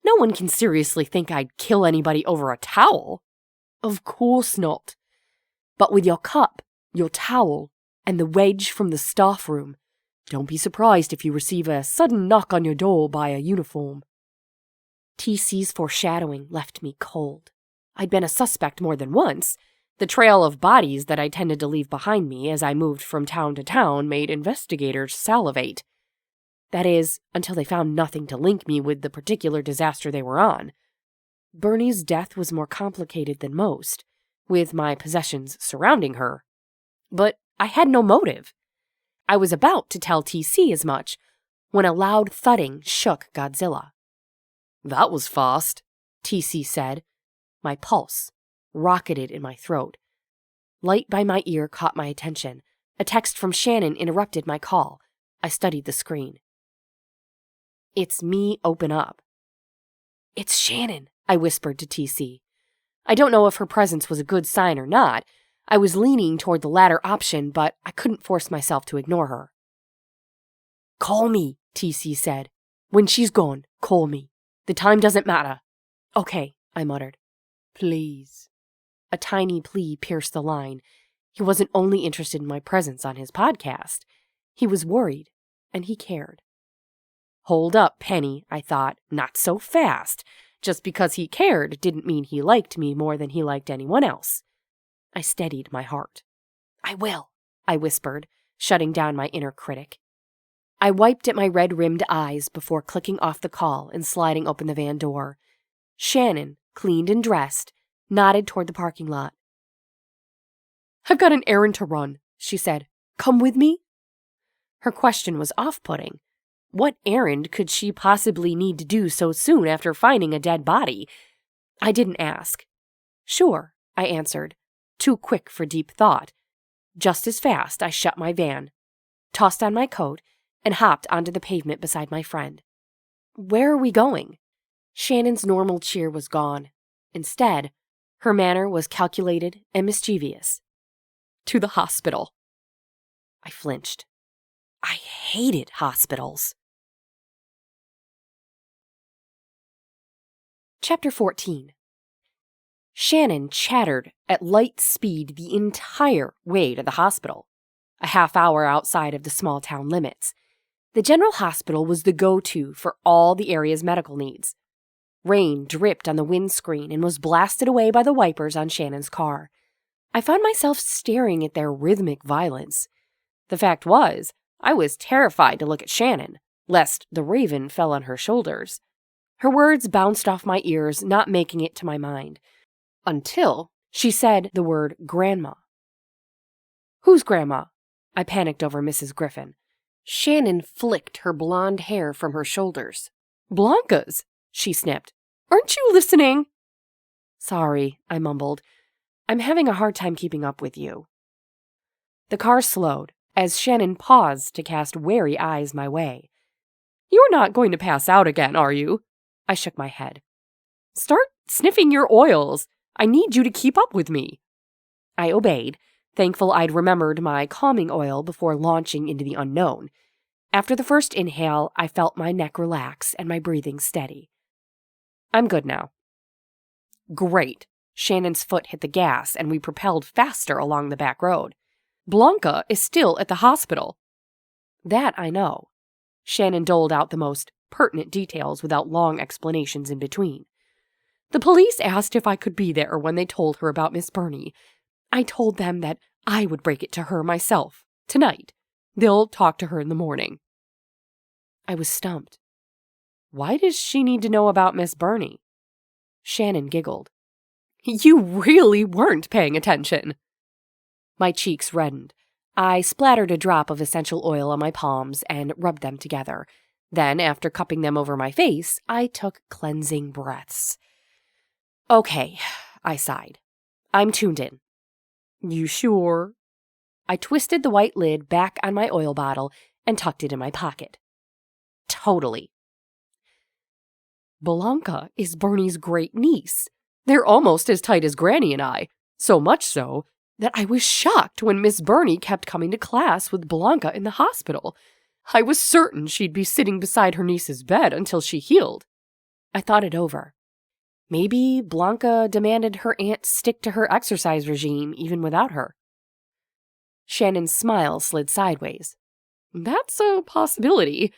No one can seriously think I'd kill anybody over a towel. Of course not. But with your cup, your towel, and the wedge from the staff room, don't be surprised if you receive a sudden knock on your door by a uniform. TC's foreshadowing left me cold. I'd been a suspect more than once. The trail of bodies that I tended to leave behind me as I moved from town to town made investigators salivate. That is, until they found nothing to link me with the particular disaster they were on. Bernie's death was more complicated than most, with my possessions surrounding her. But I had no motive. I was about to tell TC as much when a loud thudding shook Godzilla. "That was fast," TC said. My pulse rocketed in my throat. Light by my ear caught my attention. A text from Shannon interrupted my call. I studied the screen. "It's me, open up." "It's Shannon," I whispered to TC. I don't know if her presence was a good sign or not. I was leaning toward the latter option, but I couldn't force myself to ignore her. "Call me," TC said. "When she's gone, call me. The time doesn't matter." "Okay," I muttered. "Please." A tiny plea pierced the line. He wasn't only interested in my presence on his podcast. He was worried, and he cared. Hold up, Penny, I thought. Not so fast. Just because he cared didn't mean he liked me more than he liked anyone else. I steadied my heart. "I will," I whispered, shutting down my inner critic. I wiped at my red-rimmed eyes before clicking off the call and sliding open the van door. Shannon, cleaned and dressed, nodded toward the parking lot. "I've got an errand to run," she said. "Come with me?" Her question was off-putting. What errand could she possibly need to do so soon after finding a dead body? I didn't ask. "Sure," I answered, too quick for deep thought. Just as fast, I shut my van, tossed on my coat, and hopped onto the pavement beside my friend. Where are we going? Shannon's normal cheer was gone. Instead, her manner was calculated and mischievous. "To the hospital." I flinched. I hated hospitals. Chapter 14. Shannon chattered at light speed the entire way to the hospital, a half hour outside of the small town limits. The general hospital was the go-to for all the area's medical needs. Rain dripped on the windscreen and was blasted away by the wipers on Shannon's car. I found myself staring at their rhythmic violence. The fact was, I was terrified to look at Shannon, lest the raven fell on her shoulders. Her words bounced off my ears, not making it to my mind. Until she said the word grandma. Who's grandma? I panicked over Mrs. Griffin. Shannon flicked her blonde hair from her shoulders. Blanca's, she snipped. Aren't you listening? Sorry, I mumbled. I'm having a hard time keeping up with you. The car slowed as Shannon paused to cast wary eyes my way. You're not going to pass out again, are you? I shook my head. Start sniffing your oils. I need you to keep up with me. I obeyed, thankful I'd remembered my calming oil before launching into the unknown. After the first inhale, I felt my neck relax and my breathing steady. I'm good now. Great. Shannon's foot hit the gas and we propelled faster along the back road. Blanca is still at the hospital. That I know. Shannon doled out the most pertinent details without long explanations in between. The police asked if I could be there when they told her about Miss Burney. I told them that I would break it to her myself, tonight. They'll talk to her in the morning. I was stumped. Why does she need to know about Miss Burney? Shannon giggled. You really weren't paying attention. My cheeks reddened. I splattered a drop of essential oil on my palms and rubbed them together. Then, after cupping them over my face, I took cleansing breaths. Okay, I sighed. I'm tuned in. You sure? I twisted the white lid back on my oil bottle and tucked it in my pocket. Totally. Blanca is Bernie's great niece. They're almost as tight as Granny and I, so much so that I was shocked when Miss Burney kept coming to class with Blanca in the hospital. I was certain she'd be sitting beside her niece's bed until she healed. I thought it over. Maybe Blanca demanded her aunt stick to her exercise regime even without her. Shannon's smile slid sideways. That's a possibility,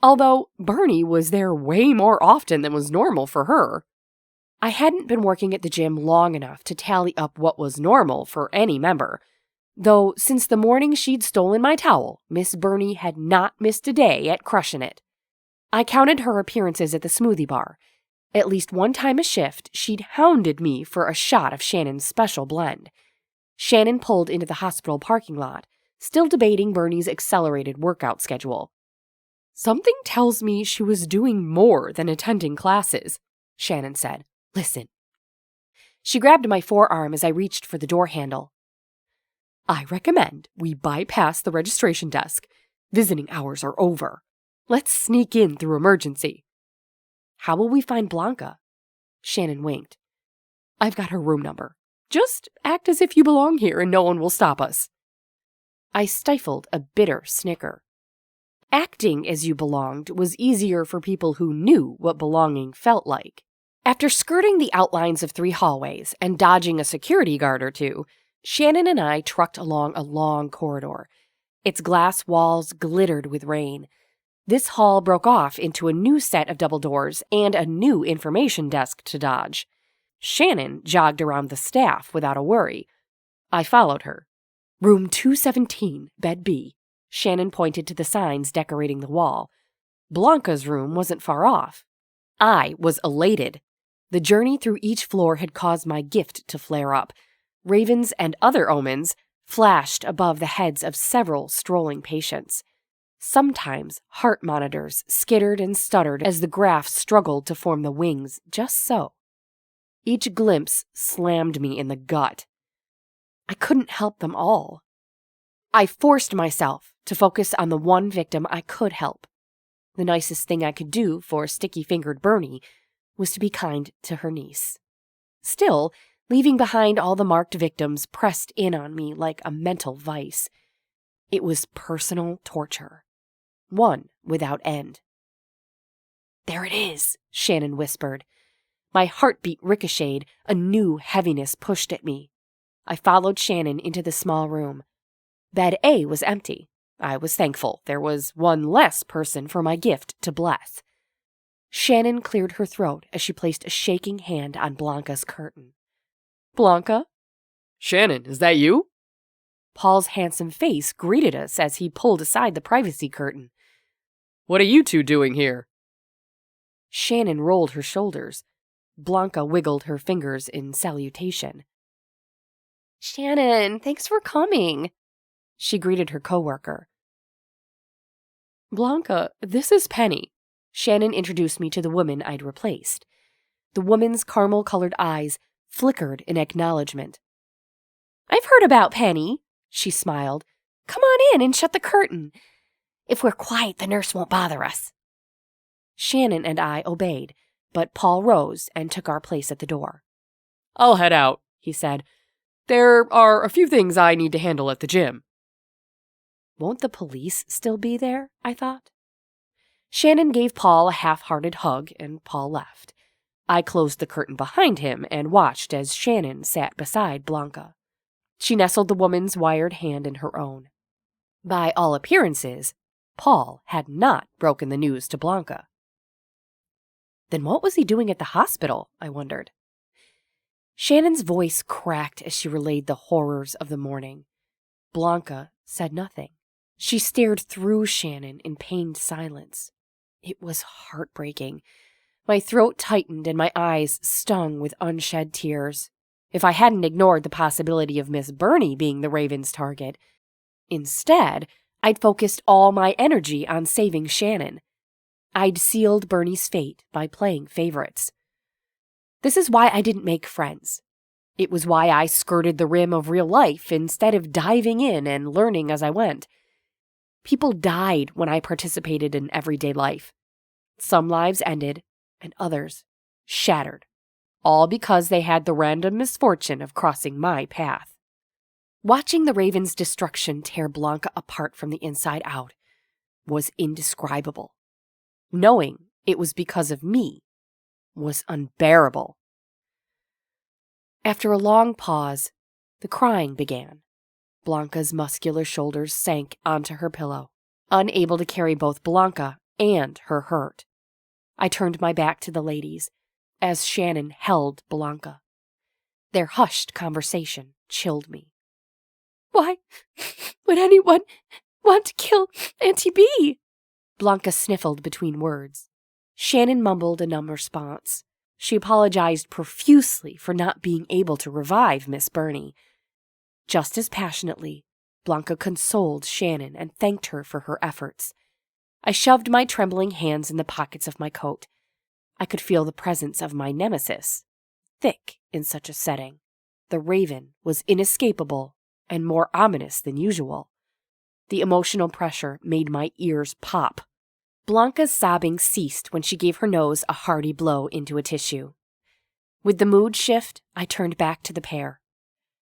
although Burney was there way more often than was normal for her. I hadn't been working at the gym long enough to tally up what was normal for any member, though since the morning she'd stolen my towel, Miss Burney had not missed a day at crushing it. I counted her appearances at the smoothie bar. At least one time a shift, she'd hounded me for a shot of Shannon's special blend. Shannon pulled into the hospital parking lot, still debating Burney's accelerated workout schedule. Something tells me she was doing more than attending classes, Shannon said. Listen. She grabbed my forearm as I reached for the door handle. I recommend we bypass the registration desk. Visiting hours are over. Let's sneak in through emergency. How will we find Blanca? Shannon winked. I've got her room number. Just act as if you belong here and no one will stop us. I stifled a bitter snicker. Acting as you belonged was easier for people who knew what belonging felt like. After skirting the outlines of 3 hallways and dodging a security guard or two, Shannon and I trucked along a long corridor. Its glass walls glittered with rain. This hall broke off into a new set of double doors and a new information desk to dodge. Shannon jogged around the staff without a worry. I followed her. Room 217, bed B. Shannon pointed to the signs decorating the wall. Blanca's room wasn't far off. I was elated. The journey through each floor had caused my gift to flare up. Ravens and other omens flashed above the heads of several strolling patients. Sometimes heart monitors skittered and stuttered as the graph struggled to form the wings just so. Each glimpse slammed me in the gut. I couldn't help them all. I forced myself to focus on the one victim I could help. The nicest thing I could do for sticky-fingered Burney was to be kind to her niece. Still, leaving behind all the marked victims pressed in on me like a mental vice. It was personal torture. One without end. There it is, Shannon whispered. My heartbeat ricocheted, a new heaviness pushed at me. I followed Shannon into the small room. Bed A was empty. I was thankful there was one less person for my gift to bless. Shannon cleared her throat as she placed a shaking hand on Blanca's curtain. Blanca? Shannon, is that you? Paul's handsome face greeted us as he pulled aside the privacy curtain. What are you two doing here? Shannon rolled her shoulders. Blanca wiggled her fingers in salutation. "Shannon, thanks for coming," she greeted her coworker. "Blanca, this is Penny." Shannon introduced me to the woman I'd replaced. The woman's caramel-colored eyes flickered in acknowledgement. "I've heard about Penny," she smiled. "Come on in and shut the curtain. If we're quiet, the nurse won't bother us." Shannon and I obeyed, but Paul rose and took our place at the door. "I'll head out," he said. "There are a few things I need to handle at the gym." Won't the police still be there? I thought. Shannon gave Paul a half-hearted hug, and Paul left. I closed the curtain behind him and watched as Shannon sat beside Blanca. She nestled the woman's wired hand in her own. By all appearances, Paul had not broken the news to Blanca. Then what was he doing at the hospital, I wondered. Shannon's voice cracked as she relayed the horrors of the morning. Blanca said nothing. She stared through Shannon in pained silence. It was heartbreaking. My throat tightened and my eyes stung with unshed tears. If I hadn't ignored the possibility of Miss Burney being the Raven's target. Instead, I'd focused all my energy on saving Shannon. I'd sealed Burney's fate by playing favorites. This is why I didn't make friends. It was why I skirted the rim of real life instead of diving in and learning as I went. People died when I participated in everyday life. Some lives ended, and others shattered, all because they had the random misfortune of crossing my path. Watching the Raven's destruction tear Blanca apart from the inside out was indescribable. Knowing it was because of me was unbearable. After a long pause, the crying began. Blanca's muscular shoulders sank onto her pillow, unable to carry both Blanca and her hurt. I turned my back to the ladies as Shannon held Blanca. Their hushed conversation chilled me. "Why would anyone want to kill Auntie B?" Blanca sniffled between words. Shannon mumbled a numb response. She apologized profusely for not being able to revive Miss Burney. Just as passionately, Blanca consoled Shannon and thanked her for her efforts. I shoved my trembling hands in the pockets of my coat. I could feel the presence of my nemesis, thick in such a setting. The Raven was inescapable and more ominous than usual. The emotional pressure made my ears pop. Blanca's sobbing ceased when she gave her nose a hearty blow into a tissue. With the mood shift, I turned back to the pair.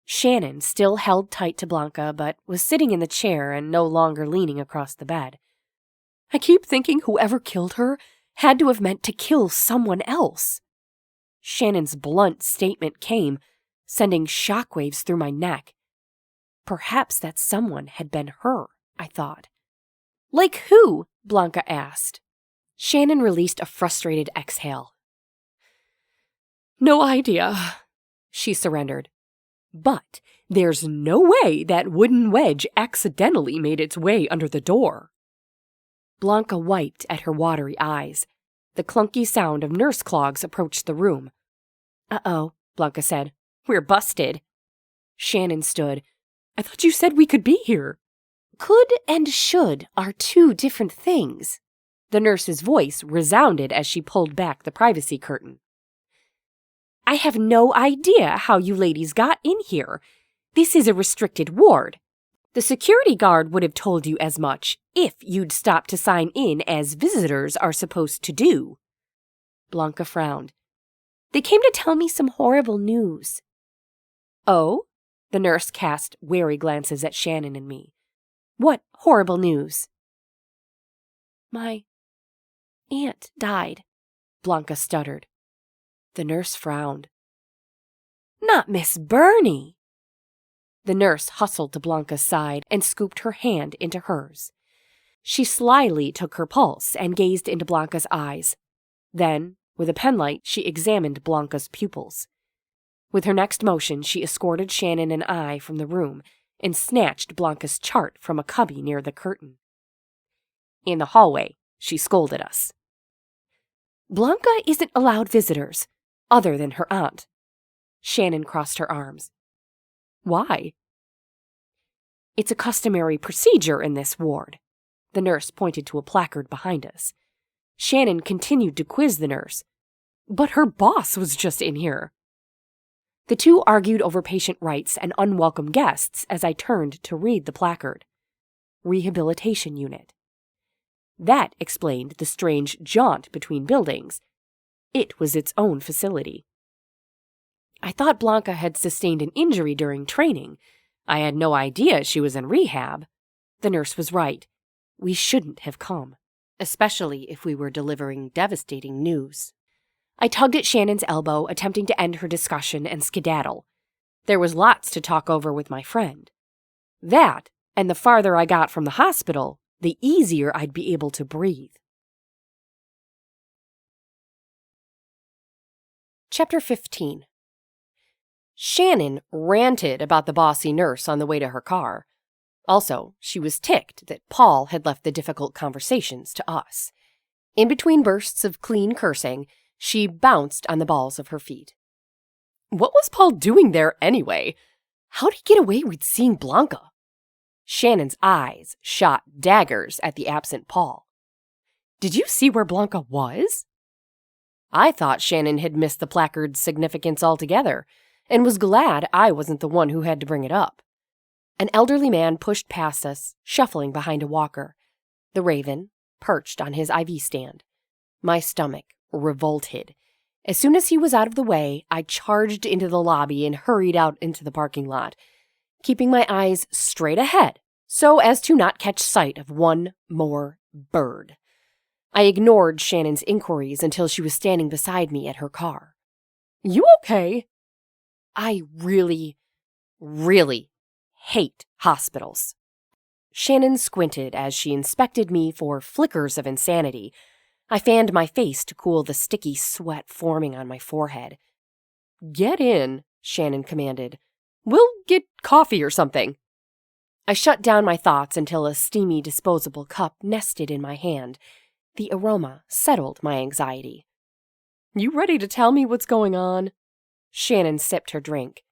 Shannon still held tight to Blanca, but was sitting in the chair and no longer leaning across the bed. I keep thinking whoever killed her had to have meant to kill someone else. Shannon's blunt statement came, sending shockwaves through my neck. Perhaps that someone had been her, I thought. "Like who?" Blanca asked. Shannon released a frustrated exhale. "No idea," she surrendered. "But there's no way that wooden wedge accidentally made its way under the door." Blanca wiped at her watery eyes. The clunky sound of nurse clogs approached the room. "Uh-oh," Blanca said. "We're busted." Shannon stood. "I thought you said we could be here." "Could and should are two different things." The nurse's voice resounded as she pulled back the privacy curtain. "I have no idea how you ladies got in here. This is a restricted ward. The security guard would have told you as much if you'd stopped to sign in as visitors are supposed to do." Blanca frowned. "They came to tell me some horrible news." "Oh?" The nurse cast wary glances at Shannon and me. "What horrible news?" "My aunt died," Blanca stuttered. The nurse frowned. "Not Miss Burney!" The nurse hustled to Blanca's side and scooped her hand into hers. She slyly took her pulse and gazed into Blanca's eyes. Then, with a penlight, she examined Blanca's pupils. With her next motion, she escorted Shannon and I from the room and snatched Blanca's chart from a cubby near the curtain. In the hallway, she scolded us. Blanca isn't allowed visitors, other than her aunt. Shannon crossed her arms. Why? It's a customary procedure in this ward. The nurse pointed to a placard behind us. Shannon continued to quiz the nurse. But her boss was just in here. The two argued over patient rights and unwelcome guests as I turned to read the placard. Rehabilitation Unit. That explained the strange jaunt between buildings. It was its own facility. I thought Blanca had sustained an injury during training. I had no idea she was in rehab. The nurse was right. We shouldn't have come, especially if we were delivering devastating news. I tugged at Shannon's elbow, attempting to end her discussion and skedaddle. There was lots to talk over with my friend. That, and the farther I got from the hospital, the easier I'd be able to breathe. Chapter 15. Shannon ranted about the bossy nurse on the way to her car. Also, she was ticked that Paul had left the difficult conversations to us. In between bursts of clean cursing, she bounced on the balls of her feet. What was Paul doing there anyway? How'd he get away with seeing Blanca? Shannon's eyes shot daggers at the absent Paul. Did you see where Blanca was? I thought Shannon had missed the placard's significance altogether, and was glad I wasn't the one who had to bring it up. An elderly man pushed past us, shuffling behind a walker. The Raven perched on his IV stand. My stomach revolted. As soon as he was out of the way, I charged into the lobby and hurried out into the parking lot, keeping my eyes straight ahead so as to not catch sight of one more bird. I ignored Shannon's inquiries until she was standing beside me at her car. You okay? I really hate hospitals. Shannon squinted as she inspected me for flickers of insanity. I fanned my face to cool the sticky sweat forming on my forehead. Get in, Shannon commanded. We'll get coffee or something. I shut down my thoughts until a steamy disposable cup nested in my hand. The aroma settled my anxiety. You ready to tell me what's going on? Shannon sipped her drink.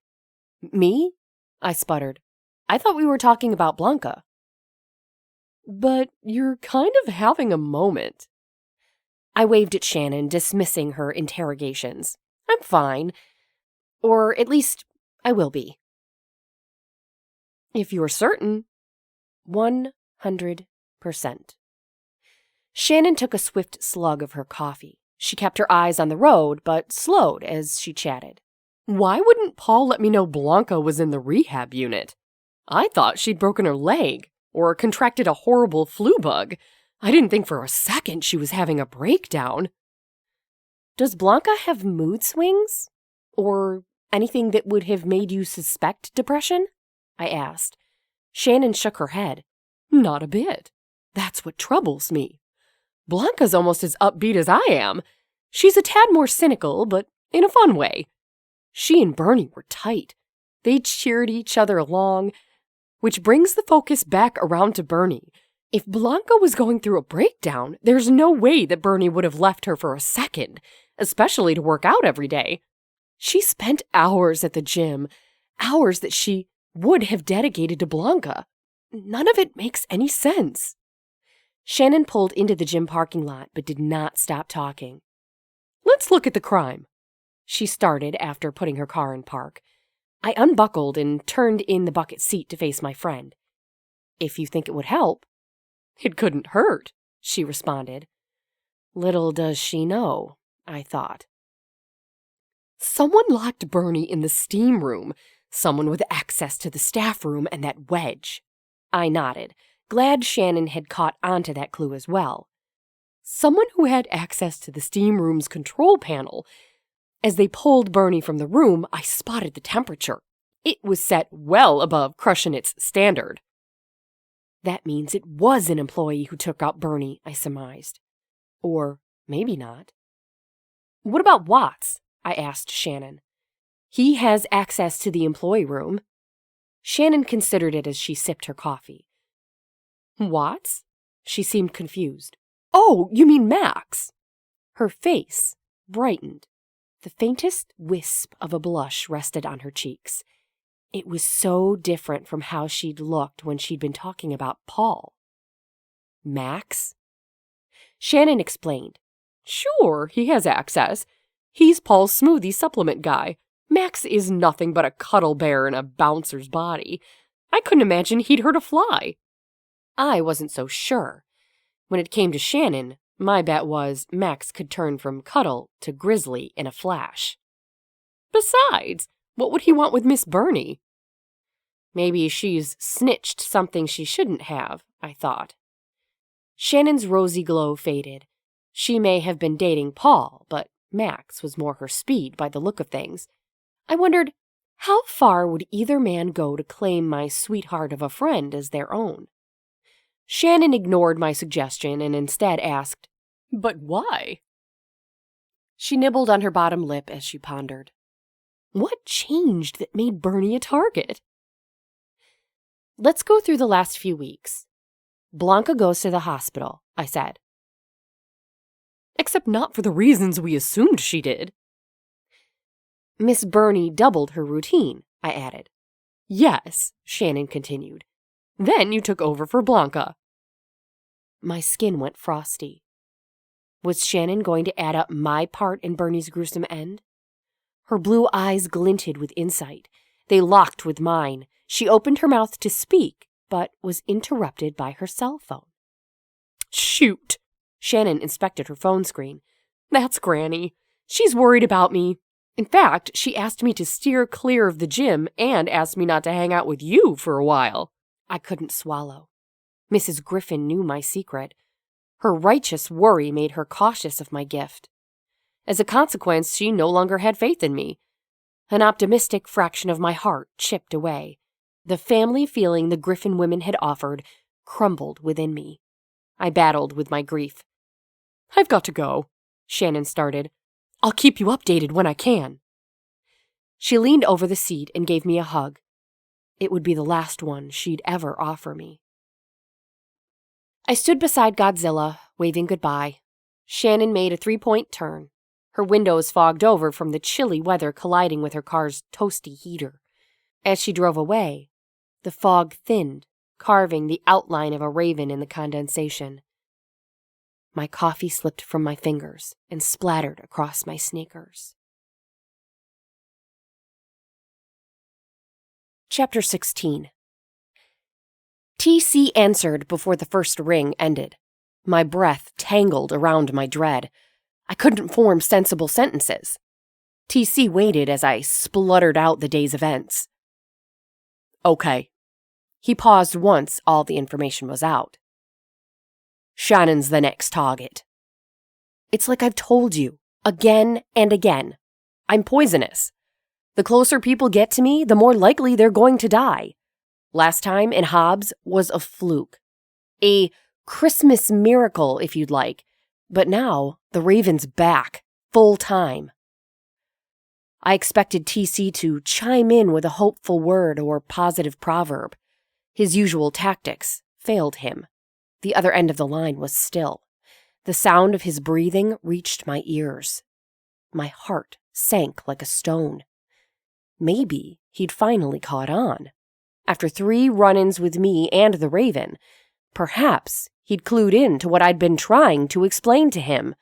Me? I sputtered. I thought we were talking about Blanca. But you're kind of having a moment. I waved at Shannon, dismissing her interrogations. I'm fine. Or at least, I will be. If you're certain. 100%. Shannon took a swift slug of her coffee. She kept her eyes on the road, but slowed as she chatted. Why wouldn't Paul let me know Blanca was in the rehab unit? I thought she'd broken her leg, or contracted a horrible flu bug. I didn't think for a second she was having a breakdown. Does Blanca have mood swings? Or anything that would have made you suspect depression? I asked. Shannon shook her head. Not a bit. That's what troubles me. Blanca's almost as upbeat as I am. She's a tad more cynical, but in a fun way. She and Bernie were tight. They cheered each other along, which brings the focus back around to Bernie. If Blanca was going through a breakdown, there's no way that Bernie would have left her for a second, especially to work out every day. She spent hours at the gym, hours that she would have dedicated to Blanca. None of it makes any sense. Shannon pulled into the gym parking lot but did not stop talking. Let's look at the crime. She started after putting her car in park. I unbuckled and turned in the bucket seat to face my friend. If you think it would help. It couldn't hurt, she responded. Little does she know, I thought. Someone locked Bernie in the steam room. Someone with access to the staff room and that wedge. I nodded, glad Shannon had caught onto that clue as well. Someone who had access to the steam room's control panel. As they pulled Bernie from the room, I spotted the temperature. It was set well above Crushinit's standard. That means it was an employee who took out Bernie, I surmised. Or maybe not. What about Watts? I asked Shannon. He has access to the employee room. Shannon considered it as she sipped her coffee. Watts? She seemed confused. Oh, you mean Max? Her face brightened. The faintest wisp of a blush rested on her cheeks. It was so different from how she'd looked when she'd been talking about Paul. Max? Shannon explained. Sure, he has access. He's Paul's smoothie supplement guy. Max is nothing but a cuddle bear in a bouncer's body. I couldn't imagine he'd hurt a fly. I wasn't so sure. When it came to Shannon, my bet was Max could turn from cuddle to grizzly in a flash. Besides, what would he want with Miss Burney? Maybe she's snitched something she shouldn't have, I thought. Shannon's rosy glow faded. She may have been dating Paul, but Max was more her speed by the look of things. I wondered, how far would either man go to claim my sweetheart of a friend as their own? Shannon ignored my suggestion and instead asked, But why? She nibbled on her bottom lip as she pondered. What changed that made Bernie a target? Let's go through the last few weeks. Blanca goes to the hospital, I said. Except not for the reasons we assumed she did. Miss Burney doubled her routine, I added. Yes, Shannon continued. Then you took over for Blanca. My skin went frosty. Was Shannon going to add up my part in Bernie's gruesome end? Her blue eyes glinted with insight. They locked with mine. She opened her mouth to speak, but was interrupted by her cell phone. Shoot! Shannon inspected her phone screen. That's Granny. She's worried about me. In fact, she asked me to steer clear of the gym and asked me not to hang out with you for a while. I couldn't swallow. Mrs. Griffin knew my secret. Her righteous worry made her cautious of my gift. As a consequence, she no longer had faith in me. An optimistic fraction of my heart chipped away. The family feeling the Griffin women had offered crumbled within me. I battled with my grief. I've got to go, Shannon started. I'll keep you updated when I can. She leaned over the seat and gave me a hug. It would be the last one she'd ever offer me. I stood beside Godzilla, waving goodbye. Shannon made a 3-point turn. Her windows fogged over from the chilly weather colliding with her car's toasty heater. As she drove away, the fog thinned, carving the outline of a raven in the condensation. My coffee slipped from my fingers and splattered across my sneakers. Chapter 16. TC answered before the first ring ended. My breath tangled around my dread. I couldn't form sensible sentences. TC waited as I spluttered out the day's events. Okay. He paused once all the information was out. Shannon's the next target. It's like I've told you, again and again. I'm poisonous. The closer people get to me, the more likely they're going to die. Last time in Hobbs was a fluke. A Christmas miracle, if you'd like. But now, the Raven's back, full time. I expected TC to chime in with a hopeful word or positive proverb. His usual tactics failed him. The other end of the line was still. The sound of his breathing reached my ears. My heart sank like a stone. Maybe he'd finally caught on. After 3 run-ins with me and the Raven, perhaps he'd clued in to what I'd been trying to explain to him.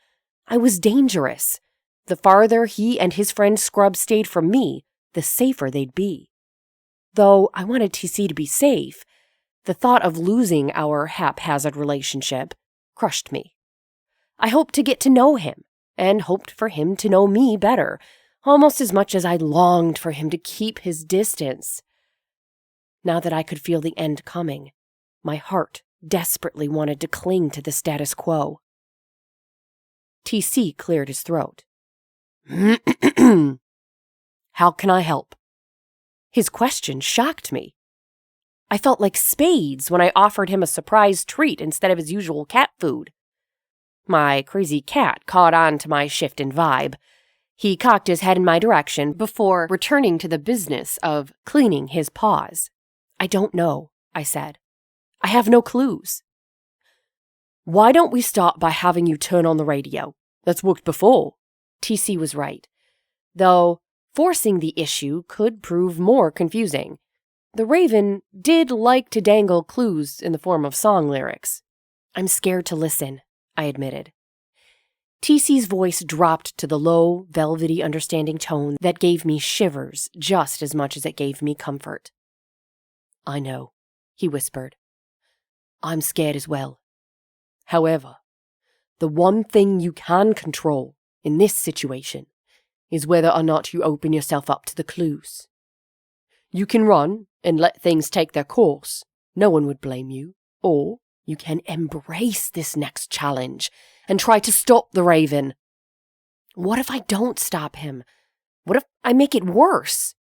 I was dangerous. The farther he and his friend Scrub stayed from me, the safer they'd be. Though I wanted TC to be safe, the thought of losing our haphazard relationship crushed me. I hoped to get to know him, and hoped for him to know me better, almost as much as I longed for him to keep his distance. Now that I could feel the end coming, my heart desperately wanted to cling to the status quo. TC cleared his throat. How can I help? His question shocked me. I felt like Spades when I offered him a surprise treat instead of his usual cat food. My crazy cat caught on to my shift in vibe. He cocked his head in my direction before returning to the business of cleaning his paws. I don't know, I said. I have no clues. Why don't we start by having you turn on the radio? That's worked before. TC was right. Though forcing the issue could prove more confusing. The Raven did like to dangle clues in the form of song lyrics. I'm scared to listen, I admitted. TC's voice dropped to the low, velvety, understanding tone that gave me shivers just as much as it gave me comfort. I know, he whispered. I'm scared as well. However, the one thing you can control in this situation is whether or not you open yourself up to the clues. You can run and let things take their course. No one would blame you. Or you can embrace this next challenge and try to stop the Raven. What if I don't stop him? What if I make it worse?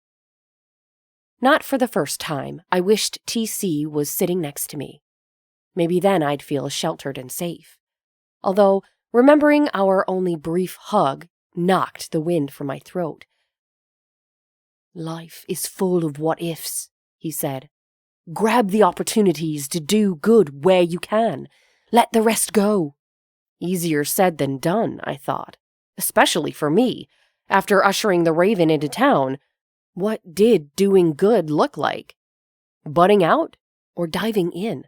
Not for the first time, I wished TC was sitting next to me. Maybe then I'd feel sheltered and safe. Although, remembering our only brief hug knocked the wind from my throat. Life is full of what-ifs, he said. Grab the opportunities to do good where you can. Let the rest go. Easier said than done, I thought. Especially for me. After ushering the Raven into town, what did doing good look like? Butting out or diving in?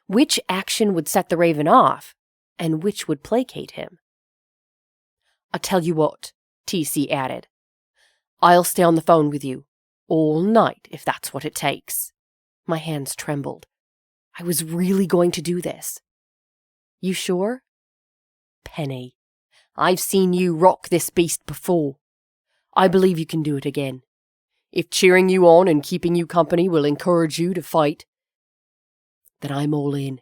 Which action would set the Raven off, and which would placate him? I'll tell you what, TC added. I'll stay on the phone with you, all night if that's what it takes. My hands trembled. I was really going to do this. You sure? Penny, I've seen you rock this beast before. I believe you can do it again. If cheering you on and keeping you company will encourage you to fight, then I'm all in.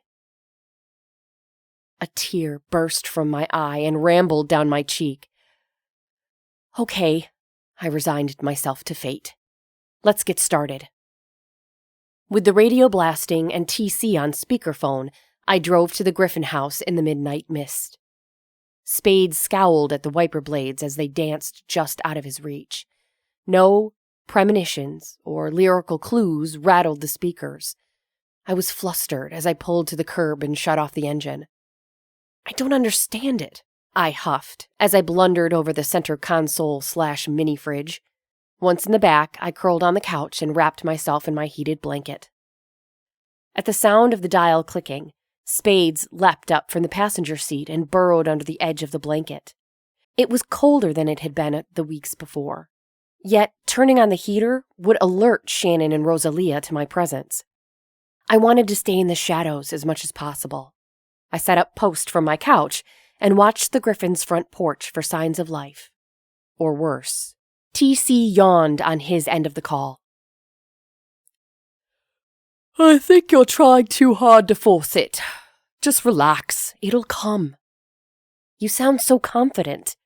A tear burst from my eye and rambled down my cheek. Okay, I resigned myself to fate. Let's get started. With the radio blasting and TC on speakerphone, I drove to the Griffin house in the midnight mist. Spade scowled at the wiper blades as they danced just out of his reach. No premonitions or lyrical clues rattled the speakers. I was flustered as I pulled to the curb and shut off the engine. I don't understand it, I huffed as I blundered over the center console/mini fridge. Once in the back, I curled on the couch and wrapped myself in my heated blanket. At the sound of the dial clicking, Spades leapt up from the passenger seat and burrowed under the edge of the blanket. It was colder than it had been the weeks before. Yet, turning on the heater would alert Shannon and Rosalia to my presence. I wanted to stay in the shadows as much as possible. I sat up post from my couch and watched the Griffin's front porch for signs of life. Or worse. TC yawned on his end of the call. I think you're trying too hard to force it. Just relax. It'll come. You sound so confident.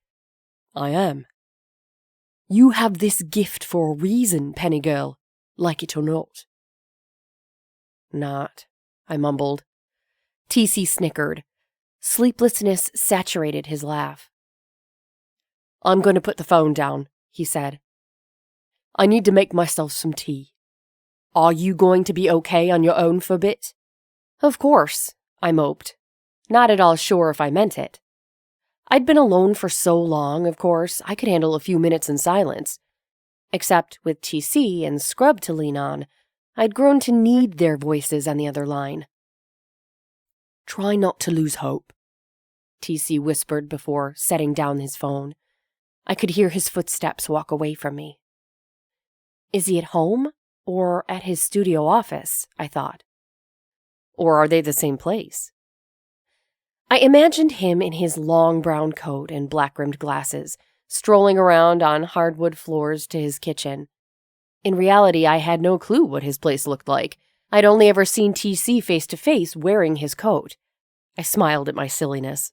I am. You have this gift for a reason, Penny girl, like it or not. Not, I mumbled. TC snickered. Sleeplessness saturated his laugh. I'm going to put the phone down, he said. I need to make myself some tea. Are you going to be okay on your own for a bit? Of course, I moped, not at all sure if I meant it. I'd been alone for so long, of course, I could handle a few minutes in silence. Except with TC and Scrub to lean on, I'd grown to need their voices on the other line. Try not to lose hope, TC whispered before setting down his phone. I could hear his footsteps walk away from me. Is he at home or at his studio office? I thought. Or are they the same place? I imagined him in his long brown coat and black-rimmed glasses, strolling around on hardwood floors to his kitchen. In reality, I had no clue what his place looked like. I'd only ever seen TC face-to-face wearing his coat. I smiled at my silliness.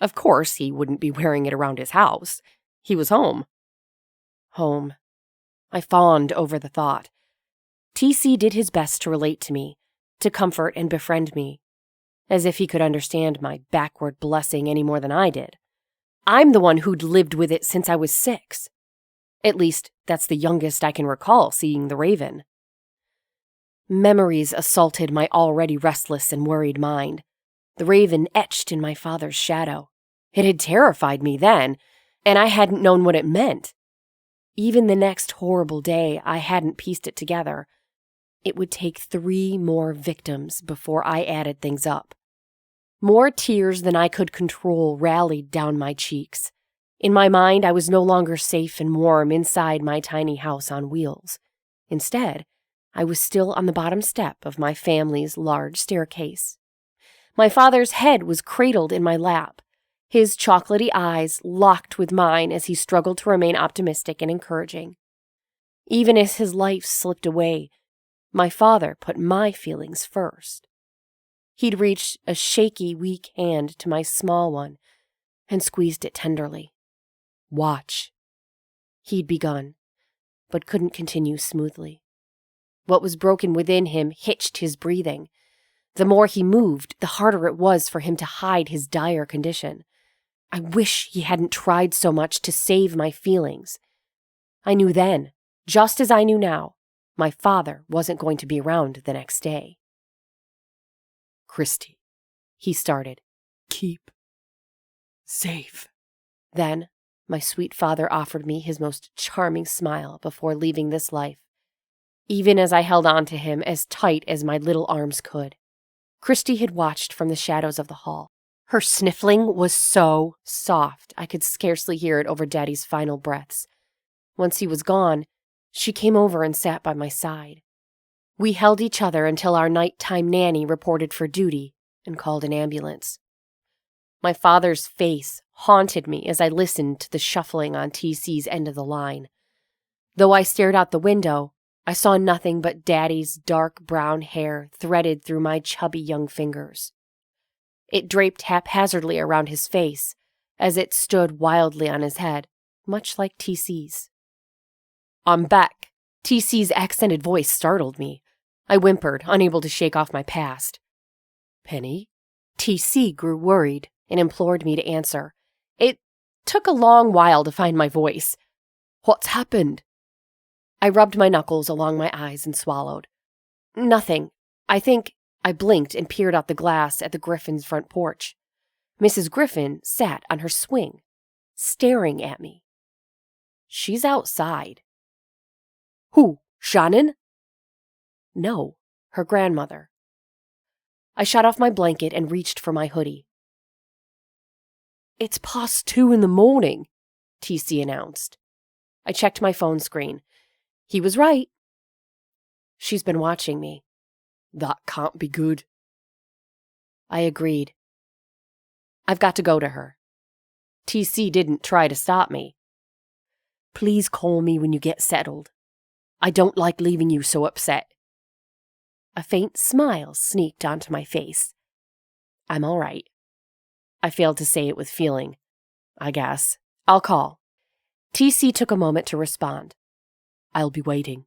Of course, he wouldn't be wearing it around his house. He was home. Home. I fawned over the thought. TC did his best to relate to me, to comfort and befriend me, as if he could understand my backward blessing any more than I did. I'm the one who'd lived with it since I was 6. At least, that's the youngest I can recall seeing the Raven. Memories assaulted my already restless and worried mind. The Raven etched in my father's shadow. It had terrified me then, and I hadn't known what it meant. Even the next horrible day, I hadn't pieced it together. It would take 3 more victims before I added things up. More tears than I could control rallied down my cheeks. In my mind, I was no longer safe and warm inside my tiny house on wheels. Instead, I was still on the bottom step of my family's large staircase. My father's head was cradled in my lap, his chocolatey eyes locked with mine as he struggled to remain optimistic and encouraging. Even as his life slipped away, my father put my feelings first. He'd reached a shaky, weak hand to my small one and squeezed it tenderly. "Watch," he'd begun, but couldn't continue smoothly. What was broken within him hitched his breathing. The more he moved, the harder it was for him to hide his dire condition. I wish he hadn't tried so much to save my feelings. I knew then, just as I knew now, my father wasn't going to be around the next day. "Christy," he started. "Keep safe." Then, my sweet father offered me his most charming smile before leaving this life, even as I held on to him as tight as my little arms could. Christy had watched from the shadows of the hall. Her sniffling was so soft I could scarcely hear it over Daddy's final breaths. Once he was gone, she came over and sat by my side. We held each other until our nighttime nanny reported for duty and called an ambulance. My father's face haunted me as I listened to the shuffling on TC's end of the line. Though I stared out the window, I saw nothing but Daddy's dark brown hair threaded through my chubby young fingers. It draped haphazardly around his face as it stood wildly on his head, much like TC's. "I'm back." TC's accented voice startled me. I whimpered, unable to shake off my past. "Penny?" TC grew worried and implored me to answer. It took a long while to find my voice. "What's happened?" I rubbed my knuckles along my eyes and swallowed. "Nothing. I think..." I blinked and peered out the glass at the Griffin's front porch. Mrs. Griffin sat on her swing, staring at me. She's outside. "Who? Shannon?" No, her grandmother. I shot off my blanket and reached for my hoodie. "It's past 2 in the morning," TC announced. I checked my phone screen. He was right. She's been watching me. "That can't be good." I agreed. I've got to go to her. TC didn't try to stop me. "Please call me when you get settled. I don't like leaving you so upset." A faint smile sneaked onto my face. "I'm all right." I failed to say it with feeling. "I guess. I'll call." TC took a moment to respond. "I'll be waiting."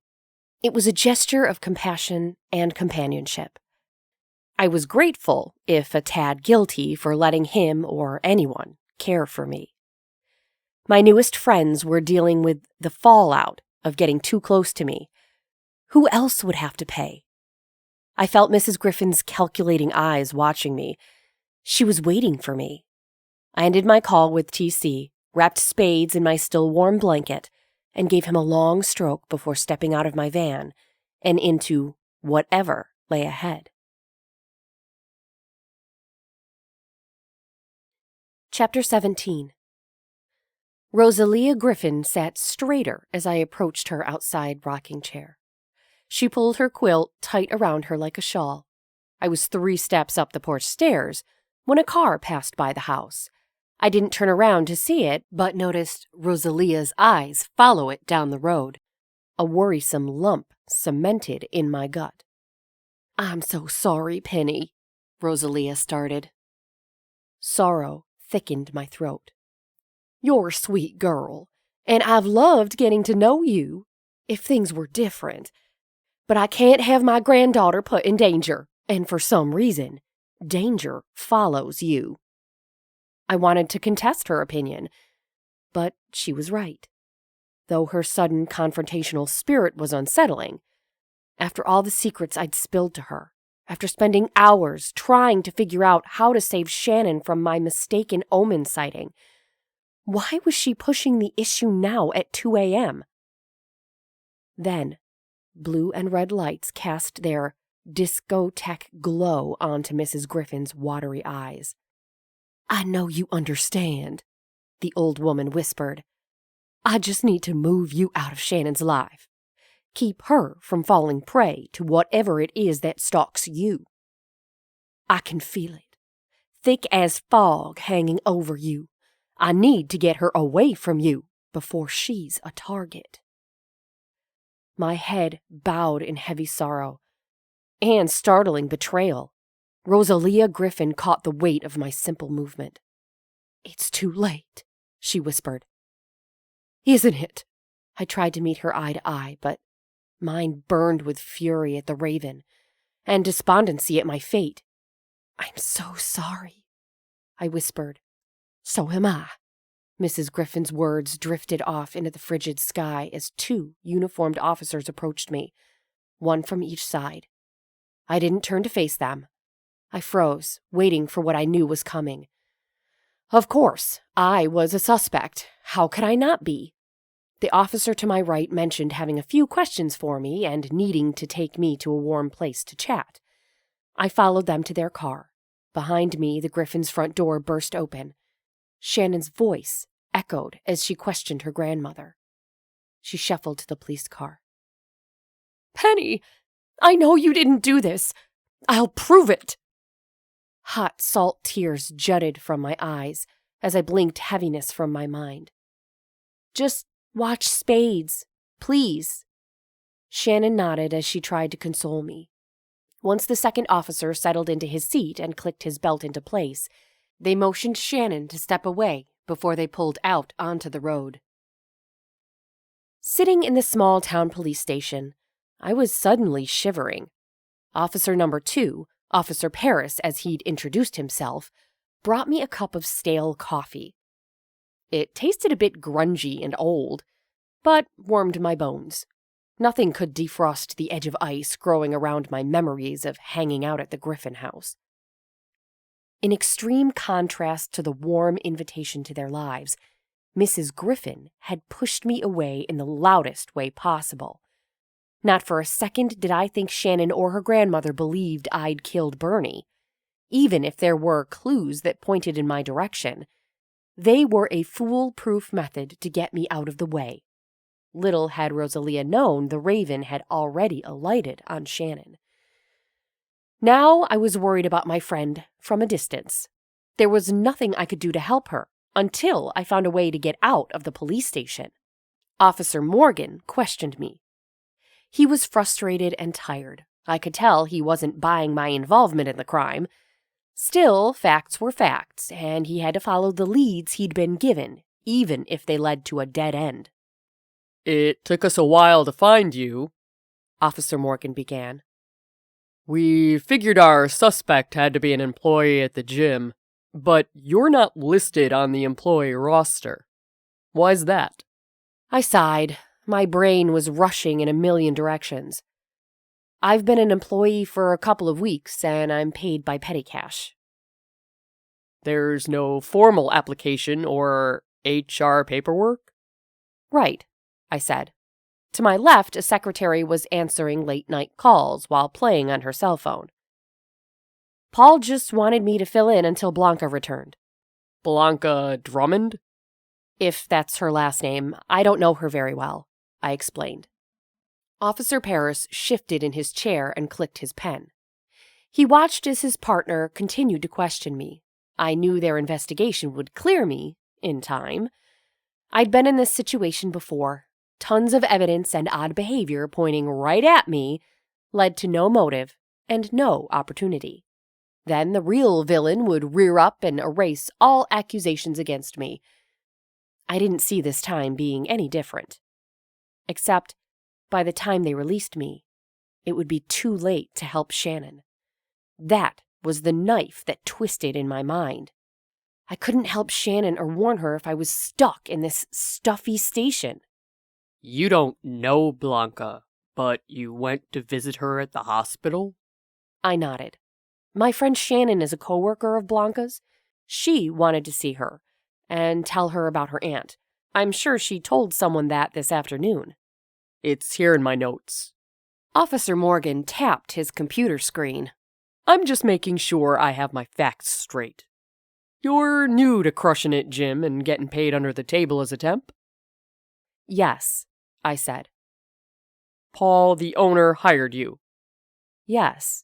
It was a gesture of compassion and companionship. I was grateful, if a tad guilty, for letting him or anyone care for me. My newest friends were dealing with the fallout of getting too close to me. Who else would have to pay? I felt Mrs. Griffin's calculating eyes watching me. She was waiting for me. I ended my call with TC, wrapped Spades in my still warm blanket, and gave him a long stroke before stepping out of my van and into whatever lay ahead. Chapter 17. Rosalia Griffin sat straighter as I approached her outside rocking chair. She pulled her quilt tight around her like a shawl. I was 3 steps up the porch stairs when a car passed by the house. I didn't turn around to see it, but noticed Rosalia's eyes follow it down the road. A worrisome lump cemented in my gut. "I'm so sorry, Penny," Rosalia started. Sorrow thickened my throat. "You're a sweet girl, and I've loved getting to know you, if things were different. But I can't have my granddaughter put in danger, and for some reason, danger follows you." I wanted to contest her opinion, but she was right. Though her sudden confrontational spirit was unsettling, after all the secrets I'd spilled to her, After spending hours trying to figure out how to save Shannon from my mistaken Omen sighting, why was she pushing the issue now at 2 a.m.? Then, blue and red lights cast their discotheque glow onto Mrs. Griffin's watery eyes. "I know you understand," the old woman whispered. "I just need to move you out of Shannon's life. Keep her from falling prey to whatever it is that stalks you. I can feel it, thick as fog hanging over you. I need to get her away from you before she's a target." My head bowed in heavy sorrow and startling betrayal. Rosalia Griffin caught the weight of my simple movement. "It's too late," she whispered. "Isn't it?" I tried to meet her eye to eye, but mine burned with fury at the Raven and despondency at my fate. "I'm so sorry," I whispered. "So am I." Mrs. Griffin's words drifted off into the frigid sky as 2 uniformed officers approached me, one from each side. I didn't turn to face them. I froze, waiting for what I knew was coming. Of course, I was a suspect. How could I not be? The officer to my right mentioned having a few questions for me and needing to take me to a warm place to chat. I followed them to their car. Behind me, the Griffin's front door burst open. Shannon's voice echoed as she questioned her grandmother. She shuffled to the police car. "Penny, I know you didn't do this. I'll prove it." Hot salt tears jutted from my eyes as I blinked heaviness from my mind. "Just watch Spades, please." Shannon nodded as she tried to console me. Once the second officer settled into his seat and clicked his belt into place, they motioned Shannon to step away before they pulled out onto the road. Sitting in the small town police station, I was suddenly shivering. Officer number 2, Officer Paris as he'd introduced himself, brought me a cup of stale coffee. It tasted a bit grungy and old, but warmed my bones. Nothing could defrost the edge of ice growing around my memories of hanging out at the Griffin house. In extreme contrast to the warm invitation to their lives, Mrs. Griffin had pushed me away in the loudest way possible. Not for a second did I think Shannon or her grandmother believed I'd killed Bernie. Even if there were clues that pointed in my direction, they were a foolproof method to get me out of the way. Little had Rosalia known the Raven had already alighted on Shannon. Now I was worried about my friend from a distance. There was nothing I could do to help her until I found a way to get out of the police station. Officer Morgan questioned me. He was frustrated and tired. I could tell he wasn't buying my involvement in the crime. Still, facts were facts, and he had to follow the leads he'd been given, even if they led to a dead end. "It took us a while to find you," Officer Morgan began. "We figured our suspect had to be an employee at the gym, but you're not listed on the employee roster. Why's that?" I sighed. My brain was rushing in a million directions. "I've been an employee for a couple of weeks, and I'm paid by petty cash." "There's no formal application or HR paperwork?" "Right," I said. To my left, a secretary was answering late-night calls while playing on her cell phone. "Paul just wanted me to fill in until Blanca returned." "Blanca Drummond?" "If that's her last name, I don't know her very well," I explained. Officer Paris shifted in his chair and clicked his pen. He watched as his partner continued to question me. I knew their investigation would clear me, in time. I'd been in this situation before. Tons of evidence and odd behavior pointing right at me led to no motive and no opportunity. Then the real villain would rear up and erase all accusations against me. I didn't see this time being any different. Except, by the time they released me, it would be too late to help Shannon. That was the knife that twisted in my mind. I couldn't help Shannon or warn her if I was stuck in this stuffy station. "You don't know Blanca, but you went to visit her at the hospital?" I nodded. My friend Shannon is a coworker of Blanca's. She wanted to see her and tell her about her aunt. I'm sure she told someone that this afternoon. It's here in my notes. Officer Morgan tapped his computer screen. I'm just making sure I have my facts straight. You're new to crushing it, Jim, and getting paid under the table as a temp? Yes, I said. Paul, the owner, hired you. Yes.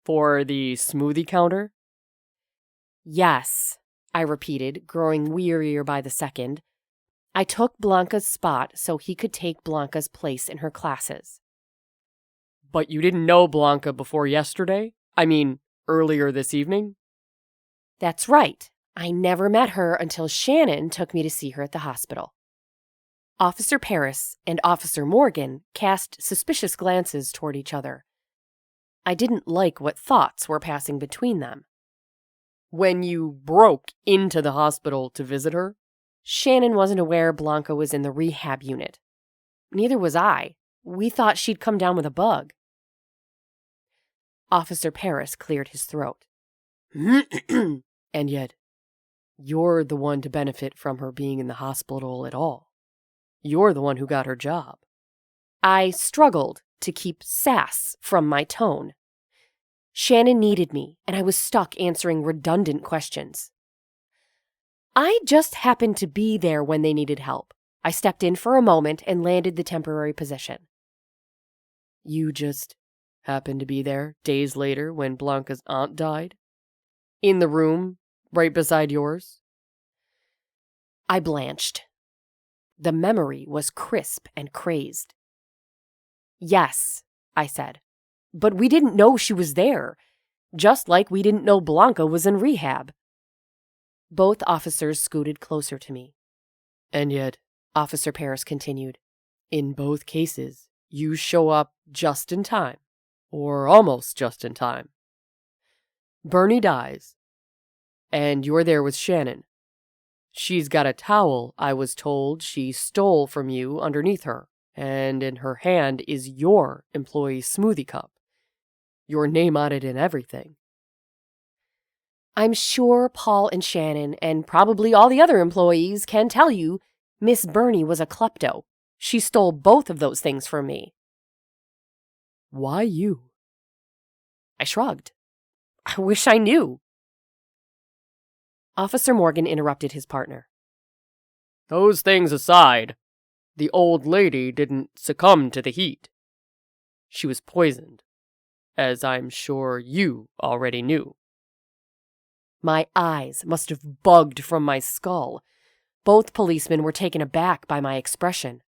For the smoothie counter? Yes, I repeated, growing wearier by the second. I took Blanca's spot so he could take Blanca's place in her classes. But you didn't know Blanca before yesterday? I mean, earlier this evening? That's right. I never met her until Shannon took me to see her at the hospital. Officer Paris and Officer Morgan cast suspicious glances toward each other. I didn't like what thoughts were passing between them. When you broke into the hospital to visit her? Shannon wasn't aware Blanca was in the rehab unit. Neither was I. We thought she'd come down with a bug. Officer Paris cleared his throat. And yet, you're the one to benefit from her being in the hospital at all. You're the one who got her job. I struggled to keep sass from my tone. Shannon needed me, and I was stuck answering redundant questions. I just happened to be there when they needed help. I stepped in for a moment and landed the temporary position. You just happened to be there days later when Blanca's aunt died? In the room right beside yours? I blanched. The memory was crisp and crazed. Yes, I said, but we didn't know she was there, just like we didn't know Blanca was in rehab. Both officers scooted closer to me. And yet, Officer Paris continued, in both cases, you show up just in time, or almost just in time. Bernie dies, and you're there with Shannon. She's got a towel, I was told, she stole from you underneath her, and in her hand is your employee smoothie cup. Your name on it and everything. I'm sure Paul and Shannon, and probably all the other employees, can tell you Miss Bernie was a klepto. She stole both of those things from me. Why you? I shrugged. I wish I knew. Officer Morgan interrupted his partner. Those things aside, the old lady didn't succumb to the heat. She was poisoned, as I'm sure you already knew. My eyes must have bugged from my skull. Both policemen were taken aback by my expression.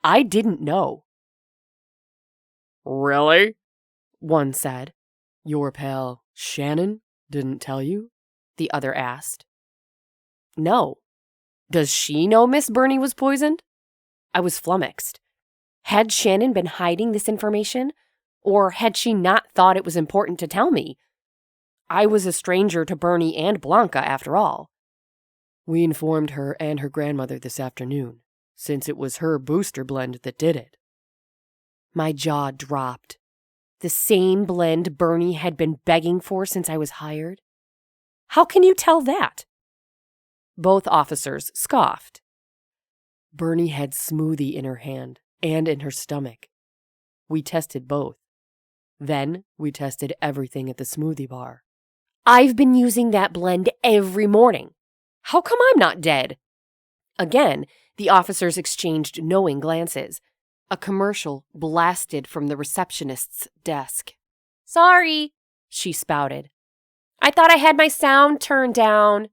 I didn't know. Really? One said. Your pal, Shannon, didn't tell you? The other asked. No. Does she know Miss Bernie was poisoned? I was flummoxed. Had Shannon been hiding this information? Or had she not thought it was important to tell me? I was a stranger to Bernie and Blanca, after all. We informed her and her grandmother this afternoon, since it was her booster blend that did it. My jaw dropped. The same blend Bernie had been begging for since I was hired? How can you tell that? Both officers scoffed. Bernie had smoothie in her hand and in her stomach. We tested both. Then we tested everything at the smoothie bar. I've been using that blend every morning. How come I'm not dead? Again, the officers exchanged knowing glances. A commercial blasted from the receptionist's desk. Sorry, she spouted. I thought I had my sound turned down.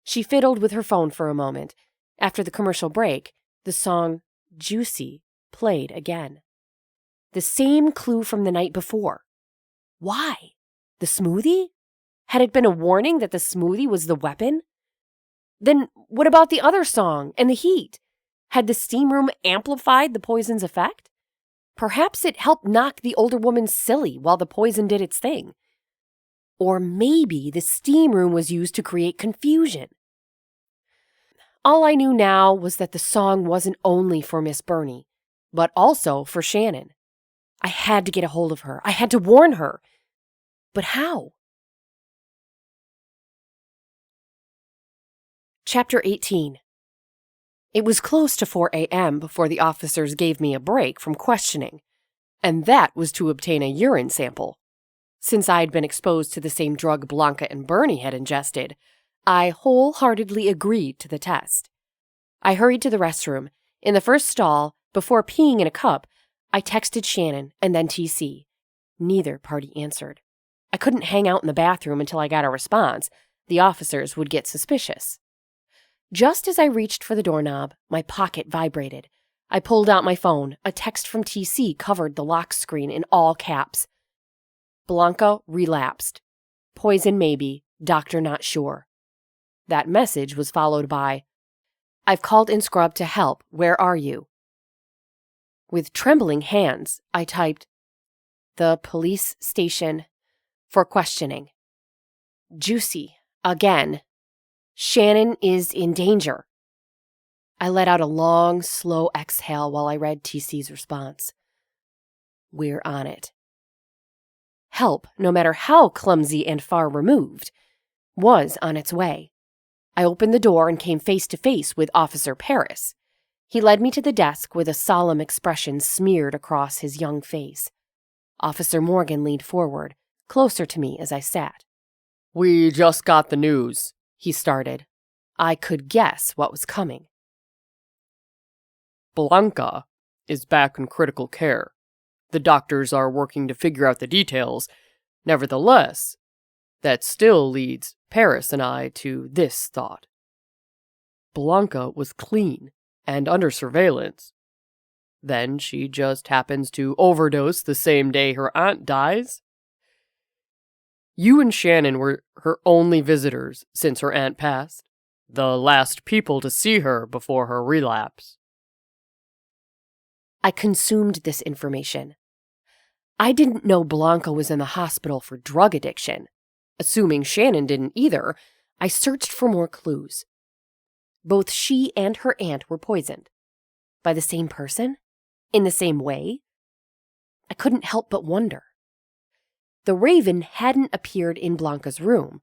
She fiddled with her phone for a moment. After the commercial break, the song Juicy played again. The same clue from the night before. Why? The smoothie? Had it been a warning that the smoothie was the weapon? Then what about the other song and the heat? Had the steam room amplified the poison's effect? Perhaps it helped knock the older woman silly while the poison did its thing. Or maybe the steam room was used to create confusion. All I knew now was that the song wasn't only for Miss Bernie, but also for Shannon. I had to get a hold of her. I had to warn her. But how? Chapter 18. It was close to 4 a.m. before the officers gave me a break from questioning, and that was to obtain a urine sample. Since I had been exposed to the same drug Blanca and Bernie had ingested, I wholeheartedly agreed to the test. I hurried to the restroom. In the first stall, before peeing in a cup, I texted Shannon and then TC. Neither party answered. I couldn't hang out in the bathroom until I got a response. The officers would get suspicious. Just as I reached for the doorknob, my pocket vibrated. I pulled out my phone. A text from TC covered the lock screen in all caps. Blanca relapsed. Poison maybe, doctor not sure. That message was followed by, I've called in Scrub to help. Where are you? With trembling hands, I typed, the police station for questioning. Juicy. Again. Shannon is in danger. I let out a long, slow exhale while I read TC's response. We're on it. Help, no matter how clumsy and far removed, was on its way. I opened the door and came face to face with Officer Paris. He led me to the desk with a solemn expression smeared across his young face. Officer Morgan leaned forward, closer to me as I sat. We just got the news, he started. I could guess what was coming. Blanca is back in critical care. The doctors are working to figure out the details. Nevertheless, that still leads Paris and I to this thought. Blanca was clean and under surveillance. Then she just happens to overdose the same day her aunt dies. You and Shannon were her only visitors since her aunt passed, the last people to see her before her relapse. I consumed this information. I didn't know Blanca was in the hospital for drug addiction. Assuming Shannon didn't either, I searched for more clues. Both she and her aunt were poisoned. By the same person? In the same way? I couldn't help but wonder. The Raven hadn't appeared in Blanca's room.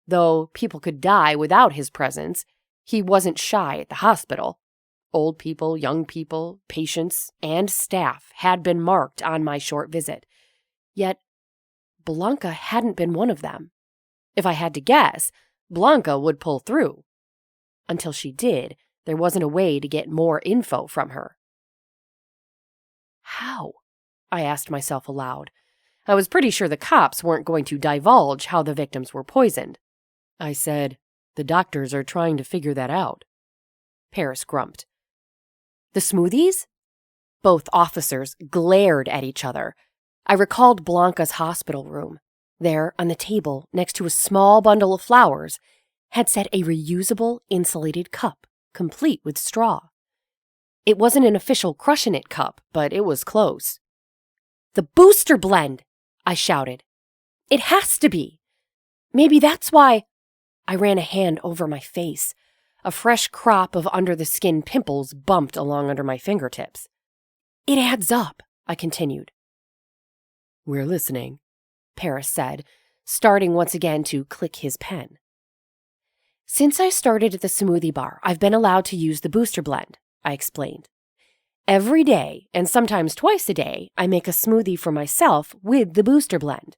Though people could die without his presence, he wasn't shy at the hospital. Old people, young people, patients, and staff had been marked on my short visit. Yet, Blanca hadn't been one of them. If I had to guess, Blanca would pull through. Until she did, there wasn't a way to get more info from her. How? I asked myself aloud. I was pretty sure the cops weren't going to divulge how the victims were poisoned. I said, the doctors are trying to figure that out. Paris grumped. The smoothies? Both officers glared at each other. I recalled Blanca's hospital room. There, on the table, next to a small bundle of flowers, had set a reusable, insulated cup, complete with straw. It wasn't an official Crush-N-It cup, but it was close. The booster blend! I shouted. It has to be! Maybe that's why... I ran a hand over my face. A fresh crop of under-the-skin pimples bumped along under my fingertips. It adds up, I continued. We're listening, Paris said, starting once again to click his pen. Since I started at the smoothie bar, I've been allowed to use the booster blend, I explained. Every day, and sometimes twice a day, I make a smoothie for myself with the booster blend.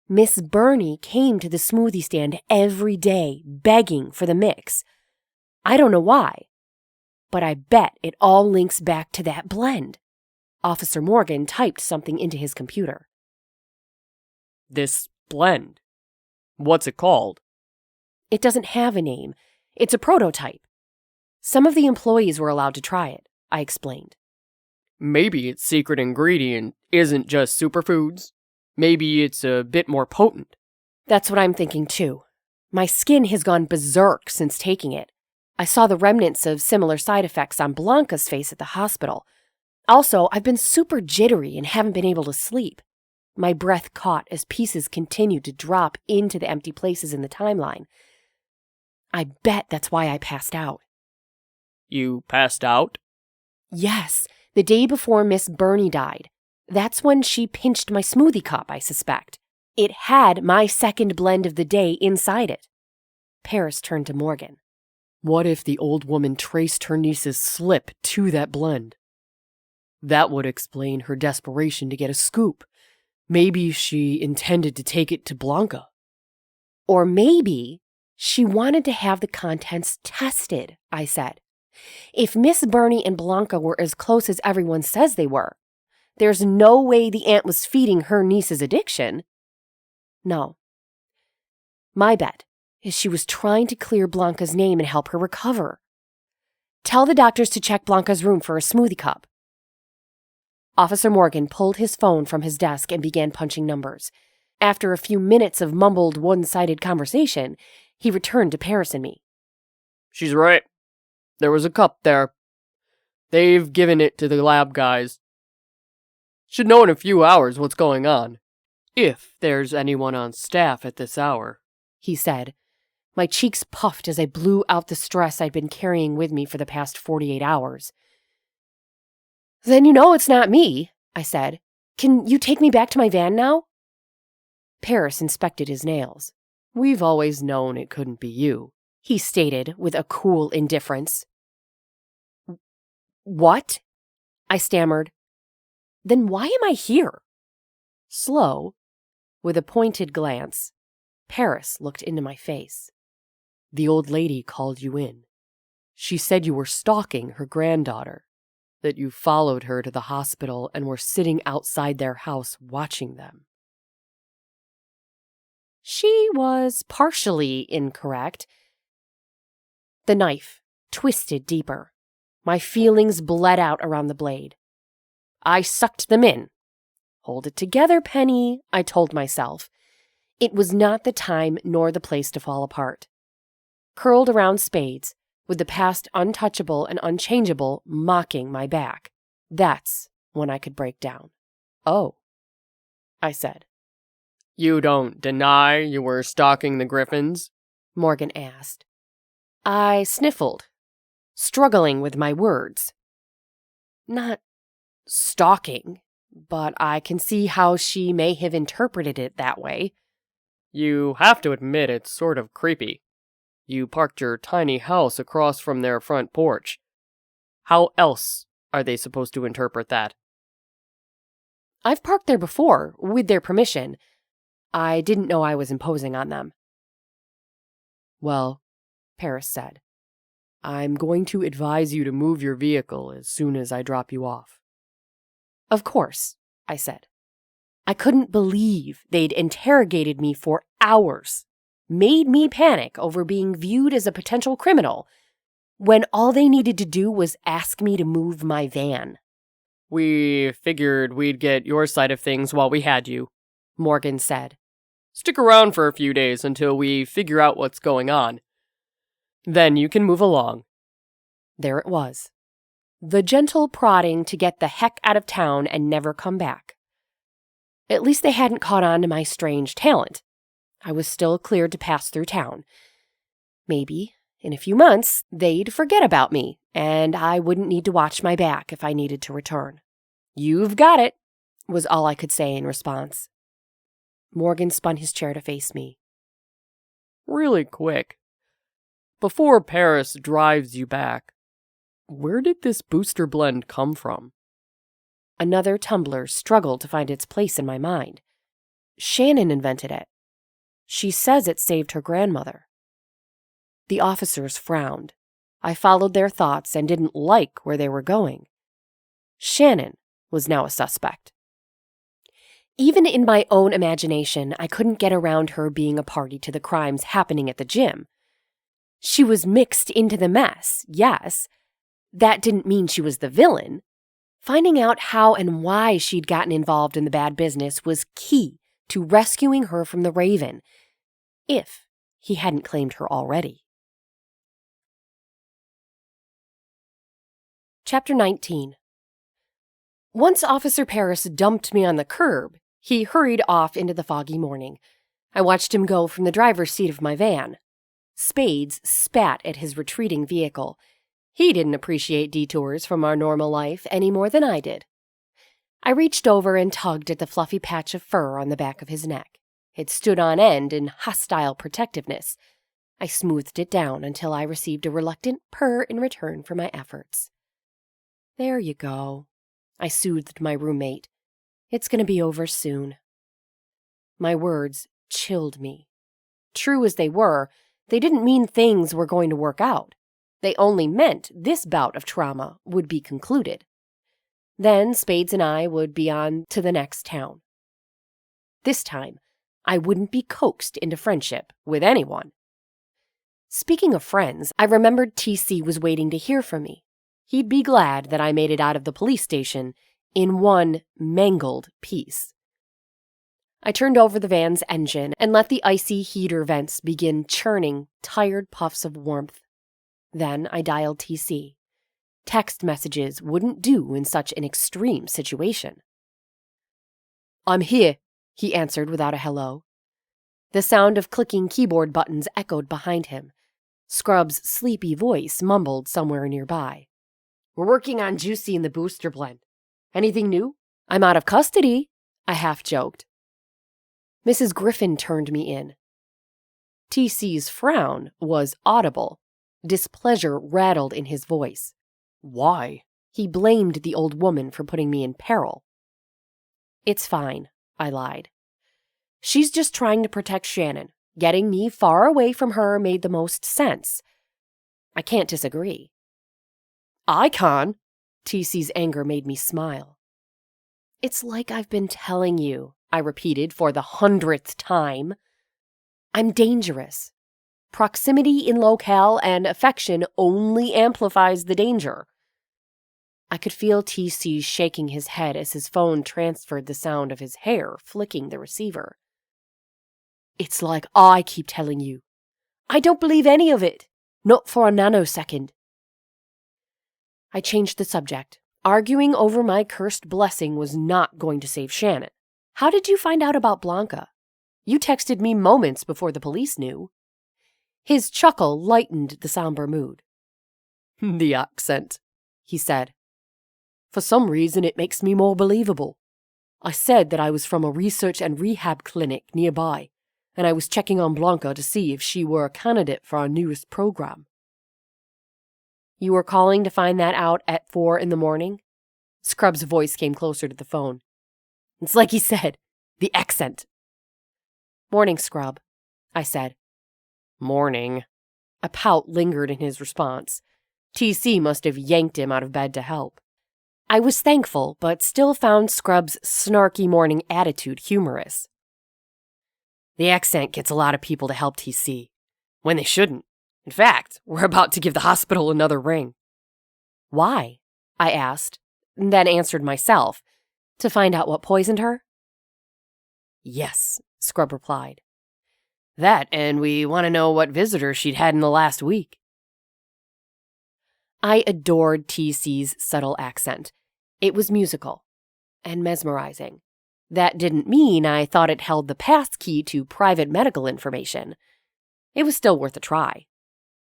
Miss Bernie came to the smoothie stand every day, begging for the mix. I don't know why, but I bet it all links back to that blend. Officer Morgan typed something into his computer. This blend. What's it called? It doesn't have a name. It's a prototype. Some of the employees were allowed to try it, I explained. Maybe its secret ingredient isn't just superfoods. Maybe it's a bit more potent. That's what I'm thinking too. My skin has gone berserk since taking it. I saw the remnants of similar side effects on Blanca's face at the hospital. Also, I've been super jittery and haven't been able to sleep. My breath caught as pieces continued to drop into the empty places in the timeline. I bet that's why I passed out. You passed out? Yes, the day before Miss Bernie died. That's when she pinched my smoothie cup, I suspect. It had my second blend of the day inside it. Paris turned to Morgan. What if the old woman traced her niece's slip to that blend? That would explain her desperation to get a scoop. Maybe she intended to take it to Blanca. Or maybe she wanted to have the contents tested, I said. If Miss Burney and Blanca were as close as everyone says they were, there's no way the aunt was feeding her niece's addiction. No. My bet is she was trying to clear Blanca's name and help her recover. Tell the doctors to check Blanca's room for a smoothie cup. Officer Morgan pulled his phone from his desk and began punching numbers. After a few minutes of mumbled, one-sided conversation, he returned to Paris and me. She's right. There was a cup there. They've given it to the lab guys. Should know in a few hours what's going on. If there's anyone on staff at this hour, he said. My cheeks puffed as I blew out the stress I'd been carrying with me for the past 48 hours. Then you know it's not me, I said. Can you take me back to my van now? Paris inspected his nails. We've always known it couldn't be you, he stated with a cool indifference. What? I stammered. Then why am I here? Slow, with a pointed glance, Paris looked into my face. The old lady called you in. She said you were stalking her granddaughter, that you followed her to the hospital and were sitting outside their house watching them. She was partially incorrect. The knife twisted deeper. My feelings bled out around the blade. I sucked them in. Hold it together, Penny, I told myself. It was not the time nor the place to fall apart. Curled around Spades, with the past untouchable and unchangeable mocking my back, that's when I could break down. Oh, I said. You don't deny you were stalking the Griffins? Morgan asked. I sniffled, struggling with my words. Not stalking, but I can see how she may have interpreted it that way. You have to admit it's sort of creepy. You parked your tiny house across from their front porch. How else are they supposed to interpret that? I've parked there before, with their permission. I didn't know I was imposing on them. Well, Paris said, I'm going to advise you to move your vehicle as soon as I drop you off. Of course, I said. I couldn't believe they'd interrogated me for hours, made me panic over being viewed as a potential criminal, when all they needed to do was ask me to move my van. We figured we'd get your side of things while we had you, Morgan said. Stick around for a few days until we figure out what's going on. Then you can move along. There it was. The gentle prodding to get the heck out of town and never come back. At least they hadn't caught on to my strange talent. I was still cleared to pass through town. Maybe, in a few months, they'd forget about me, and I wouldn't need to watch my back if I needed to return. You've got it, was all I could say in response. Morgan spun his chair to face me. Really quick. Before Paris drives you back, where did this booster blend come from? Another tumbler struggled to find its place in my mind. Shannon invented it. She says it saved her grandmother. The officers frowned. I followed their thoughts and didn't like where they were going. Shannon was now a suspect. Even in my own imagination, I couldn't get around her being a party to the crimes happening at the gym. She was mixed into the mess, yes. That didn't mean she was the villain. Finding out how and why she'd gotten involved in the bad business was key to rescuing her from the Raven, if he hadn't claimed her already. Chapter 19. Once Officer Paris dumped me on the curb, he hurried off into the foggy morning. I watched him go from the driver's seat of my van. Spades spat at his retreating vehicle. He didn't appreciate detours from our normal life any more than I did. I reached over and tugged at the fluffy patch of fur on the back of his neck. It stood on end in hostile protectiveness. I smoothed it down until I received a reluctant purr in return for my efforts. There you go, I soothed my roommate. It's going to be over soon. My words chilled me. True as they were, they didn't mean things were going to work out. They only meant this bout of trauma would be concluded. Then Spades and I would be on to the next town. This time, I wouldn't be coaxed into friendship with anyone. Speaking of friends, I remembered TC was waiting to hear from me. He'd be glad that I made it out of the police station in one mangled piece. I turned over the van's engine and let the icy heater vents begin churning tired puffs of warmth. Then I dialed TC. Text messages wouldn't do in such an extreme situation. "I'm here," he answered without a hello. The sound of clicking keyboard buttons echoed behind him. Scrub's sleepy voice mumbled somewhere nearby. "We're working on Juicy in the booster blend. Anything new?" "I'm out of custody," I half-joked. Mrs. Griffin turned me in. TC's frown was audible. Displeasure rattled in his voice. "Why?" He blamed the old woman for putting me in peril. "It's fine," I lied. "She's just trying to protect Shannon. Getting me far away from her made the most sense. I can't disagree." "I can." TC's anger made me smile. "It's like I've been telling you," I repeated for the 100th time. "I'm dangerous. Proximity in locale and affection only amplifies the danger." I could feel TC shaking his head as his phone transferred the sound of his hair flicking the receiver. "It's like I keep telling you. I don't believe any of it. Not for a nanosecond." I changed the subject. Arguing over my cursed blessing was not going to save Shannon. "How did you find out about Blanca? You texted me moments before the police knew." His chuckle lightened the somber mood. "The accent," he said. "For some reason it makes me more believable. I said that I was from a research and rehab clinic nearby, and I was checking on Blanca to see if she were a candidate for our newest program." "You were calling to find that out at 4 a.m? Scrub's voice came closer to the phone. "It's like he said, the accent." "Morning, Scrub," I said. "Morning." A pout lingered in his response. TC must have yanked him out of bed to help. I was thankful, but still found Scrub's snarky morning attitude humorous. "The accent gets a lot of people to help TC, when they shouldn't. In fact, we're about to give the hospital another ring." "Why?" I asked, then answered myself. "To find out what poisoned her?" "Yes," Scrub replied. "That, and we want to know what visitors she'd had in the last week." I adored TC's subtle accent. It was musical and mesmerizing. That didn't mean I thought it held the passkey to private medical information. It was still worth a try.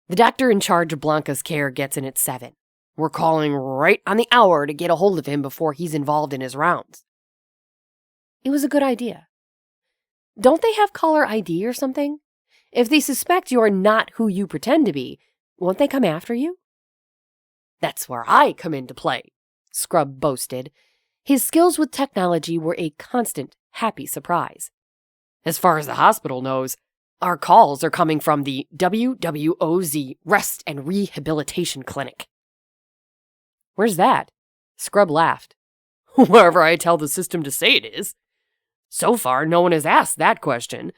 "The doctor in charge of Blanca's care gets in at 7. We're calling right on the hour to get a hold of him before he's involved in his rounds." It was a good idea. Don't they have caller ID or something? If they suspect you're not who you pretend to be, won't they come after you? "That's where I come into play," Scrub boasted. His skills with technology were a constant, happy surprise. "As far as the hospital knows, our calls are coming from the WWOZ Rest and Rehabilitation Clinic." "Where's that?" Scrub laughed. "Wherever I tell the system to say it is. So far, no one has asked that question.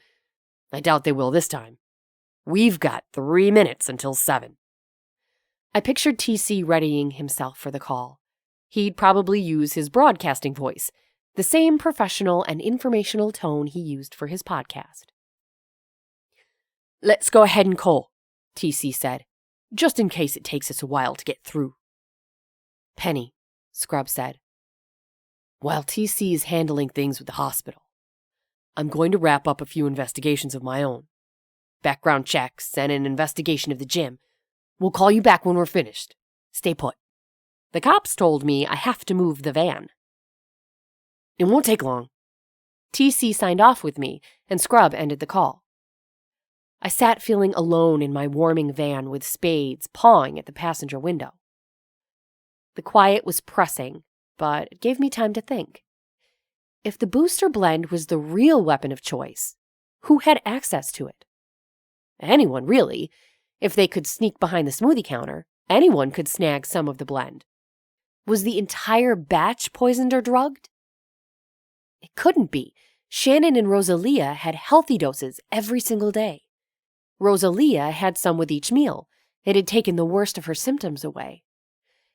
I doubt they will this time. We've got 3 minutes until 7. I pictured TC readying himself for the call. He'd probably use his broadcasting voice, the same professional and informational tone he used for his podcast. "Let's go ahead and call," TC said, "just in case it takes us a while to get through." "Penny," Scrub said, "while TC is handling things with the hospital, I'm going to wrap up a few investigations of my own. Background checks and an investigation of the gym. We'll call you back when we're finished. Stay put. The cops told me I have to move the van." It won't take long. TC signed off with me, and Scrub ended the call. I sat feeling alone in my warming van with spades pawing at the passenger window. The quiet was pressing, but it gave me time to think. If the booster blend was the real weapon of choice, who had access to it? Anyone, really. If they could sneak behind the smoothie counter, anyone could snag some of the blend. Was the entire batch poisoned or drugged? It couldn't be. Shannon and Rosalia had healthy doses every single day. Rosalia had some with each meal. It had taken the worst of her symptoms away.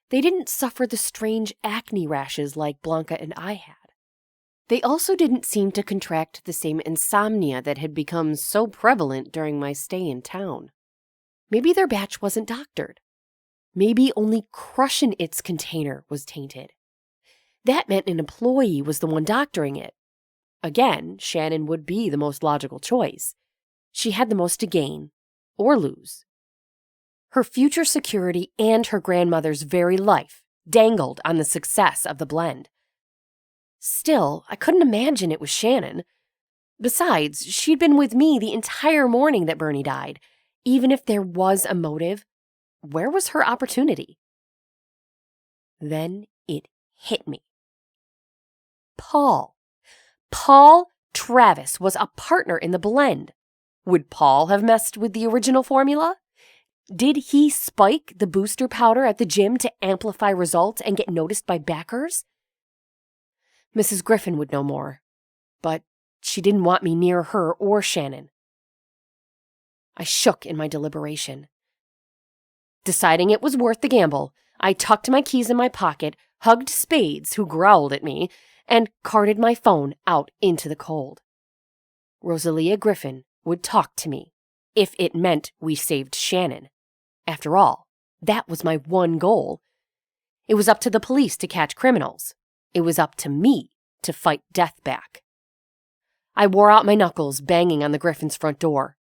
They didn't suffer the strange acne rashes like Blanca and I had. They also didn't seem to contract the same insomnia that had become so prevalent during my stay in town. Maybe their batch wasn't doctored. Maybe only Crushin' It's container was tainted. That meant an employee was the one doctoring it. Again, Shannon would be the most logical choice. She had the most to gain, or lose. Her future security and her grandmother's very life dangled on the success of the blend. Still, I couldn't imagine it was Shannon. Besides, she'd been with me the entire morning that Bernie died. Even if there was a motive, where was her opportunity? Then it hit me. Paul Travis was a partner in the blend. Would Paul have messed with the original formula? Did he spike the booster powder at the gym to amplify results and get noticed by backers? Mrs. Griffin would know more, but she didn't want me near her or Shannon. I shook in my deliberation. Deciding it was worth the gamble, I tucked my keys in my pocket, hugged Spades, who growled at me, and carted my phone out into the cold. Rosalia Griffin would talk to me if it meant we saved Shannon. After all, that was my one goal. It was up to the police to catch criminals. It was up to me to fight death back. I wore out my knuckles banging on the Griffin's front door.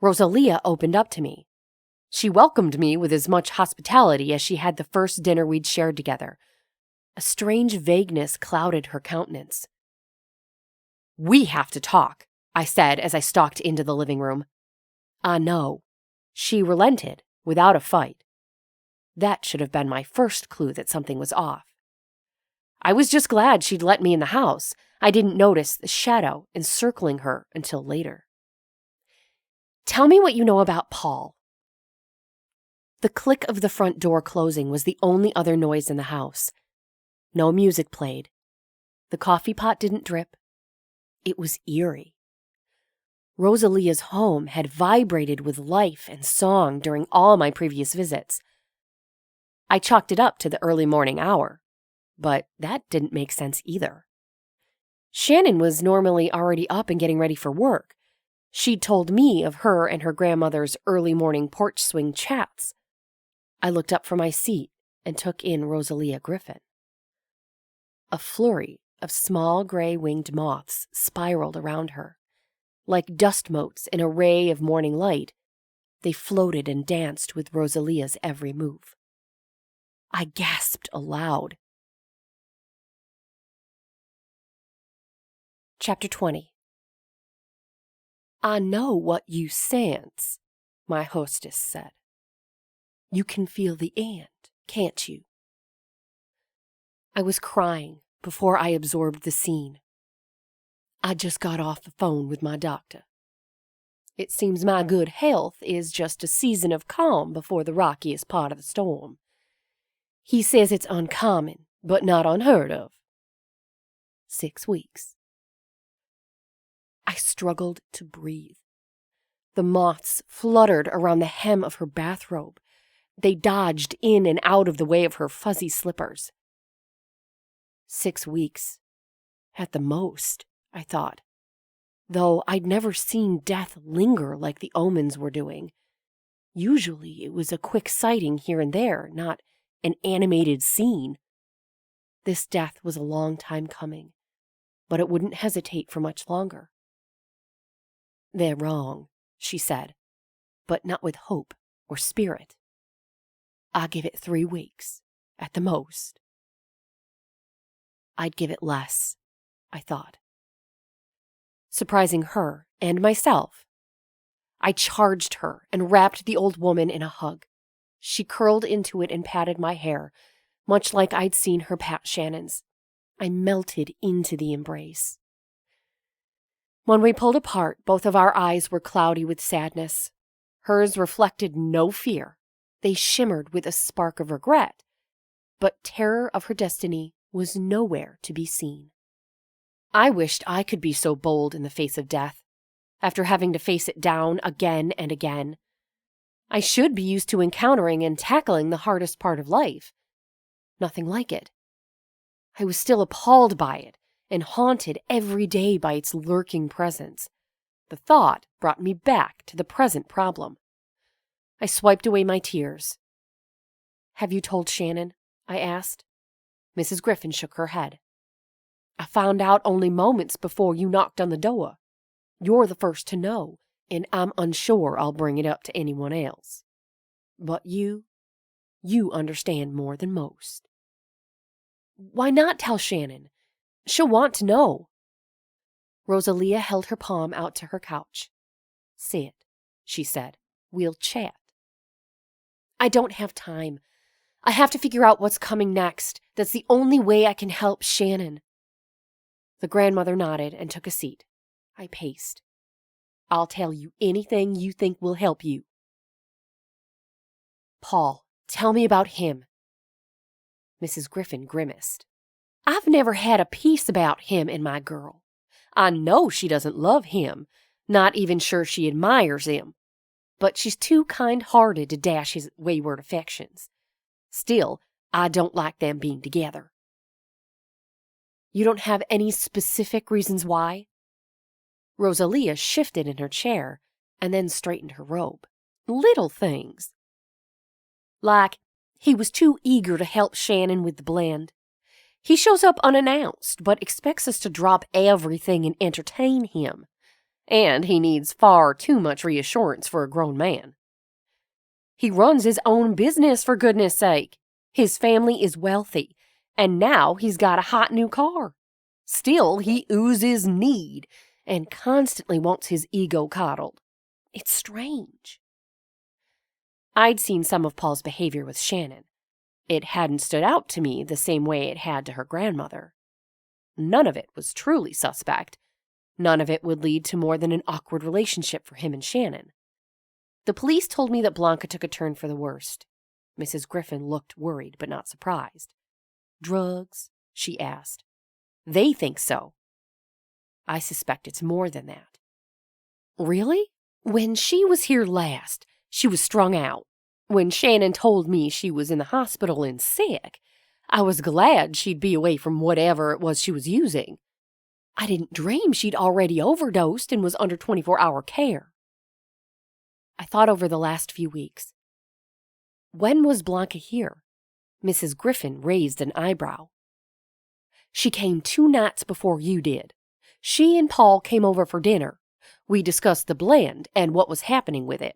Rosalia opened up to me. She welcomed me with as much hospitality as she had the first dinner we'd shared together. A strange vagueness clouded her countenance. "We have to talk," I said as I stalked into the living room. "I know." She relented, without a fight. That should have been my first clue that something was off. I was just glad she'd let me in the house. I didn't notice the shadow encircling her until later. "Tell me what you know about Paul." The click of the front door closing was the only other noise in the house. No music played. The coffee pot didn't drip. It was eerie. Rosalia's home had vibrated with life and song during all my previous visits. I chalked it up to the early morning hour, but that didn't make sense either. Shannon was normally already up and getting ready for work. She'd told me of her and her grandmother's early morning porch swing chats. I looked up from my seat and took in Rosalia Griffin. A flurry of small gray-winged moths spiraled around her. Like dust motes in a ray of morning light, they floated and danced with Rosalia's every move. I gasped aloud. Chapter 20. "I know what you sense," my hostess said. "You can feel the end, can't you?" I was crying before I absorbed the scene. I just got off the phone with my doctor. It seems my good health is just a season of calm before the rockiest part of the storm. He says it's uncommon, but not unheard of. 6 weeks. I struggled to breathe. The moths fluttered around the hem of her bathrobe. They dodged in and out of the way of her fuzzy slippers. 6 weeks. At the most, I thought. Though I'd never seen death linger like the Omens were doing. Usually it was a quick sighting here and there, not an animated scene. This death was a long time coming, but it wouldn't hesitate for much longer. "They're wrong," she said, "but not with hope or spirit. I give it 3 weeks, at the most." I'd give it less. I thought. Surprising her and myself. I charged her and wrapped the old woman in a hug. She curled into it and patted my hair, much like I'd seen her pat Shannon's. I melted into the embrace. When we pulled apart, both of our eyes were cloudy with sadness. Hers reflected no fear. They shimmered with a spark of regret, but terror of her destiny was nowhere to be seen. I wished I could be so bold in the face of death, after having to face it down again and again. I should be used to encountering and tackling the hardest part of life. Nothing like it. I was still appalled by it and haunted every day by its lurking presence. The thought brought me back to the present problem. I swiped away my tears. "Have you told Shannon?" I asked. Mrs. Griffin shook her head. "I found out only moments before you knocked on the door. You're the first to know, and I'm unsure I'll bring it up to anyone else. But you understand more than most." "Why not tell Shannon? She'll want to know." Rosalia held her palm out to her couch. "Sit," she said. "We'll chat." "I don't have time. I have to figure out what's coming next. That's the only way I can help Shannon." The grandmother nodded and took a seat. I paced. "I'll tell you anything you think will help you." "Paul, tell me about him." Mrs. Griffin grimaced. "I've never had a peace about him and my girl. I know she doesn't love him, not even sure she admires him. But she's too kind-hearted to dash his wayward affections. Still, I don't like them being together." "You don't have any specific reasons why?" Rosalia shifted in her chair and then straightened her robe. "Little things. Like, he was too eager to help Shannon with the blend. He shows up unannounced, but expects us to drop everything and entertain him. And he needs far too much reassurance for a grown man. He runs his own business, for goodness sake. His family is wealthy, and now he's got a hot new car. Still, he oozes need and constantly wants his ego coddled. It's strange." I'd seen some of Paul's behavior with Shannon. It hadn't stood out to me the same way it had to her grandmother. None of it was truly suspect. None of it would lead to more than an awkward relationship for him and Shannon. The police told me that Blanca took a turn for the worst. Mrs. Griffin looked worried but not surprised. "Drugs?" she asked. "They think so. I suspect it's more than that." "Really? When she was here last, she was strung out. When Shannon told me she was in the hospital and sick, I was glad she'd be away from whatever it was she was using. I didn't dream she'd already overdosed and was under 24-hour care." I thought over the last few weeks. "When was Blanca here?" Mrs. Griffin raised an eyebrow. "She came 2 nights before you did. She and Paul came over for dinner. We discussed the blend and what was happening with it.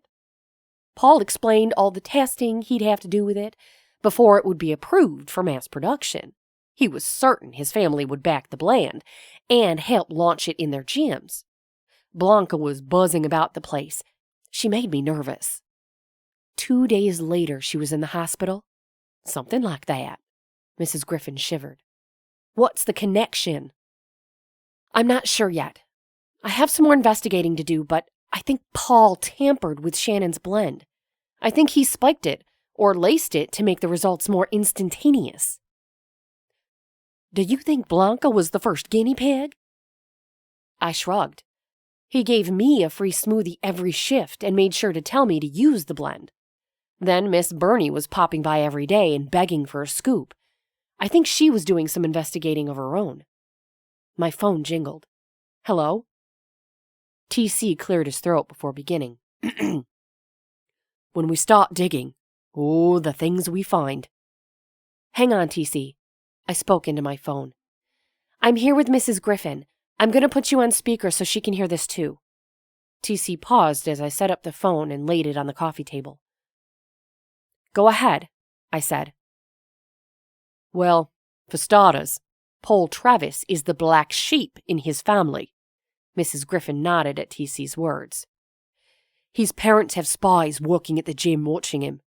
Paul explained all the testing he'd have to do with it before it would be approved for mass production. He was certain his family would back the blend and help launch it in their gyms. Blanca was buzzing about the place. She made me nervous. 2 days later, she was in the hospital? Something like that." Mrs. Griffin shivered. "What's the connection?" "I'm not sure yet. I have some more investigating to do, but I think Paul tampered with Shannon's blend. I think he spiked it or laced it to make the results more instantaneous." "Do you think Blanca was the first guinea pig?" I shrugged. "He gave me a free smoothie every shift and made sure to tell me to use the blend. Then Miss Burney was popping by every day and begging for a scoop. I think she was doing some investigating of her own." My phone jingled. "Hello?" TC cleared his throat before beginning. "When we start digging, oh, the things we find." "Hang on, TC." I spoke into my phone. "I'm here with Mrs. Griffin. I'm going to put you on speaker so she can hear this too." TC paused as I set up the phone and laid it on the coffee table. "Go ahead," I said. "Well, for starters, Paul Travis is the black sheep in his family. Mrs. Griffin nodded at TC's words. His parents have spies working at the gym watching him.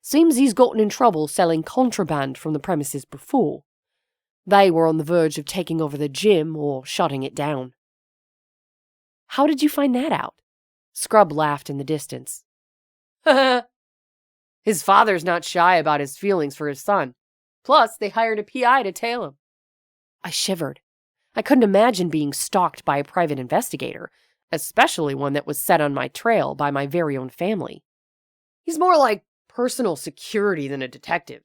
Seems he's gotten in trouble selling contraband from the premises before. They were on the verge of taking over the gym or shutting it down. How did you find that out? Scrub laughed in the distance. His father's not shy about his feelings for his son. Plus, they hired a PI to tail him. I shivered. I couldn't imagine being stalked by a private investigator, especially one that was set on my trail by my very own family. He's more like personal security than a detective,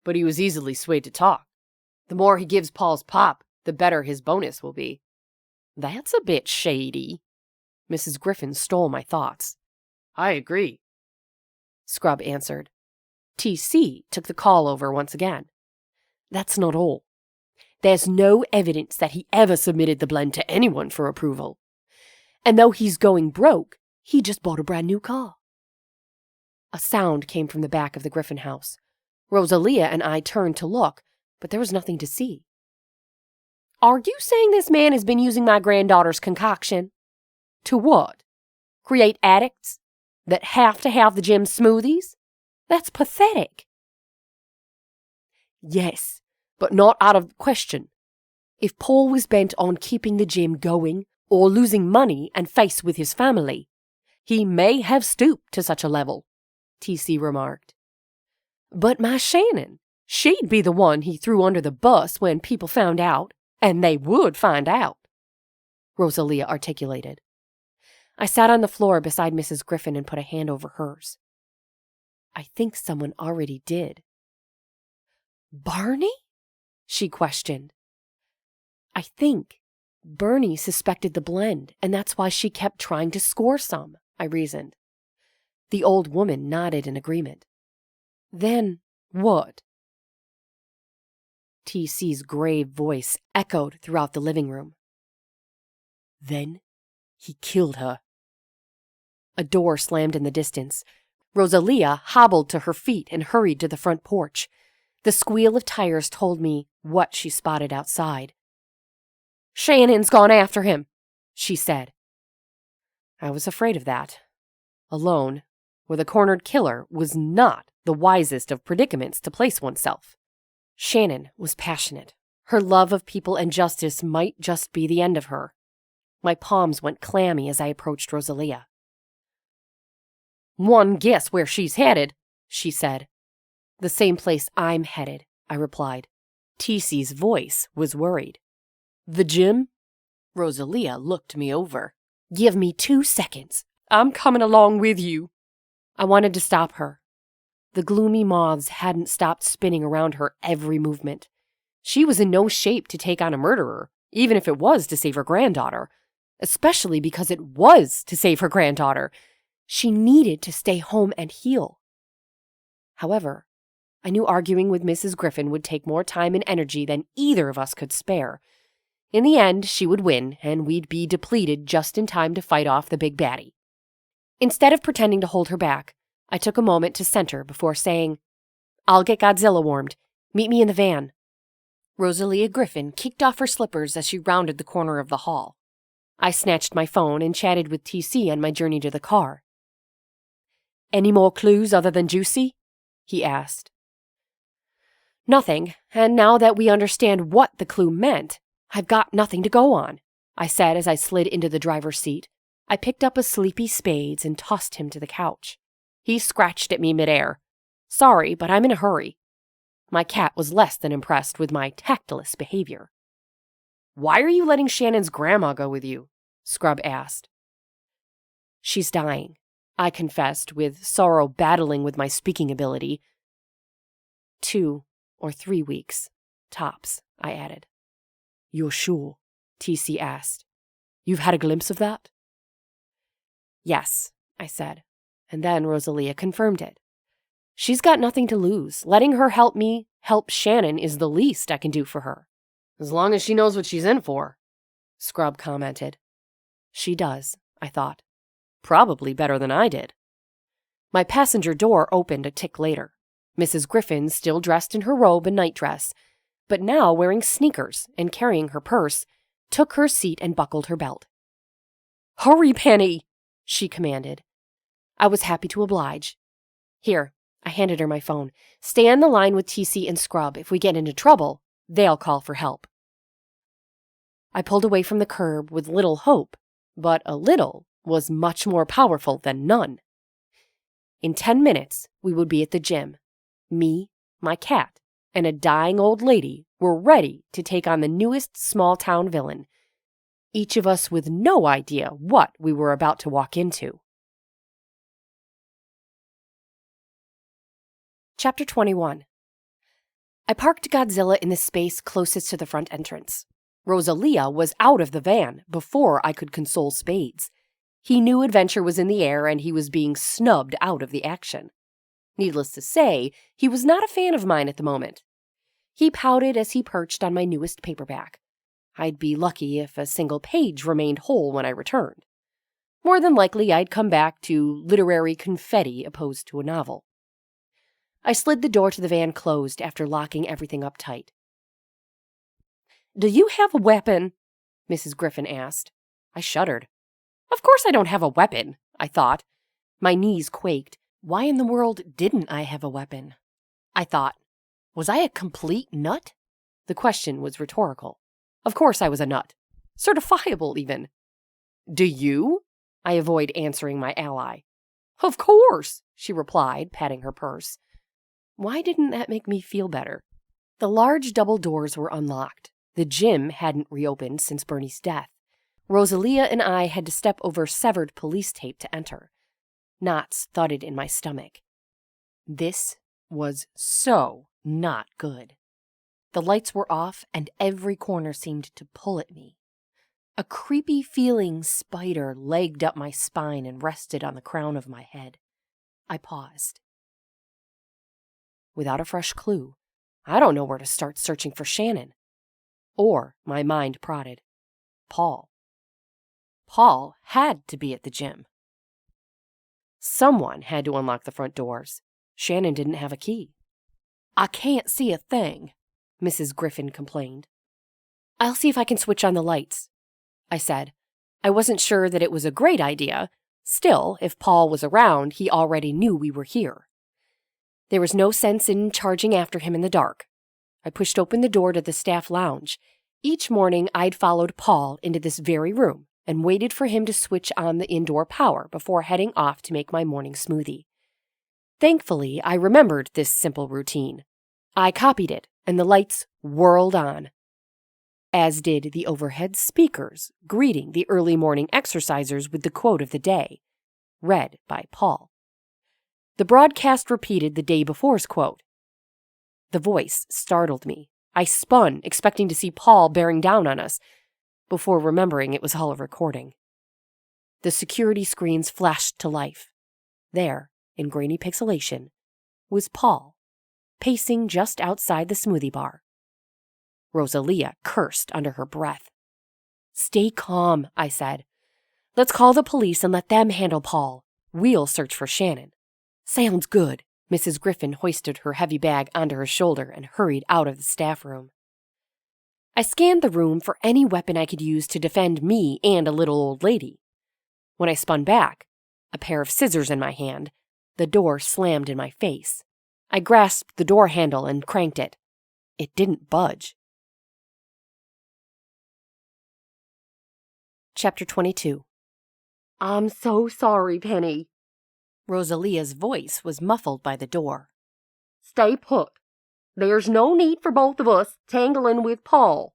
but he was easily swayed to talk. The more he gives Paul's pop, the better his bonus will be. That's a bit shady. Mrs. Griffin stole my thoughts. I agree, Scrub answered. TC took the call over once again. That's not all. There's no evidence that he ever submitted the blend to anyone for approval. And though he's going broke, he just bought a brand new car. A sound came from the back of the Griffin house. Rosalia and I turned to look, but there was nothing to see. Are you saying this man has been using my granddaughter's concoction? To what? Create addicts that have to have the gym smoothies? That's pathetic. Yes, but not out of question. If Paul was bent on keeping the gym going or losing money and face with his family, he may have stooped to such a level, TC remarked. But my Shannon, she'd be the one he threw under the bus when people found out, and they would find out, Rosalia articulated. I sat on the floor beside Mrs. Griffin and put a hand over hers. I think someone already did. Barney? She questioned. I think Bernie suspected the blend, and that's why she kept trying to score some, I reasoned. The old woman nodded in agreement. Then what? TC's grave voice echoed throughout the living room. Then he killed her. A door slammed in the distance. Rosalia hobbled to her feet and hurried to the front porch. The squeal of tires told me what she spotted outside. Shannon's gone after him, she said. I was afraid of that. Alone, with a cornered killer, was not the wisest of predicaments to place oneself. Shannon was passionate. Her love of people and justice might just be the end of her. My palms went clammy as I approached Rosalia. One guess where she's headed, she said. The same place I'm headed, I replied. TC's voice was worried. The gym? Rosalia looked me over. Give me 2 seconds. I'm coming along with you. I wanted to stop her. The gloomy moths hadn't stopped spinning around her every movement. She was in no shape to take on a murderer, even if it was to save her granddaughter. Especially because it was to save her granddaughter. She needed to stay home and heal. However, I knew arguing with Mrs. Griffin would take more time and energy than either of us could spare. In the end, she would win, and we'd be depleted just in time to fight off the big baddie. Instead of pretending to hold her back, I took a moment to center before saying, I'll get Godzilla warmed. Meet me in the van. Rosalia Griffin kicked off her slippers as she rounded the corner of the hall. I snatched my phone and chatted with TC on my journey to the car. Any more clues other than juicy? He asked. Nothing, and now that we understand what the clue meant, I've got nothing to go on, I said as I slid into the driver's seat. I picked up a sleepy Spades and tossed him to the couch. He scratched at me midair. Sorry, but I'm in a hurry. My cat was less than impressed with my tactless behavior. Why are you letting Shannon's grandma go with you? Scrub asked. She's dying, I confessed, with sorrow battling with my speaking ability. 2 or 3 weeks, tops, I added. You're sure? TC asked. You've had a glimpse of that? Yes, I said, and then Rosalia confirmed it. She's got nothing to lose. Letting her help me help Shannon is the least I can do for her. As long as she knows what she's in for, Scrub commented. She does, I thought. Probably better than I did. My passenger door opened a tick later. Mrs. Griffin, still dressed in her robe and nightdress, but now wearing sneakers and carrying her purse, took her seat and buckled her belt. "Hurry, Penny," she commanded. I was happy to oblige. "Here," I handed her my phone. "Stay on the line with TC and Scrub. If we get into trouble, they'll call for help." I pulled away from the curb with little hope, but a little was much more powerful than none. In 10 minutes, we would be at the gym. Me, my cat, and a dying old lady were ready to take on the newest small-town villain, each of us with no idea what we were about to walk into. Chapter 21. I parked Godzilla in the space closest to the front entrance. Rosalia was out of the van before I could console Spades. He knew adventure was in the air and he was being snubbed out of the action. Needless to say, he was not a fan of mine at the moment. He pouted as he perched on my newest paperback. I'd be lucky if a single page remained whole when I returned. More than likely, I'd come back to literary confetti opposed to a novel. I slid the door to the van closed after locking everything up tight. "Do you have a weapon?" Mrs. Griffin asked. I shuddered. Of course I don't have a weapon, I thought. My knees quaked. Why in the world didn't I have a weapon? I thought. Was I a complete nut? The question was rhetorical. Of course I was a nut. Certifiable, even. "Do you?" I avoid answering my ally. "Of course," she replied, patting her purse. Why didn't that make me feel better? The large double doors were unlocked. The gym hadn't reopened since Bernie's death. Rosalia and I had to step over severed police tape to enter. Knots thudded in my stomach. This was so not good. The lights were off and every corner seemed to pull at me. A creepy feeling spider legged up my spine and rested on the crown of my head. I paused. Without a fresh clue, I don't know where to start searching for Shannon. Or, my mind prodded, Paul. Paul had to be at the gym. Someone had to unlock the front doors. Shannon didn't have a key. "I can't see a thing," Mrs. Griffin complained. "I'll see if I can switch on the lights," I said. I wasn't sure that it was a great idea. Still, if Paul was around, he already knew we were here. There was no sense in charging after him in the dark. I pushed open the door to the staff lounge. Each morning, I'd followed Paul into this very room and waited for him to switch on the indoor power before heading off to make my morning smoothie. Thankfully, I remembered this simple routine. I copied it, and the lights whirled on, as did the overhead speakers greeting the early morning exercisers with the quote of the day, read by Paul. The broadcast repeated the day before's quote. The voice startled me. I spun, expecting to see Paul bearing down on us, before remembering it was all a recording. The security screens flashed to life. There, in grainy pixelation, was Paul, pacing just outside the smoothie bar. Rosalia cursed under her breath. "Stay calm," I said. "Let's call the police and let them handle Paul. We'll search for Shannon." "Sounds good." Mrs. Griffin hoisted her heavy bag onto her shoulder and hurried out of the staff room. I scanned the room for any weapon I could use to defend me and a little old lady. When I spun back, a pair of scissors in my hand, the door slammed in my face. I grasped the door handle and cranked it. It didn't budge. Chapter 22. "I'm so sorry, Penny." Rosalia's voice was muffled by the door. "Stay put. There's no need for both of us tangling with Paul."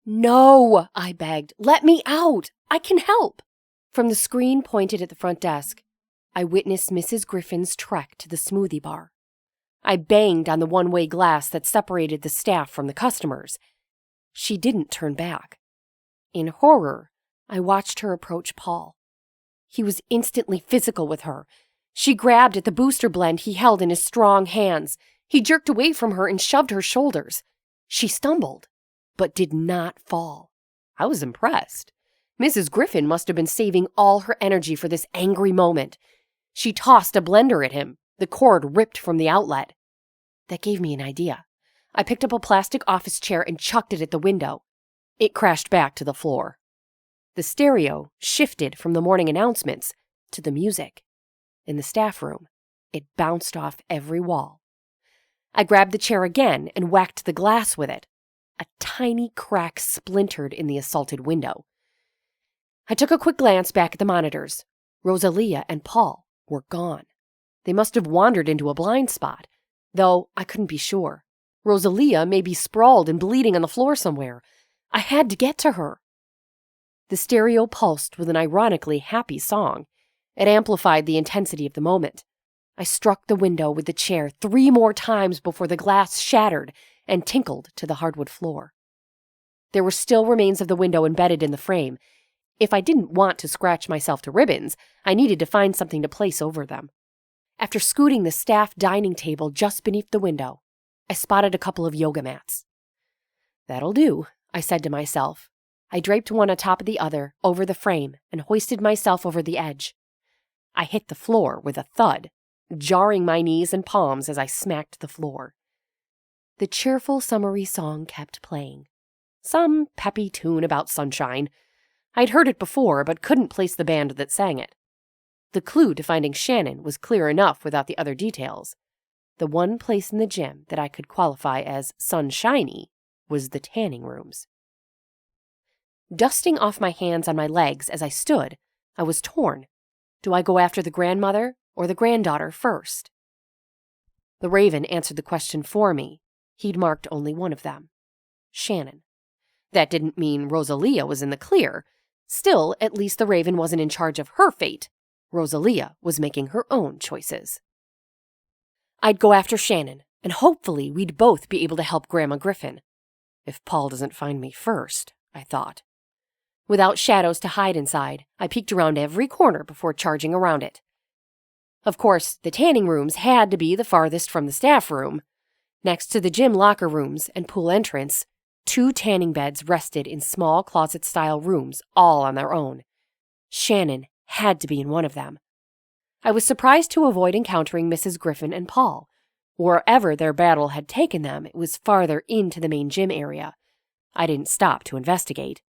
"No," I begged. "Let me out. I can help." From the screen pointed at the front desk, I witnessed Mrs. Griffin's trek to the smoothie bar. I banged on the one-way glass that separated the staff from the customers. She didn't turn back. In horror, I watched her approach Paul. He was instantly physical with her. She grabbed at the booster blend he held in his strong hands. He jerked away from her and shoved her shoulders. She stumbled, but did not fall. I was impressed. Mrs. Griffin must have been saving all her energy for this angry moment. She tossed a blender at him. The cord ripped from the outlet. That gave me an idea. I picked up a plastic office chair and chucked it at the window. It crashed back to the floor. The stereo shifted from the morning announcements to the music. In the staff room, it bounced off every wall. I grabbed the chair again and whacked the glass with it. A tiny crack splintered in the assaulted window. I took a quick glance back at the monitors. Rosalia and Paul were gone. They must have wandered into a blind spot, though I couldn't be sure. Rosalia may be sprawled and bleeding on the floor somewhere. I had to get to her. The stereo pulsed with an ironically happy song. It amplified the intensity of the moment. I struck the window with the chair 3 more times before the glass shattered and tinkled to the hardwood floor. There were still remains of the window embedded in the frame. If I didn't want to scratch myself to ribbons, I needed to find something to place over them. After scooting the staff dining table just beneath the window, I spotted a couple of yoga mats. "That'll do," I said to myself. I draped one atop of the other over the frame and hoisted myself over the edge. I hit the floor with a thud, jarring my knees and palms as I smacked the floor. The cheerful summery song kept playing. Some peppy tune about sunshine. I'd heard it before, but couldn't place the band that sang it. The clue to finding Shannon was clear enough without the other details. The one place in the gym that I could qualify as sunshiny was the tanning rooms. Dusting off my hands on my legs as I stood, I was torn. Do I go after the grandmother or the granddaughter first? The Raven answered the question for me. He'd marked only one of them. Shannon. That didn't mean Rosalia was in the clear. Still, at least the Raven wasn't in charge of her fate. Rosalia was making her own choices. I'd go after Shannon, and hopefully we'd both be able to help Grandma Griffin. If Paul doesn't find me first, I thought. Without shadows to hide inside, I peeked around every corner before charging around it. Of course, the tanning rooms had to be the farthest from the staff room. Next to the gym locker rooms and pool entrance, 2 tanning beds rested in small closet-style rooms all on their own. Shannon had to be in one of them. I was surprised to avoid encountering Mrs. Griffin and Paul. Wherever their battle had taken them, it was farther into the main gym area. I didn't stop to investigate.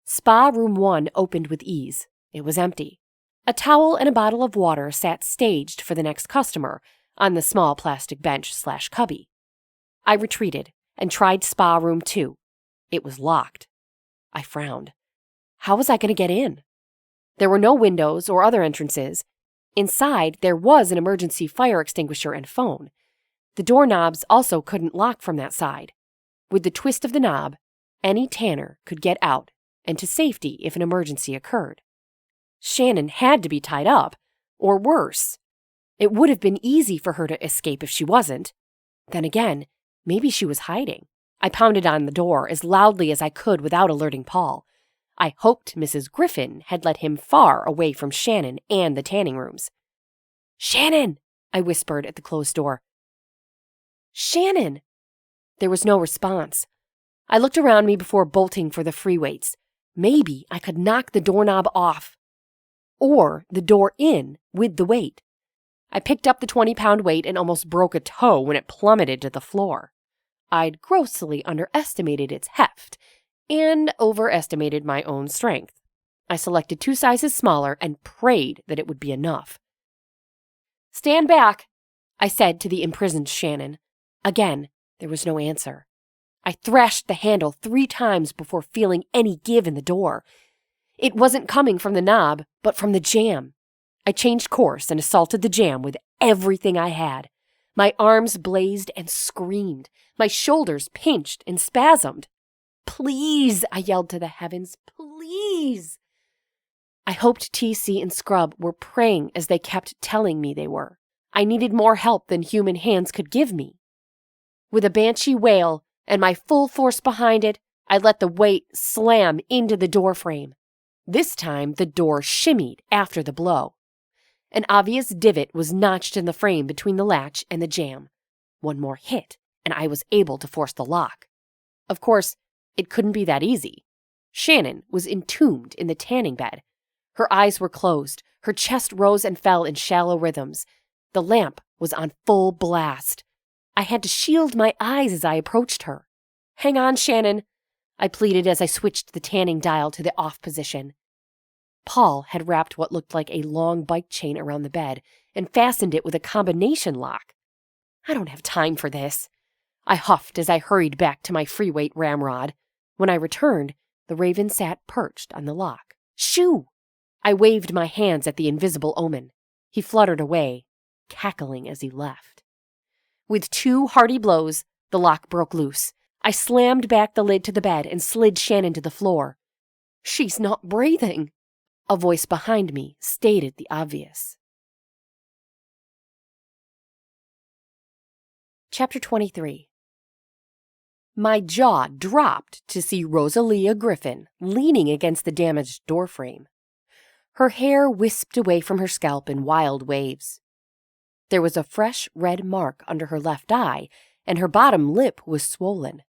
Spa Room 1 opened with ease. It was empty. A towel and a bottle of water sat staged for the next customer on the small plastic bench/cubby. I retreated and tried Spa Room 2. It was locked. I frowned. How was I going to get in? There were no windows or other entrances. Inside, there was an emergency fire extinguisher and phone. The doorknobs also couldn't lock from that side. With the twist of the knob, any tanner could get out and to safety if an emergency occurred. Shannon had to be tied up, or worse. It would have been easy for her to escape if she wasn't. Then again, maybe she was hiding. I pounded on the door as loudly as I could without alerting Paul. I hoped Mrs. Griffin had led him far away from Shannon and the tanning rooms. "Shannon!" I whispered at the closed door. "Shannon!" There was no response. I looked around me before bolting for the free weights. Maybe I could knock the doorknob off. Or the door in with the weight. I picked up the 20-pound weight and almost broke a toe when it plummeted to the floor. I'd grossly underestimated its heft and overestimated my own strength. I selected 2 sizes smaller and prayed that it would be enough. "Stand back," I said to the imprisoned Shannon. Again, there was no answer. I thrashed the handle 3 times before feeling any give in the door. It wasn't coming from the knob, but from the jamb. I changed course and assaulted the jamb with everything I had. My arms blazed and screamed. My shoulders pinched and spasmed. "Please," I yelled to the heavens, "please." I hoped TC and Scrub were praying as they kept telling me they were. I needed more help than human hands could give me. With a banshee wail and my full force behind it, I let the weight slam into the door frame. This time, the door shimmied after the blow. An obvious divot was notched in the frame between the latch and the jamb. One more hit, and I was able to force the lock. Of course, it couldn't be that easy. Shannon was entombed in the tanning bed. Her eyes were closed. Her chest rose and fell in shallow rhythms. The lamp was on full blast. I had to shield my eyes as I approached her. "Hang on, Shannon," I pleaded as I switched the tanning dial to the off position. Paul had wrapped what looked like a long bike chain around the bed and fastened it with a combination lock. "I don't have time for this," I huffed as I hurried back to my free-weight ramrod. When I returned, the raven sat perched on the lock. "Shoo!" I waved my hands at the invisible Omen. He fluttered away, cackling as he left. With 2 hearty blows, the lock broke loose. I slammed back the lid to the bed and slid Shannon to the floor. "She's not breathing," a voice behind me stated the obvious. Chapter 23. My jaw dropped to see Rosalia Griffin leaning against the damaged doorframe. Her hair wisped away from her scalp in wild waves. There was a fresh red mark under her left eye, and her bottom lip was swollen.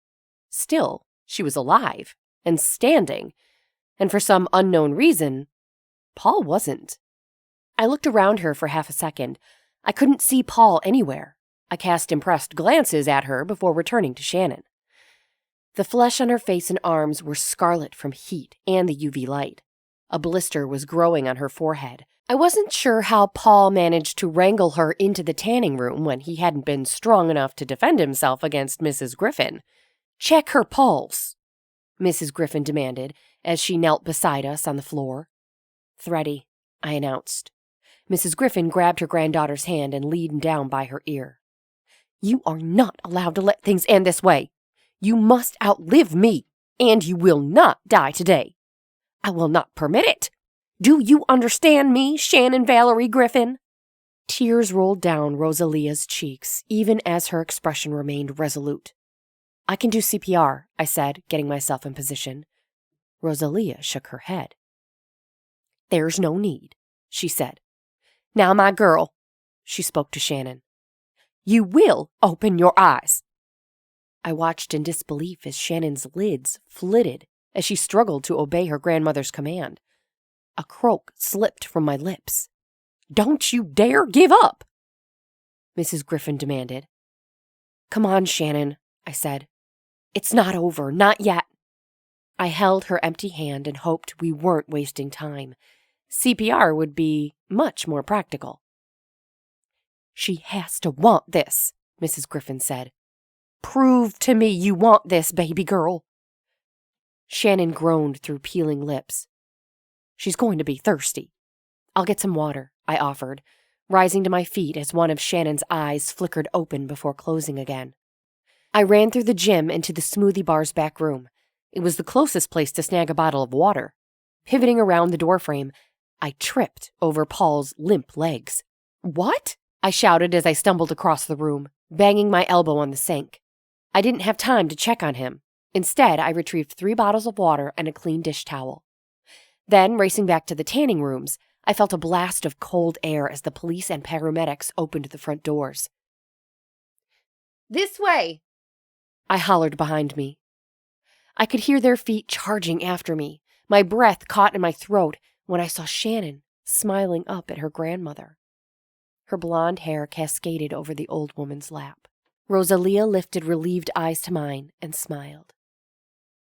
Still, she was alive and standing, and for some unknown reason, Paul wasn't. I looked around her for half a second. I couldn't see Paul anywhere. I cast impressed glances at her before returning to Shannon. The flesh on her face and arms were scarlet from heat and the UV light. A blister was growing on her forehead. I wasn't sure how Paul managed to wrangle her into the tanning room when he hadn't been strong enough to defend himself against Mrs. Griffin. "Check her pulse," Mrs. Griffin demanded as she knelt beside us on the floor. "Thready," I announced. Mrs. Griffin grabbed her granddaughter's hand and leaned down by her ear. "You are not allowed to let things end this way. You must outlive me, and you will not die today. I will not permit it. Do you understand me, Shannon Valerie Griffin?" Tears rolled down Rosalia's cheeks, even as her expression remained resolute. "I can do CPR," I said, getting myself in position. Rosalia shook her head. "There's no need," she said. "Now, my girl," she spoke to Shannon, "you will open your eyes." I watched in disbelief as Shannon's lids flitted as she struggled to obey her grandmother's command. A croak slipped from my lips. "Don't you dare give up!" Mrs. Griffin demanded. "Come on, Shannon," I said. "It's not over, not yet." I held her empty hand and hoped we weren't wasting time. CPR would be much more practical. "She has to want this," Mrs. Griffin said. "Prove to me you want this, baby girl." Shannon groaned through peeling lips. "She's going to be thirsty." "I'll get some water," I offered, rising to my feet as one of Shannon's eyes flickered open before closing again. I ran through the gym into the smoothie bar's back room. It was the closest place to snag a bottle of water. Pivoting around the doorframe, I tripped over Paul's limp legs. "What?" I shouted as I stumbled across the room, banging my elbow on the sink. I didn't have time to check on him. Instead, I retrieved 3 bottles of water and a clean dish towel. Then, racing back to the tanning rooms, I felt a blast of cold air as the police and paramedics opened the front doors. "This way!" I hollered behind me. I could hear their feet charging after me, my breath caught in my throat when I saw Shannon smiling up at her grandmother. Her blonde hair cascaded over the old woman's lap. Rosalia lifted relieved eyes to mine and smiled.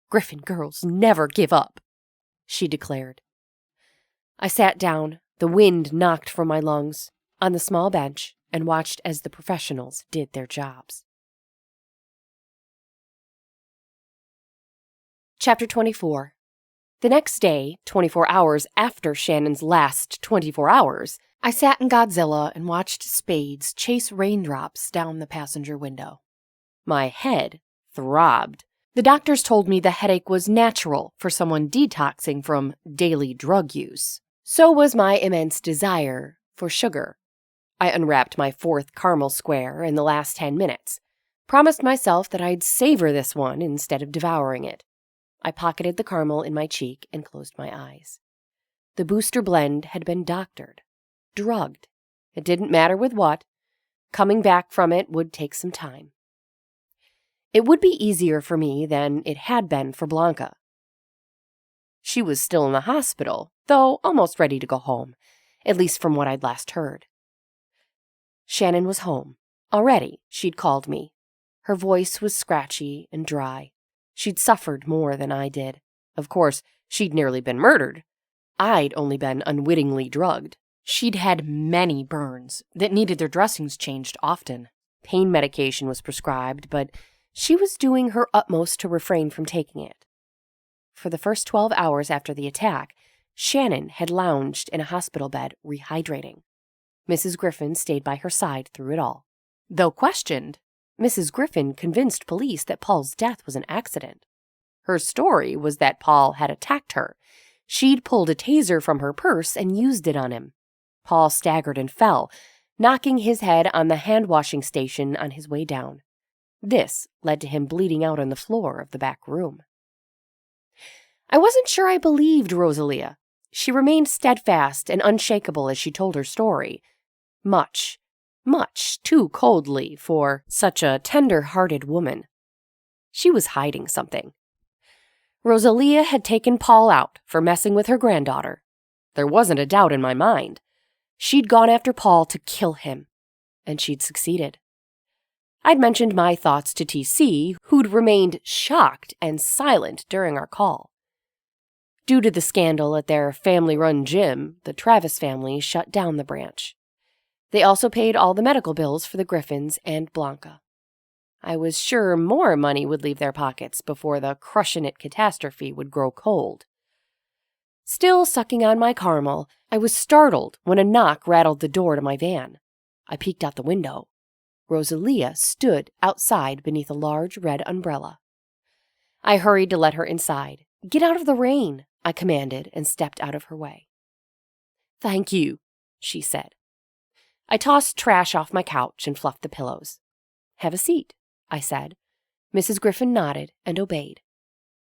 "Griffin girls never give up," she declared. I sat down, the wind knocked from my lungs, on the small bench and watched as the professionals did their jobs. Chapter 24. The next day, 24 hours after Shannon's last 24 hours, I sat in Godzilla and watched spades chase raindrops down the passenger window. My head throbbed. The doctors told me the headache was natural for someone detoxing from daily drug use. So was my immense desire for sugar. I unwrapped my 4th caramel square in the last 10 minutes, promised myself that I'd savor this one instead of devouring it. I pocketed the caramel in my cheek and closed my eyes. The booster blend had been doctored, drugged. It didn't matter with what. Coming back from it would take some time. It would be easier for me than it had been for Blanca. She was still in the hospital, though almost ready to go home, at least from what I'd last heard. Shannon was home, Already, she'd called me. Her voice was scratchy and dry. She'd suffered more than I did. Of course, she'd nearly been murdered. I'd only been unwittingly drugged. She'd had many burns that needed their dressings changed often. Pain medication was prescribed, but she was doing her utmost to refrain from taking it. For the first 12 hours after the attack, Shannon had lounged in a hospital bed, rehydrating. Mrs. Griffin stayed by her side through it all. Though questioned, Mrs. Griffin convinced police that Paul's death was an accident. Her story was that Paul had attacked her. She'd pulled a taser from her purse and used it on him. Paul staggered and fell, knocking his head on the hand-washing station on his way down. This led to him bleeding out on the floor of the back room. I wasn't sure I believed Rosalia. She remained steadfast and unshakable as she told her story. Much too coldly for such a tender-hearted woman. She was hiding something. Rosalia had taken Paul out for messing with her granddaughter. There wasn't a doubt in my mind. She'd gone after Paul to kill him, and she'd succeeded. I'd mentioned my thoughts to TC, who'd remained shocked and silent during our call. Due to the scandal at their family-run gym, the Travis family shut down the branch. They also paid all the medical bills for the Griffins and Blanca. I was sure more money would leave their pockets before the crushing-it catastrophe would grow cold. Still sucking on my caramel, I was startled when a knock rattled the door to my van. I peeked out the window. Rosalia stood outside beneath a large red umbrella. I hurried to let her inside. "Get out of the rain," I commanded, and stepped out of her way. "Thank you," she said. I tossed trash off my couch and fluffed the pillows. "Have a seat," I said. Mrs. Griffin nodded and obeyed.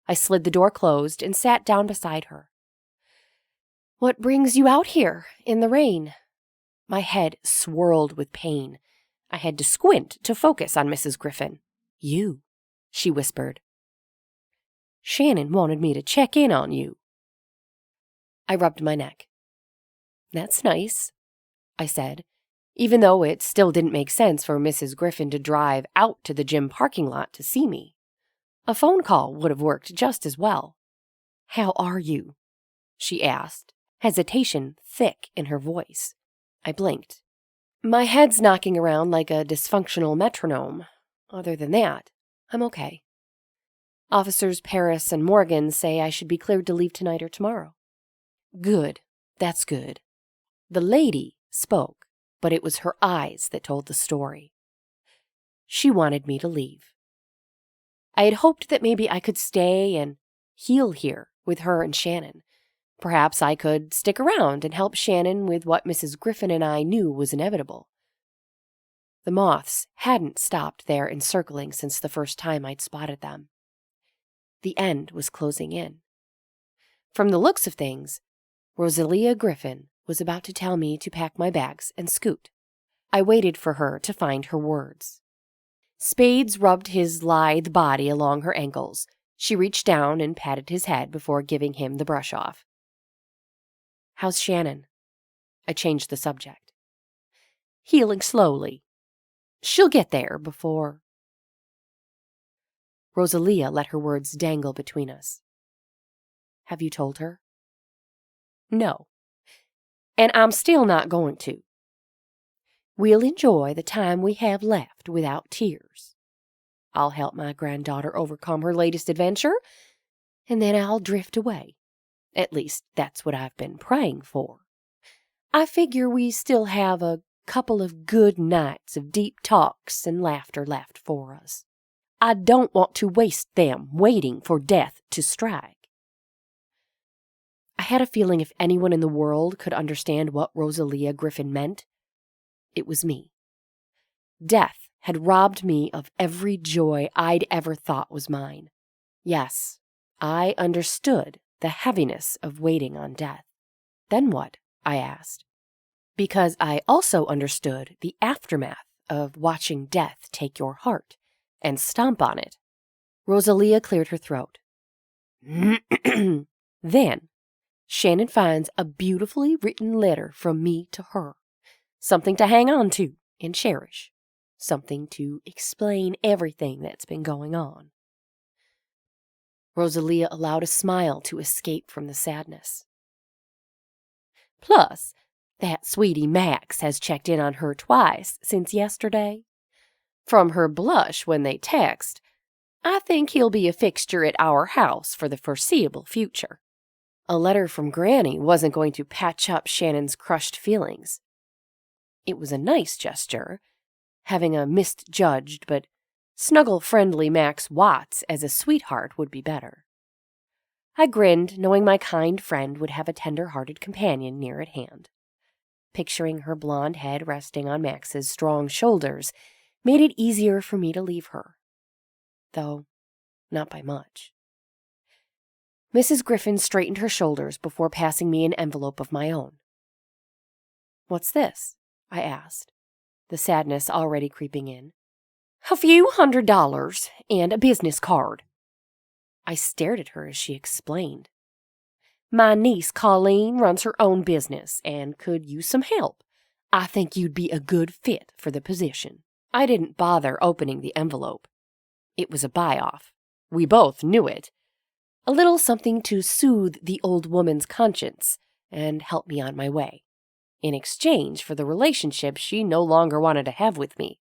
I slid the door closed and sat down beside her. "What brings you out here, in the rain?" My head swirled with pain. I had to squint to focus on Mrs. Griffin. "You," she whispered. "Shannon wanted me to check in on you." I rubbed my neck. "That's nice," I said, even though it still didn't make sense for Mrs. Griffin to drive out to the gym parking lot to see me. A phone call would have worked just as well. "How are you?" she asked, hesitation thick in her voice. I blinked. "My head's knocking around like a dysfunctional metronome. Other than that, I'm okay. Officers Paris and Morgan say I should be cleared to leave tonight or tomorrow." "Good. That's good." The lady spoke, but it was her eyes that told the story. She wanted me to leave. I had hoped that maybe I could stay and heal here with her and Shannon. Perhaps I could stick around and help Shannon with what Mrs. Griffin and I knew was inevitable. The moths hadn't stopped their encircling since the first time I'd spotted them. The end was closing in. From the looks of things, Rosalia Griffin was about to tell me to pack my bags and scoot. I waited for her to find her words. Spades rubbed his lithe body along her ankles. She reached down and patted his head before giving him the brush off. "How's Shannon?" I changed the subject. "Healing slowly. She'll get there before—" Rosalia let her words dangle between us. "Have you told her?" "No. And I'm still not going to. We'll enjoy the time we have left without tears. I'll help my granddaughter overcome her latest adventure, and then I'll drift away. At least, that's what I've been praying for. I figure we still have a couple of good nights of deep talks and laughter left for us. I don't want to waste them waiting for death to strike." I had a feeling if anyone in the world could understand what Rosalia Griffin meant, it was me. Death had robbed me of every joy I'd ever thought was mine. Yes, I understood the heaviness of waiting on death. Then what? I asked. Because I also understood the aftermath of watching death take your heart and stomp on it. Rosalia cleared her throat. Then Shannon finds a beautifully written letter from me to her. Something to hang on to and cherish. Something to explain everything that's been going on. Rosalia allowed a smile to escape from the sadness. Plus, that sweetie Max has checked in on her twice since yesterday. From her blush when they text, I think he'll be a fixture at our house for the foreseeable future. A letter from Granny wasn't going to patch up Shannon's crushed feelings. It was a nice gesture, having a misjudged but snuggle-friendly Max Watts as a sweetheart would be better. I grinned, knowing my kind friend would have a tender-hearted companion near at hand. Picturing her blonde head resting on Max's strong shoulders made it easier for me to leave her. Though, not by much. Mrs. Griffin straightened her shoulders before passing me an envelope of my own. "What's this?" I asked, the sadness already creeping in. "A few $100 and a business card." I stared at her as she explained. "My niece Colleen runs her own business and could use some help. I think you'd be a good fit for the position." I didn't bother opening the envelope. It was a buy-off. We both knew it. A little something to soothe the old woman's conscience and help me on my way, in exchange for the relationship she no longer wanted to have with me.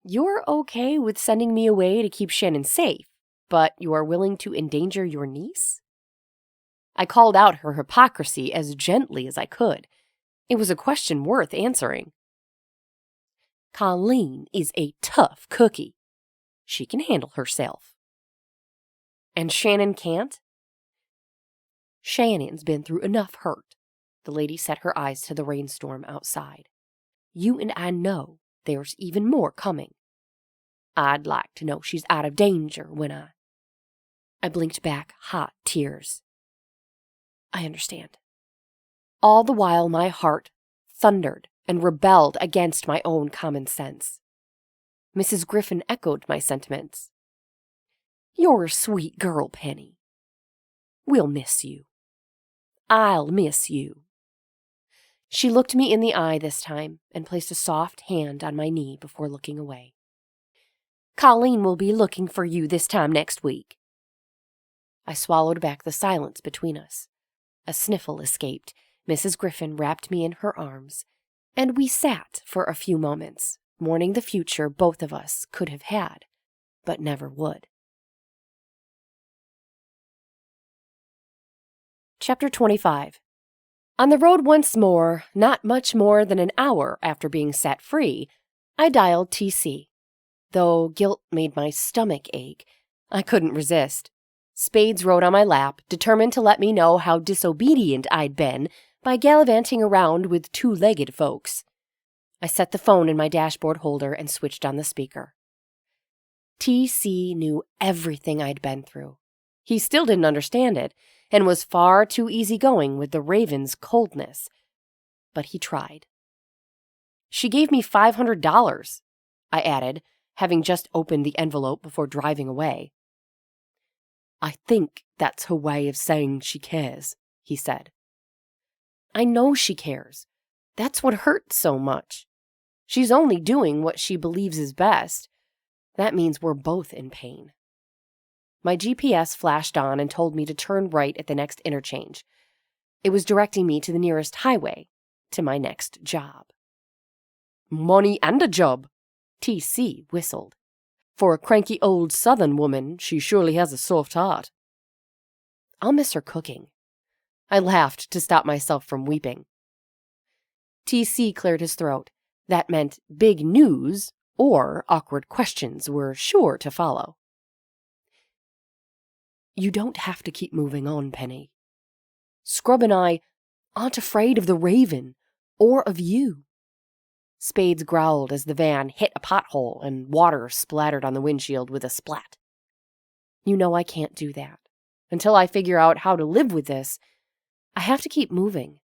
"You're okay with sending me away to keep Shannon safe, but you are willing to endanger your niece?" I called out her hypocrisy as gently as I could. It was a question worth answering. "Colleen is a tough cookie. She can handle herself." "And Shannon can't?" "Shannon's been through enough hurt." The lady set her eyes to the rainstorm outside. "You and I know there's even more coming. I'd like to know she's out of danger when I blinked back hot tears. "I understand." All the while my heart thundered and rebelled against my own common sense. Mrs. Griffin echoed my sentiments. "You're a sweet girl, Penny. We'll miss you. I'll miss you." She looked me in the eye this time and placed a soft hand on my knee before looking away. "Colleen will be looking for you this time next week." I swallowed back the silence between us. A sniffle escaped. Mrs. Griffin wrapped me in her arms, and we sat for a few moments, mourning the future both of us could have had, but never would. Chapter 25. On the road once more, not much more than an hour after being set free, I dialed TC. Though guilt made my stomach ache, I couldn't resist. Spades rode on my lap, determined to let me know how disobedient I'd been by gallivanting around with two-legged folks. I set the phone in my dashboard holder and switched on the speaker. TC knew everything I'd been through. He still didn't understand it, and was far too easygoing with the Raven's coldness. But he tried. "She gave me $500, I added, having just opened the envelope before driving away. "I think that's her way of saying she cares," he said. "I know she cares. That's what hurts so much. She's only doing what she believes is best. That means we're both in pain." My GPS flashed on and told me to turn right at the next interchange. It was directing me to the nearest highway, to my next job. "Money and a job," TC whistled. "For a cranky old Southern woman, she surely has a soft heart." "I'll miss her cooking." I laughed to stop myself from weeping. TC cleared his throat. That meant big news or awkward questions were sure to follow. "You don't have to keep moving on, Penny. Scrub and I aren't afraid of the Raven or of you." Spades growled as the van hit a pothole and water splattered on the windshield with a splat. "You know I can't do that. Until I figure out how to live with this, I have to keep moving.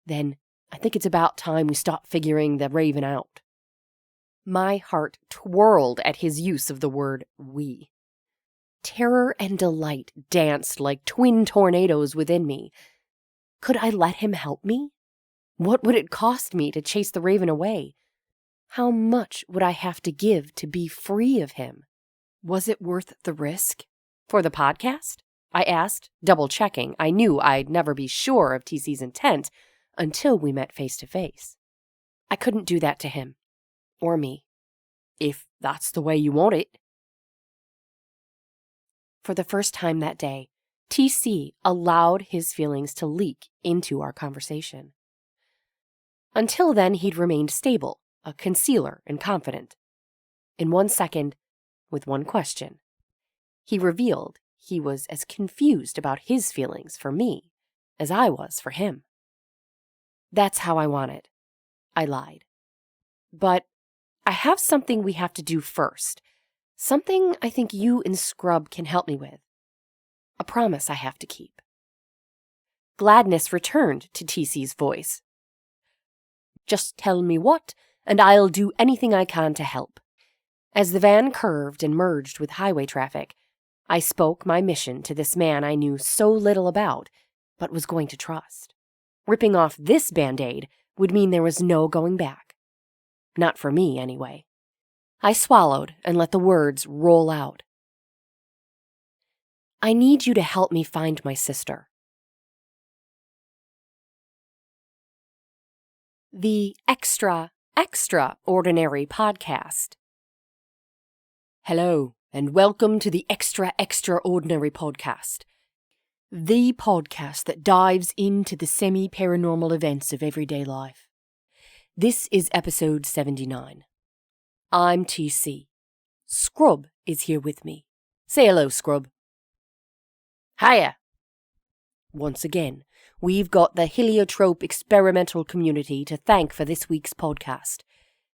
Then I think it's about time we stop figuring the Raven out." My heart twirled at his use of the word we. Terror and delight danced like twin tornadoes within me. Could I let him help me? What would it cost me to chase the Raven away? How much would I have to give to be free of him? Was it worth the risk? For the podcast? I asked, double-checking. I knew I'd never be sure of TC's intent until we met face to face. I couldn't do that to him. Or me. If that's the way you want it. For the first time that day, TC allowed his feelings to leak into our conversation. Until then, he'd remained stable, a concealer and confident. In 1 second, with one question, he revealed he was as confused about his feelings for me as I was for him. That's how I want it. I lied. But I have something we have to do first. Something I think you and Scrub can help me with. A promise I have to keep. Gladness returned to TC's voice. Just tell me what, and I'll do anything I can to help. As the van curved and merged with highway traffic, I spoke my mission to this man I knew so little about, but was going to trust. Ripping off this Band-Aid would mean there was no going back. Not for me, anyway. I swallowed and let the words roll out. I need you to help me find my sister. The Extraordinary Podcast. Hello, and welcome to the Extraordinary Podcast. The podcast that dives into the semi-paranormal events of everyday life. This is episode 79. I'm TC. Scrub is here with me. Say hello, Scrub. Hiya. Once again, we've got the heliotrope experimental community to thank for this week's podcast.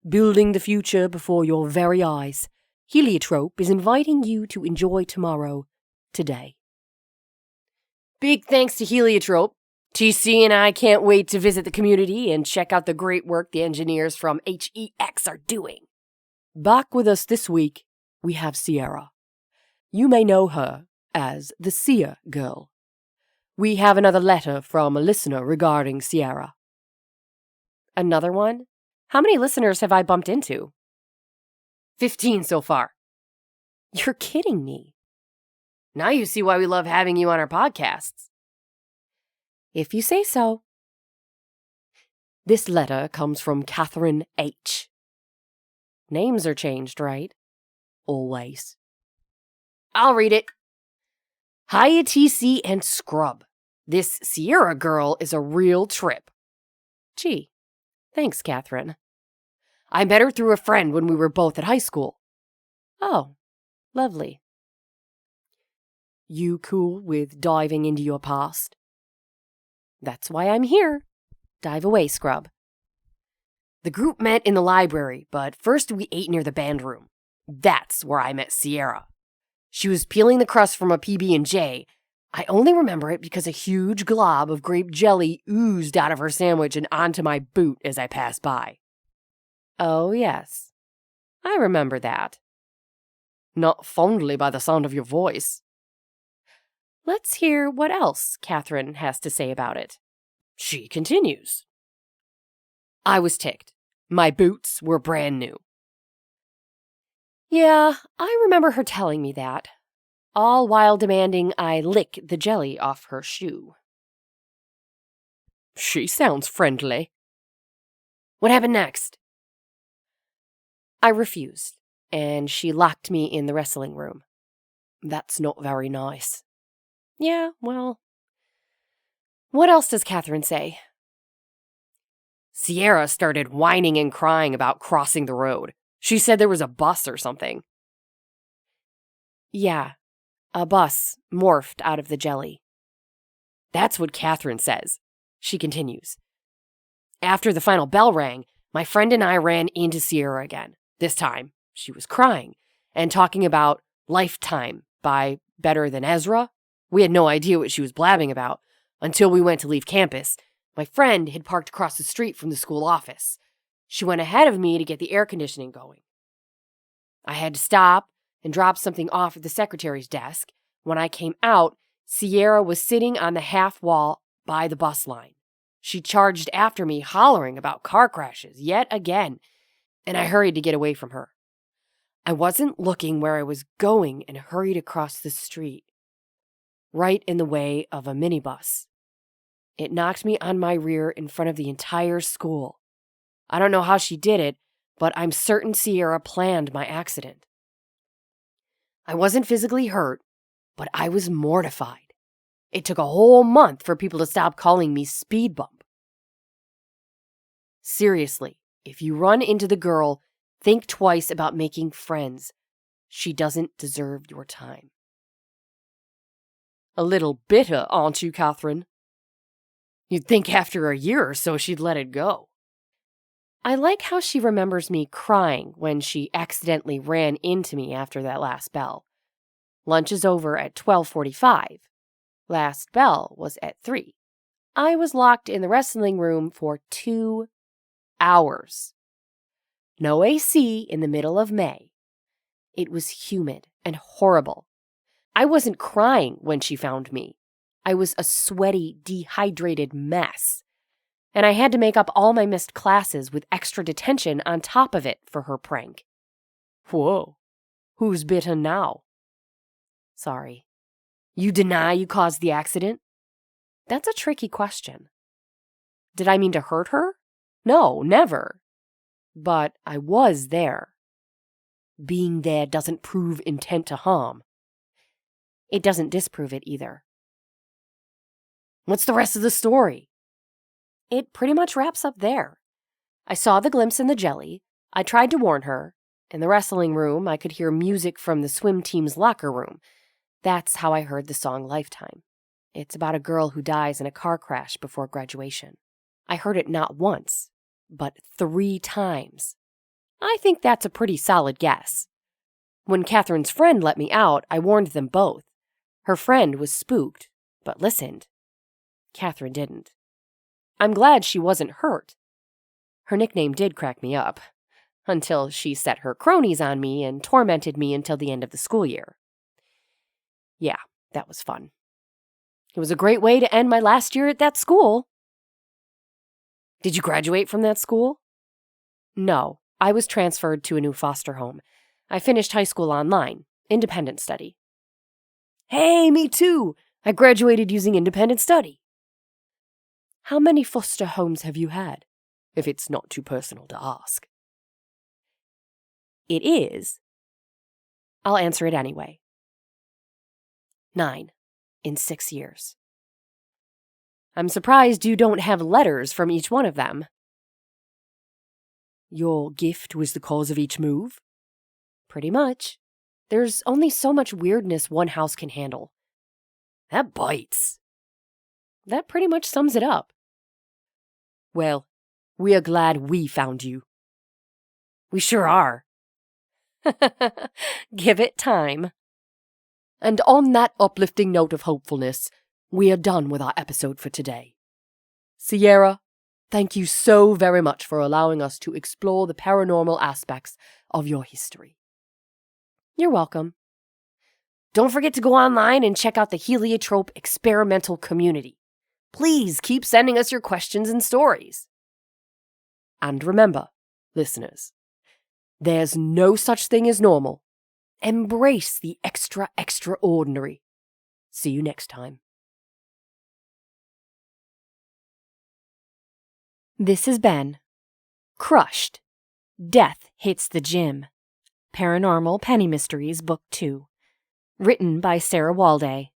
Building the future before your very eyes. Heliotrope is inviting you to enjoy tomorrow, today. Big thanks to Heliotrope. TC and I can't wait to visit the community and check out the great work the engineers from HEX are doing. Back with us this week, we have Sierra. You may know her as the Seer Girl. We have another letter from a listener regarding Sierra. Another one? How many listeners have I bumped into? 15 so far. You're kidding me. Now you see why we love having you on our podcasts. If you say so. This letter comes from Catherine H. Names are changed, right? Always. I'll read it. Hiya, TC and Scrub. This Sierra girl is a real trip. Gee, thanks, Catherine. I met her through a friend when we were both at high school. Oh, lovely. You cool with diving into your past? That's why I'm here. Dive away, Scrub. The group met in the library, but first we ate near the band room. That's where I met Sierra. She was peeling the crust from a PB&J. I only remember it because a huge glob of grape jelly oozed out of her sandwich and onto my boot as I passed by. Oh, yes. I remember that. Not fondly by the sound of your voice. Let's hear what else Catherine has to say about it. She continues. I was ticked. My boots were brand new. Yeah, I remember her telling me that, all while demanding I lick the jelly off her shoe. She sounds friendly. What happened next? I refused, and she locked me in the wrestling room. That's not very nice. Yeah, well, what else does Catherine say? Sierra started whining and crying about crossing the road. She said there was a bus or something. Yeah, a bus morphed out of the jelly. That's what Catherine says. She continues. After the final bell rang, my friend and I ran into Sierra again. This time, she was crying and talking about Lifetime by Better Than Ezra. We had no idea what she was blabbing about until we went to leave campus. My friend had parked across the street from the school office. She went ahead of me to get the air conditioning going. I had to stop and drop something off at the secretary's desk. When I came out, Sierra was sitting on the half wall by the bus line. She charged after me, hollering about car crashes yet again. and I hurried to get away from her. I wasn't looking where I was going and hurried across the street, right in the way of a minibus. It knocked me on my rear in front of the entire school. I don't know how she did it, but I'm certain Sierra planned my accident. I wasn't physically hurt, but I was mortified. It took a whole month for people to stop calling me Speed Bump. Seriously, if you run into the girl, think twice about making friends. She doesn't deserve your time. A little bitter, aren't you, Catherine? You'd think after a year or so she'd let it go. I like how she remembers me crying when she accidentally ran into me after that last bell. Lunch is over at 12:45. Last bell was at 3. I was locked in the wrestling room for 2 hours. No AC in the middle of May. It was humid and horrible. I wasn't crying when she found me. I was a sweaty, dehydrated mess. And I had to make up all my missed classes with extra detention on top of it for her prank. Whoa, who's bitter now? Sorry. You deny you caused the accident? That's a tricky question. Did I mean to hurt her? No, never. But I was there. Being there doesn't prove intent to harm. It doesn't disprove it either. What's the rest of the story? It pretty much wraps up there. I saw the glimpse in the jelly. I tried to warn her. In the wrestling room, I could hear music from the swim team's locker room. That's how I heard the song Lifetime. It's about a girl who dies in a car crash before graduation. I heard it not once, but 3 times. I think that's a pretty solid guess. When Catherine's friend let me out, I warned them both. Her friend was spooked, but listened. Catherine didn't. I'm glad she wasn't hurt. Her nickname did crack me up, until she set her cronies on me and tormented me until the end of the school year. Yeah, that was fun. It was a great way to end my last year at that school. Did you graduate from that school? No, I was transferred to a new foster home. I finished high school online, independent study. Hey, me too! I graduated using independent study. How many foster homes have you had, if it's not too personal to ask? It is. I'll answer it anyway. 9 in 6 years. I'm surprised you don't have letters from each one of them. Your gift was the cause of each move? Pretty much. There's only so much weirdness one house can handle. That bites. That pretty much sums it up. Well, we are glad we found you. We sure are. Give it time. And on that uplifting note of hopefulness, we are done with our episode for today. Sierra, thank you so very much for allowing us to explore the paranormal aspects of your history. You're welcome. Don't forget to go online and check out the Heliotrope experimental community. Please keep sending us your questions and stories. And remember, listeners, there's no such thing as normal. Embrace the extraordinary. See you next time. This has been Crushed. Death Hits the Gym. Paranormal Penny Mysteries, Book 2. Written by Sarah Hualde.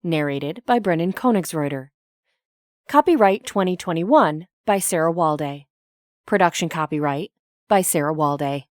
Narrated by Brendan Koenigsreuter. Copyright 2021 by Sarah Hualde. Production copyright by Sarah Hualde.